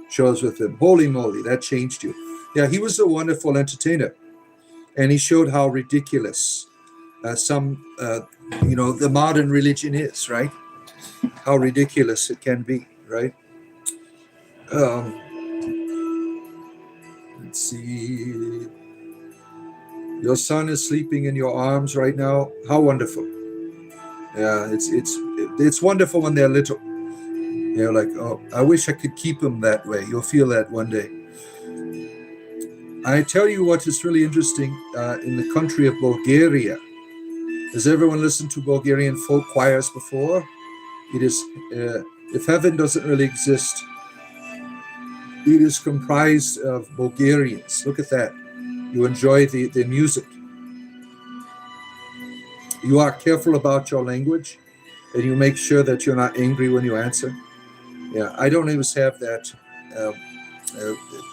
shows with him. Holy moly, that changed you. Yeah, he was a wonderful entertainer, and he showed how ridiculous the modern religion is, right? How ridiculous it can be, right? Let's see. Your son is sleeping in your arms right now. How wonderful! Yeah, it's wonderful when they're little. You're like, oh, I wish I could keep him that way. You'll feel that one day. I tell you what is really interesting in the country of Bulgaria. Has everyone listened to Bulgarian folk choirs before? It is, if heaven doesn't really exist, it is comprised of Bulgarians. Look at that. You enjoy the music. You are careful about your language, and you make sure that you're not angry when you answer. Yeah, I don't always have that.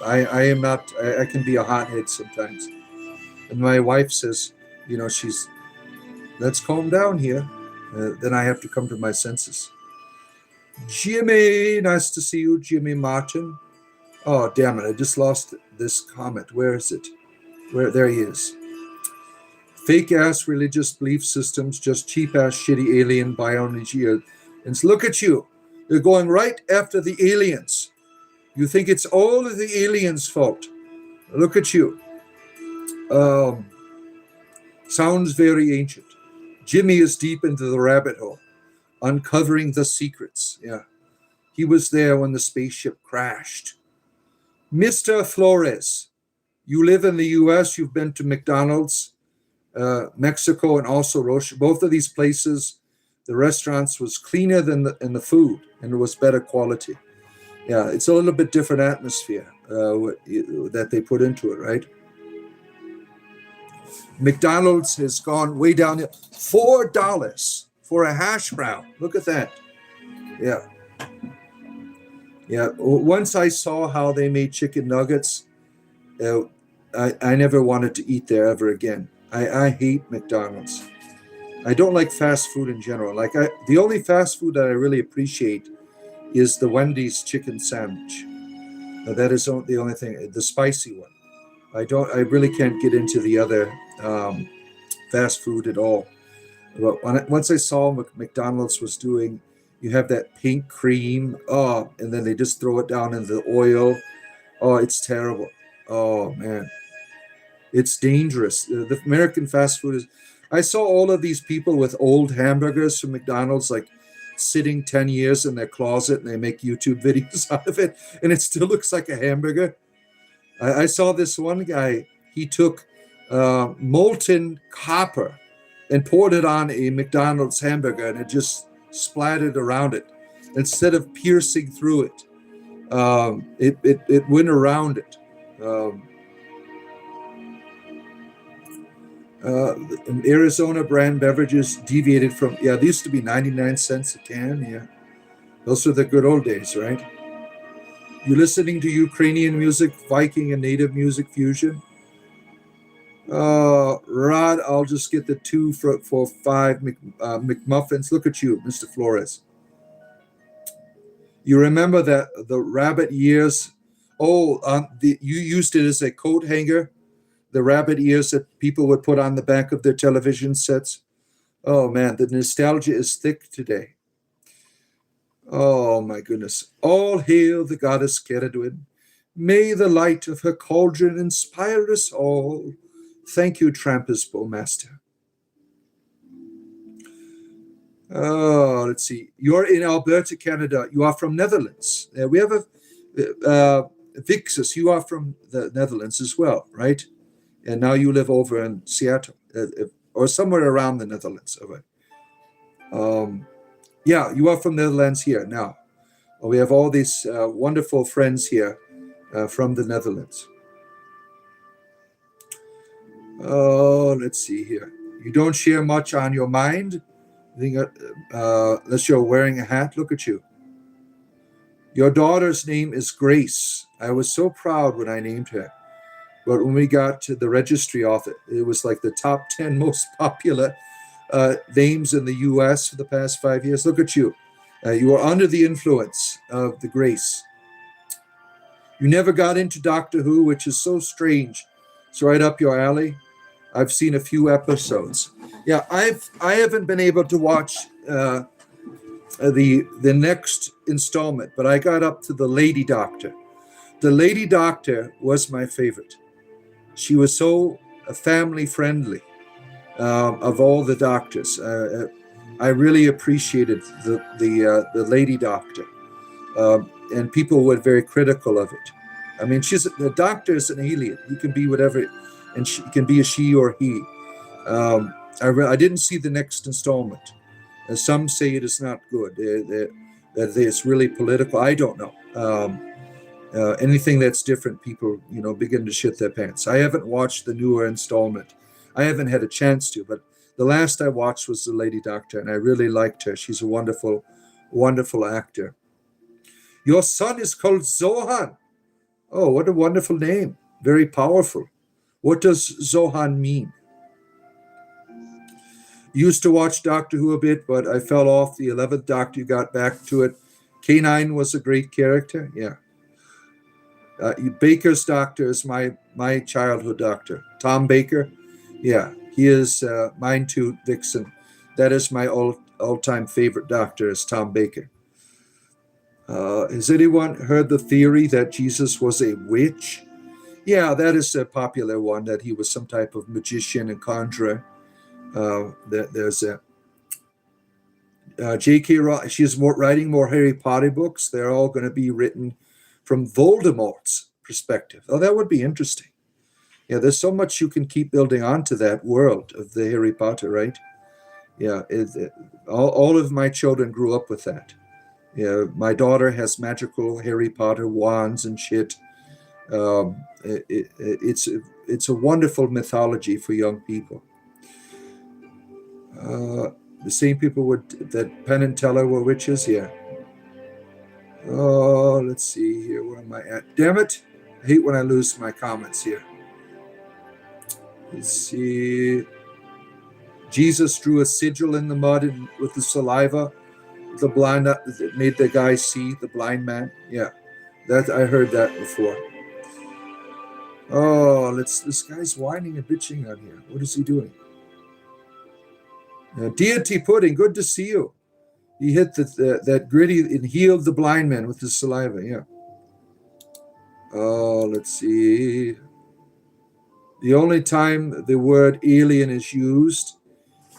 I am not, I can be a hothead sometimes. And my wife says, let's calm down here. Then I have to come to my senses. Jimmy, nice to see you, Jimmy Martin. Oh, damn it, I just lost this comment. Where is it? There he is. Fake-ass religious belief systems, just cheap-ass shitty alien biology. And look at you. You're going right after the aliens. You think it's all of the aliens' fault. Look at you. Sounds very ancient. Jimmy is deep into the rabbit hole, uncovering the secrets. Yeah. He was there when the spaceship crashed. Mr. Flores, you live in the U.S., you've been to McDonald's, Mexico, and also Roche. Both of these places, the restaurants was cleaner than the food, and it was better quality. Yeah, it's a little bit different atmosphere that they put into it, right? McDonald's has gone way down here. $4 for a hash brown. Look at that. Yeah. Yeah. Once I saw how they made chicken nuggets, I never wanted to eat there ever again. I hate McDonald's. I don't like fast food in general. The only fast food that I really appreciate is the Wendy's chicken sandwich. That is the only thing, the spicy one. I really can't get into the other fast food at all. But once I saw what McDonald's was doing, you have that pink cream, and then they just throw it down in the oil. Oh, it's terrible. Oh man, it's dangerous. The American fast food is. I saw all of these people with old hamburgers from McDonald's, like sitting 10 years in their closet, and they make YouTube videos out of it, and it still looks like a hamburger. I saw this one guy, he took molten copper and poured it on a McDonald's hamburger, and it just splattered around it. Instead of piercing through it, it went around it. Arizona brand beverages deviated from, they used to be 99 cents a can. Yeah. Those were the good old days, right? You listening to Ukrainian music, Viking and native music fusion? Rod, I'll just get the 2 for 5 McMuffins. Look at you, Mr. Flores. You remember that the rabbit ears? You used it as a coat hanger. The rabbit ears that people would put on the back of their television sets. Oh man, the nostalgia is thick today. Oh my goodness. All hail the goddess Ceridwen. May the light of her cauldron inspire us all. Thank you, Trampus Bowmaster. Oh, let's see. You're in Alberta, Canada. You are from Netherlands. We have a Vixus. You are from the Netherlands as well, right? And now you live over in Seattle, or somewhere around the Netherlands. You are from the Netherlands here now. We have all these wonderful friends here from the Netherlands. Oh, let's see here. You don't share much on your mind, unless you're wearing a hat. Look at you. Your daughter's name is Grace. I was so proud when I named her. But when we got to the registry office, it was like the top 10 most popular names in the U.S. for the past 5 years. Look at you. You are under the influence of the Grace. You never got into Doctor Who, which is so strange. It's right up your alley. I've seen a few episodes. Yeah, I haven't been able to watch the next installment, but I got up to the Lady Doctor. The Lady Doctor was my favorite. She was so family friendly of all the doctors. I really appreciated the Lady Doctor, and people were very critical of it. I mean, the Doctor is an alien. He can be whatever, and she can be a she or he. I didn't see the next installment. Some say it is not good. That it's really political. I don't know. Anything that's different, people, begin to shit their pants. I haven't watched the newer installment. I haven't had a chance to, but the last I watched was The Lady Doctor, and I really liked her. She's a wonderful, wonderful actor. Your son is called Zohan. Oh, what a wonderful name. Very powerful. What does Zohan mean? Used to watch Doctor Who a bit, but I fell off the 11th Doctor. You got back to it. K9 was a great character. Yeah. Baker's Doctor is my childhood doctor. Tom Baker. Yeah, he is mine too, Vixen. That is my all-time favorite doctor, is Tom Baker. Has anyone heard the theory that Jesus was a witch? Yeah, that is a popular one, that he was some type of magician and conjurer. There's a J.K. Rowling. She's writing more Harry Potter books. They're all going to be written from Voldemort's perspective. Oh, that would be interesting. Yeah, there's so much you can keep building onto that world of the Harry Potter, right? Yeah, all of my children grew up with that. Yeah, my daughter has magical Harry Potter wands and shit. It's a wonderful mythology for young people. The same people that Penn and Teller were witches, yeah. Oh, let's see here. Where am I at? Damn it. I hate when I lose my comments here. Let's see. Jesus drew a sigil in the mud with the saliva. The blind that made the guy see, the blind man. Yeah, that I heard that before. Oh, this guy's whining and bitching on here. What is he doing? Deity Pudding, good to see you. He hit that gritty and healed the blind man with his saliva. Yeah. Oh, let's see. The only time the word alien is used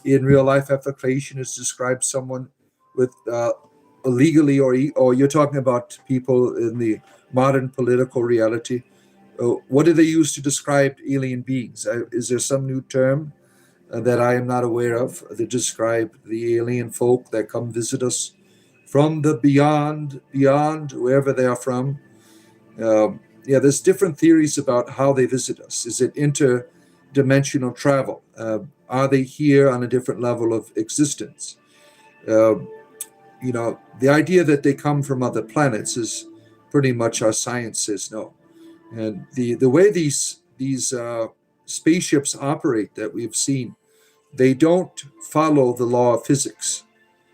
in real life application is to describe someone with illegally, or you're talking about people in the modern political reality. What do they use to describe alien beings? Is there some new term that I am not aware of that describe the alien folk that come visit us from the beyond, wherever they are from? Yeah, there's different theories about how they visit us. Is it interdimensional travel? Are they here on a different level of existence? The idea that they come from other planets is pretty much our science says no. And the way these spaceships operate that we've seen, they don't follow the law of physics.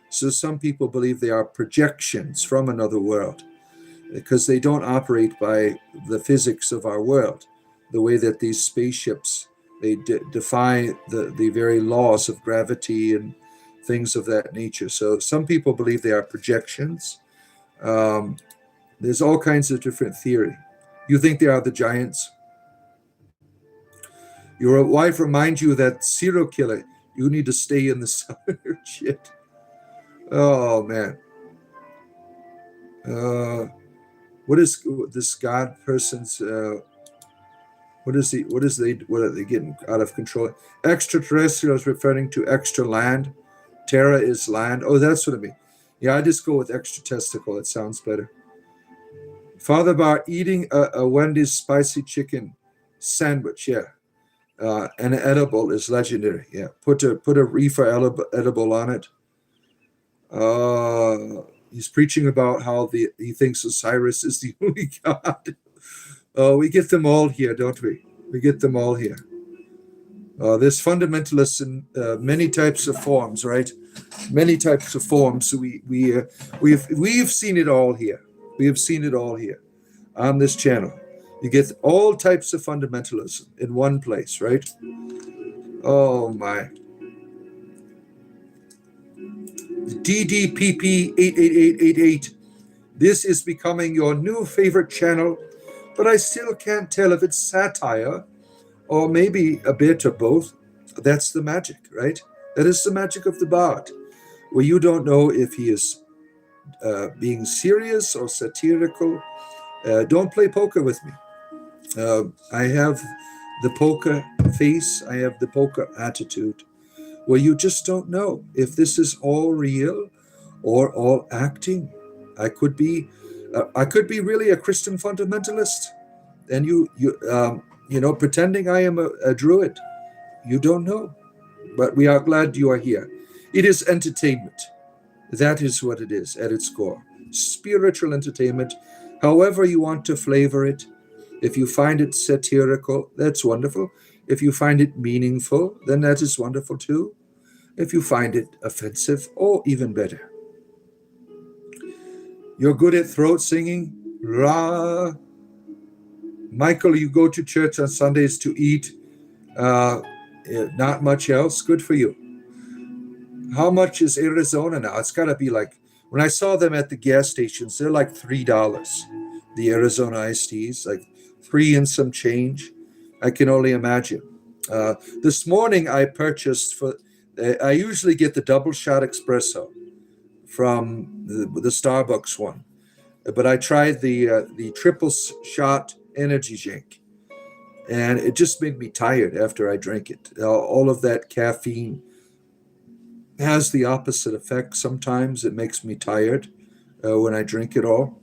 So some people believe they are projections from another world, because they don't operate by the physics of our world, the way that these spaceships, they defy the very laws of gravity and things of that nature. So some people believe they are projections. There's all kinds of different theory. You think they are the giants? Your wife reminds you that serial killer, you need to stay in the sun. Shit. Oh, man. What is this God person's? What are they getting out of control? Extraterrestrial is referring to extra land. Terra is land. Oh, that's what I mean. Yeah, I just go with extra testicle. It sounds better. Father Bar eating a Wendy's spicy chicken sandwich. Yeah, and an edible is legendary. Yeah, put a reefer edible on it. He's preaching about how he thinks Osiris is the only god. Oh, we get them all here, don't we? We get them all here. There's fundamentalists in many types of forms, right? Many types of forms. So we've seen it all here. We have seen it all here on this channel. You get all types of fundamentalism in one place, right? Oh my. DDPP88888. This is becoming your new favorite channel, but I still can't tell if it's satire or maybe a bit of both. That's the magic, right? That is the magic of the Bard, where you don't know if he is being serious or satirical. Don't play poker with me. I have the poker face. I have the poker attitude, where you just don't know if this is all real or all acting. I could be really a Christian fundamentalist, and pretending I am a druid. You don't know, but we are glad you are here. It is entertainment. That is what it is at its core. Spiritual entertainment, however you want to flavor it. If you find it satirical, that's wonderful. If you find it meaningful, then that is wonderful too. If you find it offensive, or even better. You're good at throat singing? Ra. Michael, you go to church on Sundays to eat. Not much else. Good for you. How much is Arizona now? It's got to be like, when I saw them at the gas stations, they're like $3. The Arizona iced teas, like $3 and some change. I can only imagine. This morning I purchased I usually get the double shot espresso from the Starbucks one, but I tried the triple shot energy drink, and it just made me tired after I drank it. All of that caffeine has the opposite effect. Sometimes it makes me tired when I drink it all.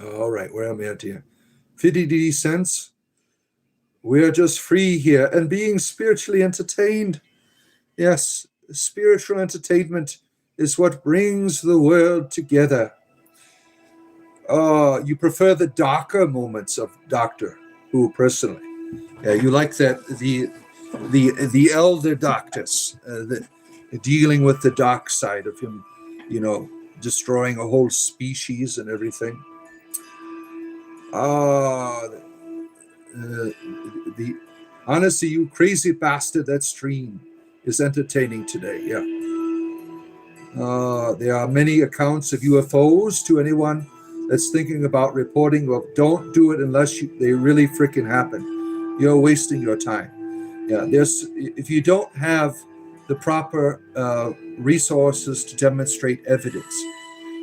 All right, where am I at here? 50 cents. We're just free here and being spiritually entertained. Yes, spiritual entertainment is what brings the world together. You prefer the darker moments of Doctor Who, personally? You like that the elder doctus, dealing with the dark side of him, destroying a whole species and everything. The honestly, you crazy bastard, that stream is entertaining today. Yeah. There are many accounts of UFOs. To anyone that's thinking about reporting, well, don't do it unless they really freaking happen. You're wasting your time. Yeah, if you don't have the proper resources to demonstrate evidence,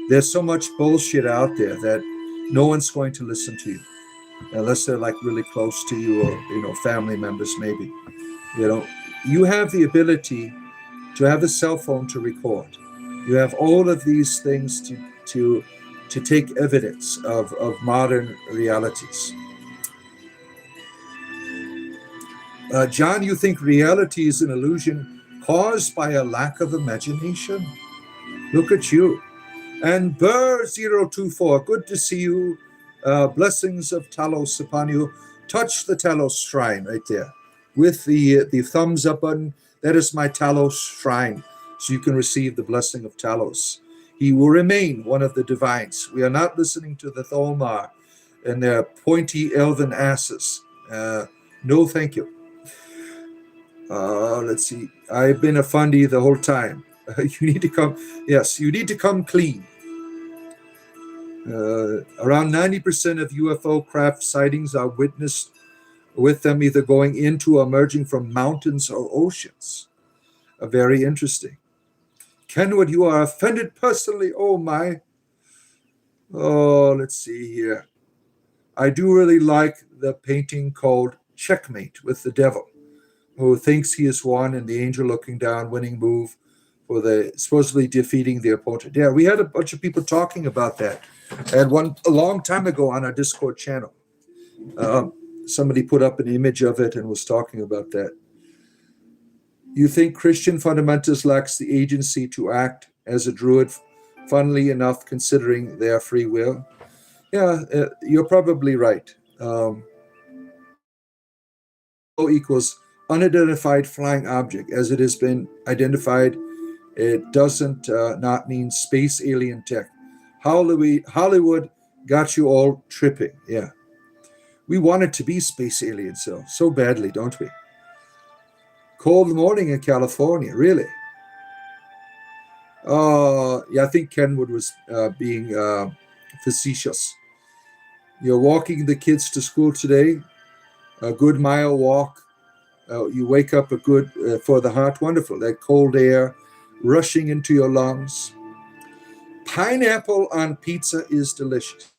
there's so much bullshit out there that no one's going to listen to you unless they're like really close to you, or family members maybe. You have the ability to have a cell phone to record. You have all of these things to take evidence of modern realities. John, you think reality is an illusion caused by a lack of imagination? Look at you. And Burr024, good to see you. Blessings of Talos upon you. Touch the Talos shrine right there with the thumbs up button. That is my Talos shrine, so you can receive the blessing of Talos. He will remain one of the divines. We are not listening to the Tholmar and their pointy elven asses. No, thank you. Let's see. I've been a fundy the whole time. You need to come. Yes, you need to come clean. Around 90% of UFO craft sightings are witnessed with them either going into or emerging from mountains or oceans. Very interesting. Kenwood, you are offended personally. Oh, my. Oh, let's see here. I do really like the painting called Checkmate with the Devil, who thinks he has won, and the angel looking down, winning move for the supposedly defeating the opponent. Yeah, we had a bunch of people talking about that. And a long time ago on our Discord channel, somebody put up an image of it and was talking about that. You think Christian fundamentalist lacks the agency to act as a druid, funnily enough, considering their free will? Yeah, you're probably right. O equals unidentified flying object. As it has been identified, it doesn't not mean space alien tech. Hollywood got you all tripping. Yeah. We want it to be space aliens, so badly, don't we? Cold morning in California, really? Yeah, I think Kenwood was being facetious. You're walking the kids to school today, a good mile walk. You wake up a good for the heart. Wonderful. That cold air rushing into your lungs. Pineapple on pizza is delicious.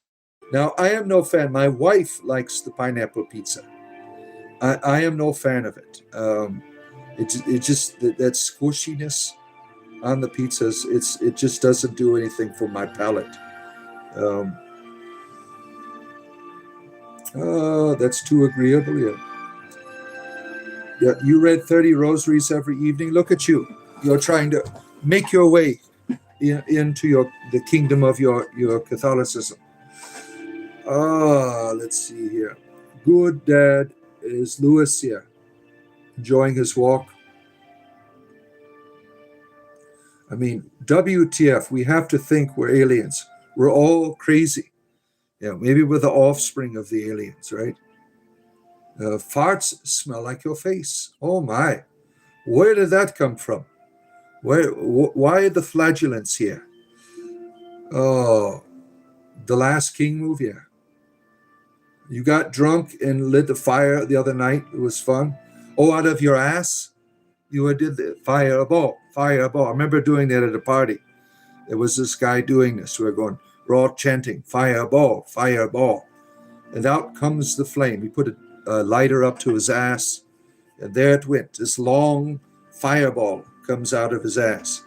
Now, I am no fan. My wife likes the pineapple pizza. I am no fan of it. It just that squishiness on the pizzas. It just doesn't do anything for my palate. That's too agreeable. Yeah. You read 30 rosaries every evening. Look at you. You're trying to make your way into the kingdom of your Catholicism. Let's see here. Good dad is Lewis here, enjoying his walk. I mean, WTF, we have to think we're aliens. We're all crazy. Yeah, maybe we're the offspring of the aliens, right? Farts smell like your face. Oh my. Where did that come from? Why the flagellants here? Oh, The Last King movie. Yeah. You got drunk and lit the fire the other night. It was fun. Oh, out of your ass? You did the fireball. I remember doing that at a party. There was this guy doing this. We're all chanting, fireball. And out comes the flame. He put a lighter up to his ass, and there it went. This long fireball comes out of his ass.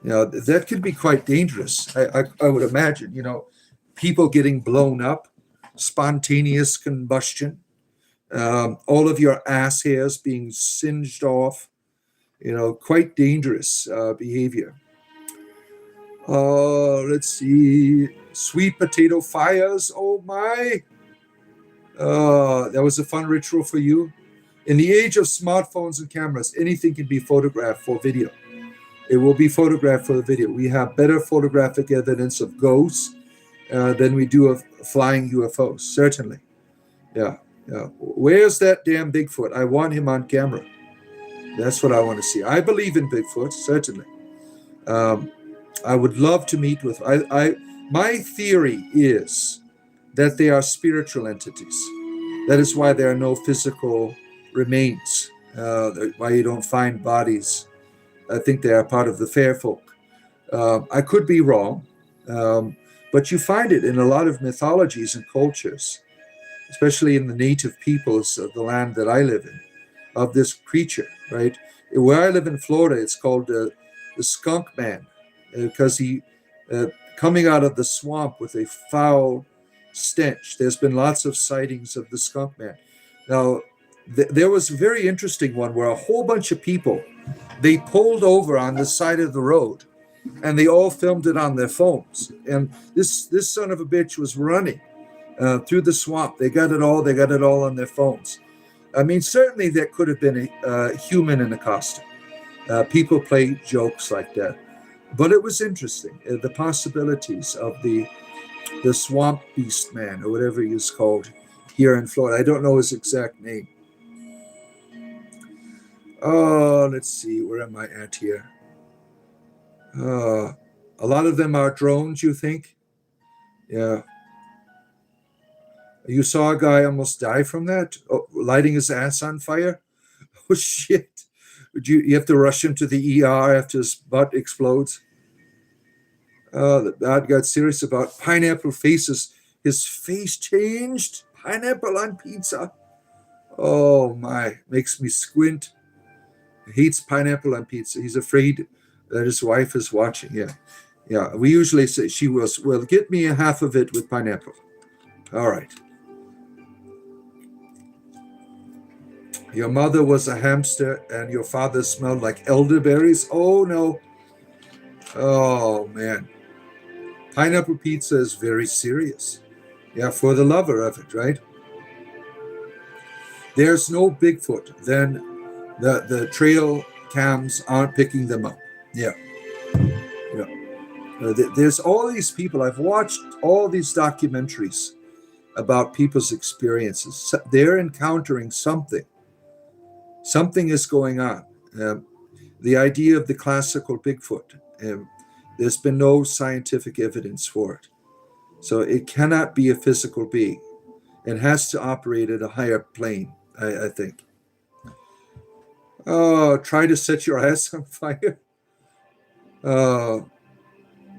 That could be quite dangerous. I would imagine, people getting blown up, spontaneous combustion, all of your ass hairs being singed off, quite dangerous behavior. Let's see. Sweet potato fires. Oh my. That was a fun ritual for you. In the age of smartphones and cameras, anything can be photographed for video. It will be photographed for the video. We have better photographic evidence of ghosts than we do of flying UFOs, certainly. Yeah, yeah. Where's that damn Bigfoot? I want him on camera. That's what I want to see. I believe in Bigfoot, certainly. Um, I would love to meet with. My theory is that they are spiritual entities. That is why there are no physical remains. Why you don't find bodies. I think they are part of the fair folk. I could be wrong, but you find it in a lot of mythologies and cultures, especially in the native peoples of the land that I live in, of this creature, right? Where I live in Florida, it's called the skunk man, because he coming out of the swamp with a foul stench. There's been lots of sightings of the skunk man. Now, there was a very interesting one where a whole bunch of people, they pulled over on the side of the road, and they all filmed it on their phones. And this son of a bitch was running through the swamp. They got it all on their phones. I mean, certainly there could have been a human in a costume. People play jokes like that, but it was interesting. The possibilities of the swamp beast man, or whatever he is called here in Florida. I don't know his exact name. Oh, let's see. Where am I at here? A lot of them are drones, you think? Yeah. You saw a guy almost die from that, lighting his ass on fire? Oh, shit. You have to rush him to the ER after his butt explodes? That got serious about pineapple faces. His face changed? Pineapple on pizza? Oh, my. Makes me squint. He hates pineapple on pizza. He's afraid that his wife is watching. Yeah. Yeah. We usually say she was, well, get me a half of it with pineapple. All right. Your mother was a hamster and your father smelled like elderberries. Oh, no. Oh, man. Pineapple pizza is very serious. Yeah, for the lover of it, right? There's no Bigfoot. Then the trail cams aren't picking them up. Yeah. Yeah. There's all these people. I've watched all these documentaries about people's experiences. They're encountering something. Something is going on. The idea of the classical Bigfoot, there's been no scientific evidence for it. So it cannot be a physical being. It has to operate at a higher plane, I think. Oh, try to set your ass on fire.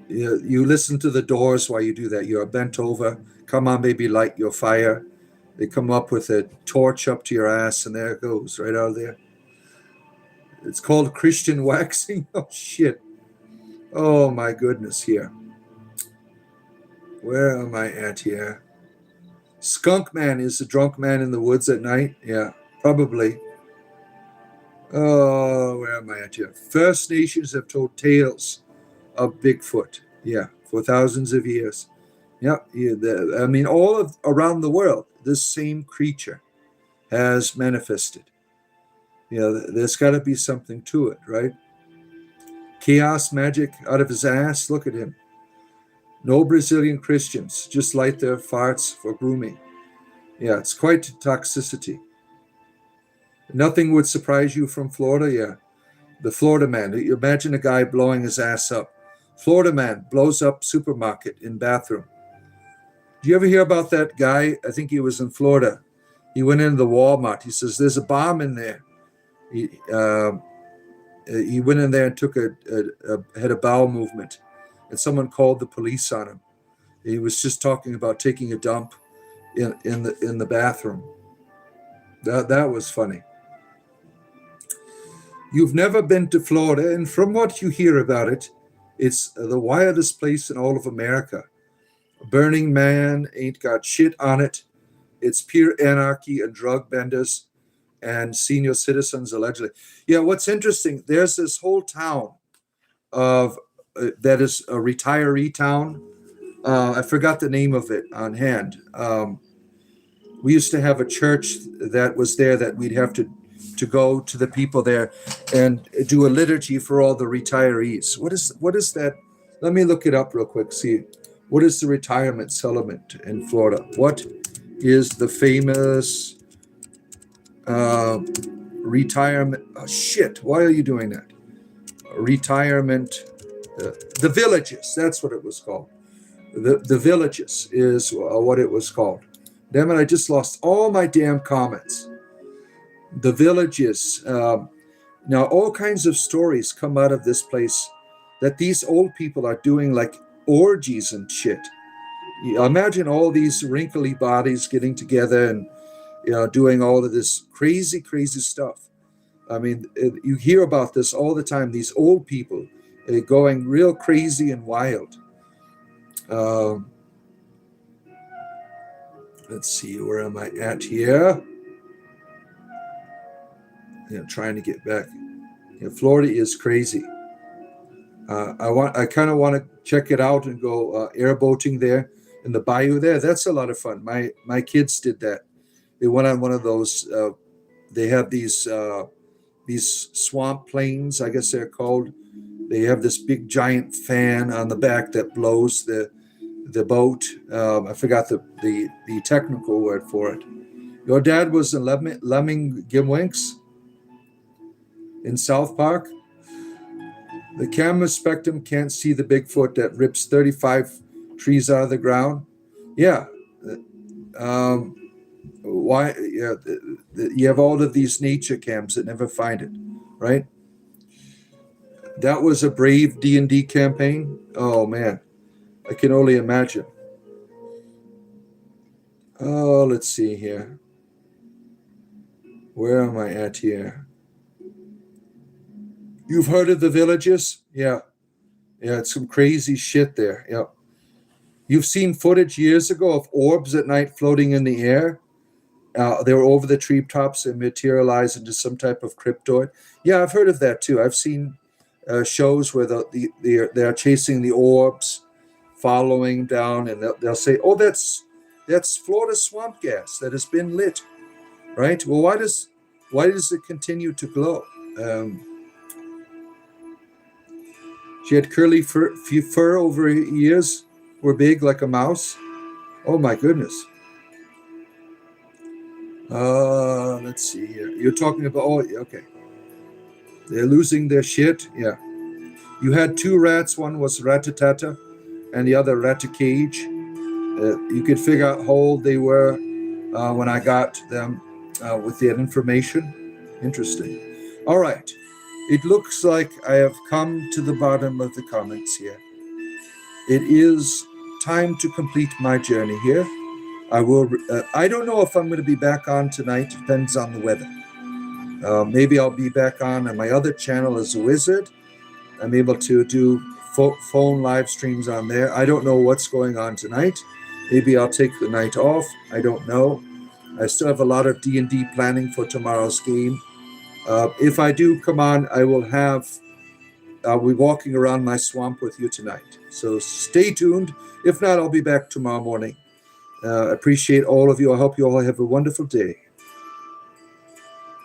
You listen to the Doors while you do that. You're bent over. Come on, baby, light your fire. They come up with a torch up to your ass, and there it goes, right out of there. It's called Christian waxing. Oh, shit. Oh, my goodness, here. Where am I at here? Skunk man is the drunk man in the woods at night. Yeah, probably. Oh, where am I at here? First Nations have told tales of Bigfoot. Yeah, for thousands of years. Yeah, I mean, around the world, this same creature has manifested. There's got to be something to it, right? Chaos magic out of his ass. Look at him. No Brazilian Christians just light their farts for grooming. Yeah, it's quite toxicity. Nothing would surprise you from Florida. Yeah, the Florida man. You imagine a guy blowing his ass up. Florida man blows up supermarket in bathroom. Do you ever hear about that guy? I think he was in Florida. He went into the Walmart. He says, there's a bomb in there. He went in there and had a bowel movement. And someone called the police on him. He was just talking about taking a dump in the bathroom. That was funny. You've never been to Florida, and from what you hear about it, it's the wildest place in all of America. Burning Man ain't got shit on it. It's pure anarchy and drug benders and senior citizens, allegedly. Yeah, what's interesting, there's this whole town of that is a retiree town. I forgot the name of it on hand. We used to have a church that was there that we'd have to go to the people there and do a liturgy for all the retirees. What is that? Let me look it up real quick. See, what is the retirement settlement in Florida? What is the famous retirement? Oh, shit! Why are you doing that? Retirement. The villages. That's what it was called. The villages is what it was called. Damn it! I just lost all my damn comments. The villages. Now, all kinds of stories come out of this place that these old people are doing like orgies and shit. You imagine all these wrinkly bodies getting together and doing all of this crazy, crazy stuff. I mean, you hear about this all the time. These old people going real crazy and wild. Let's see, where am I at here? Trying to get back. Florida is crazy. I kind of want to check it out and go airboating there in the bayou there. That's a lot of fun. My kids did that. They went on one of those. They have these swamp planes, I guess they're called. They have this big giant fan on the back that blows the boat. I forgot the technical word for it. Your dad was in Lemming Gimwinks in South Park. The camera spectrum can't see the Bigfoot that rips 35 trees out of the ground. Yeah. Why? Yeah, you have all of these nature cams that never find it, right? That was a brave D&D campaign. Oh, man. I can only imagine. Oh, let's see here. Where am I at here? You've heard of the villages? Yeah. Yeah, it's some crazy shit there. Yeah. You've seen footage years ago of orbs at night floating in the air. They were over the treetops and materialized into some type of cryptoid. Yeah, I've heard of that too. I've seen shows where they're chasing the orbs, following down, and they'll say, "Oh, that's Florida swamp gas that has been lit." Right? Well, why does it continue to glow? She had curly fur over her ears, were big like a mouse. Oh my goodness. Let's see here. You're talking about, oh, okay. They're losing their shit. Yeah. You had two rats. One was Ratatata and the other Ratacage. You could figure out how old they were when I got them with that information. Interesting. All right. It looks like I have come to the bottom of the comments here. It is time to complete my journey here. I will. I don't know if I'm going to be back on tonight. Depends on the weather. Maybe I'll be back on my other channel as a wizard. I'm able to do phone live streams on there. I don't know what's going on tonight. Maybe I'll take the night off. I don't know. I still have a lot of D&D planning for tomorrow's game. If I do come on, I'll be walking around my swamp with you tonight. So stay tuned. If not, I'll be back tomorrow morning. Appreciate all of you. I hope you all have a wonderful day.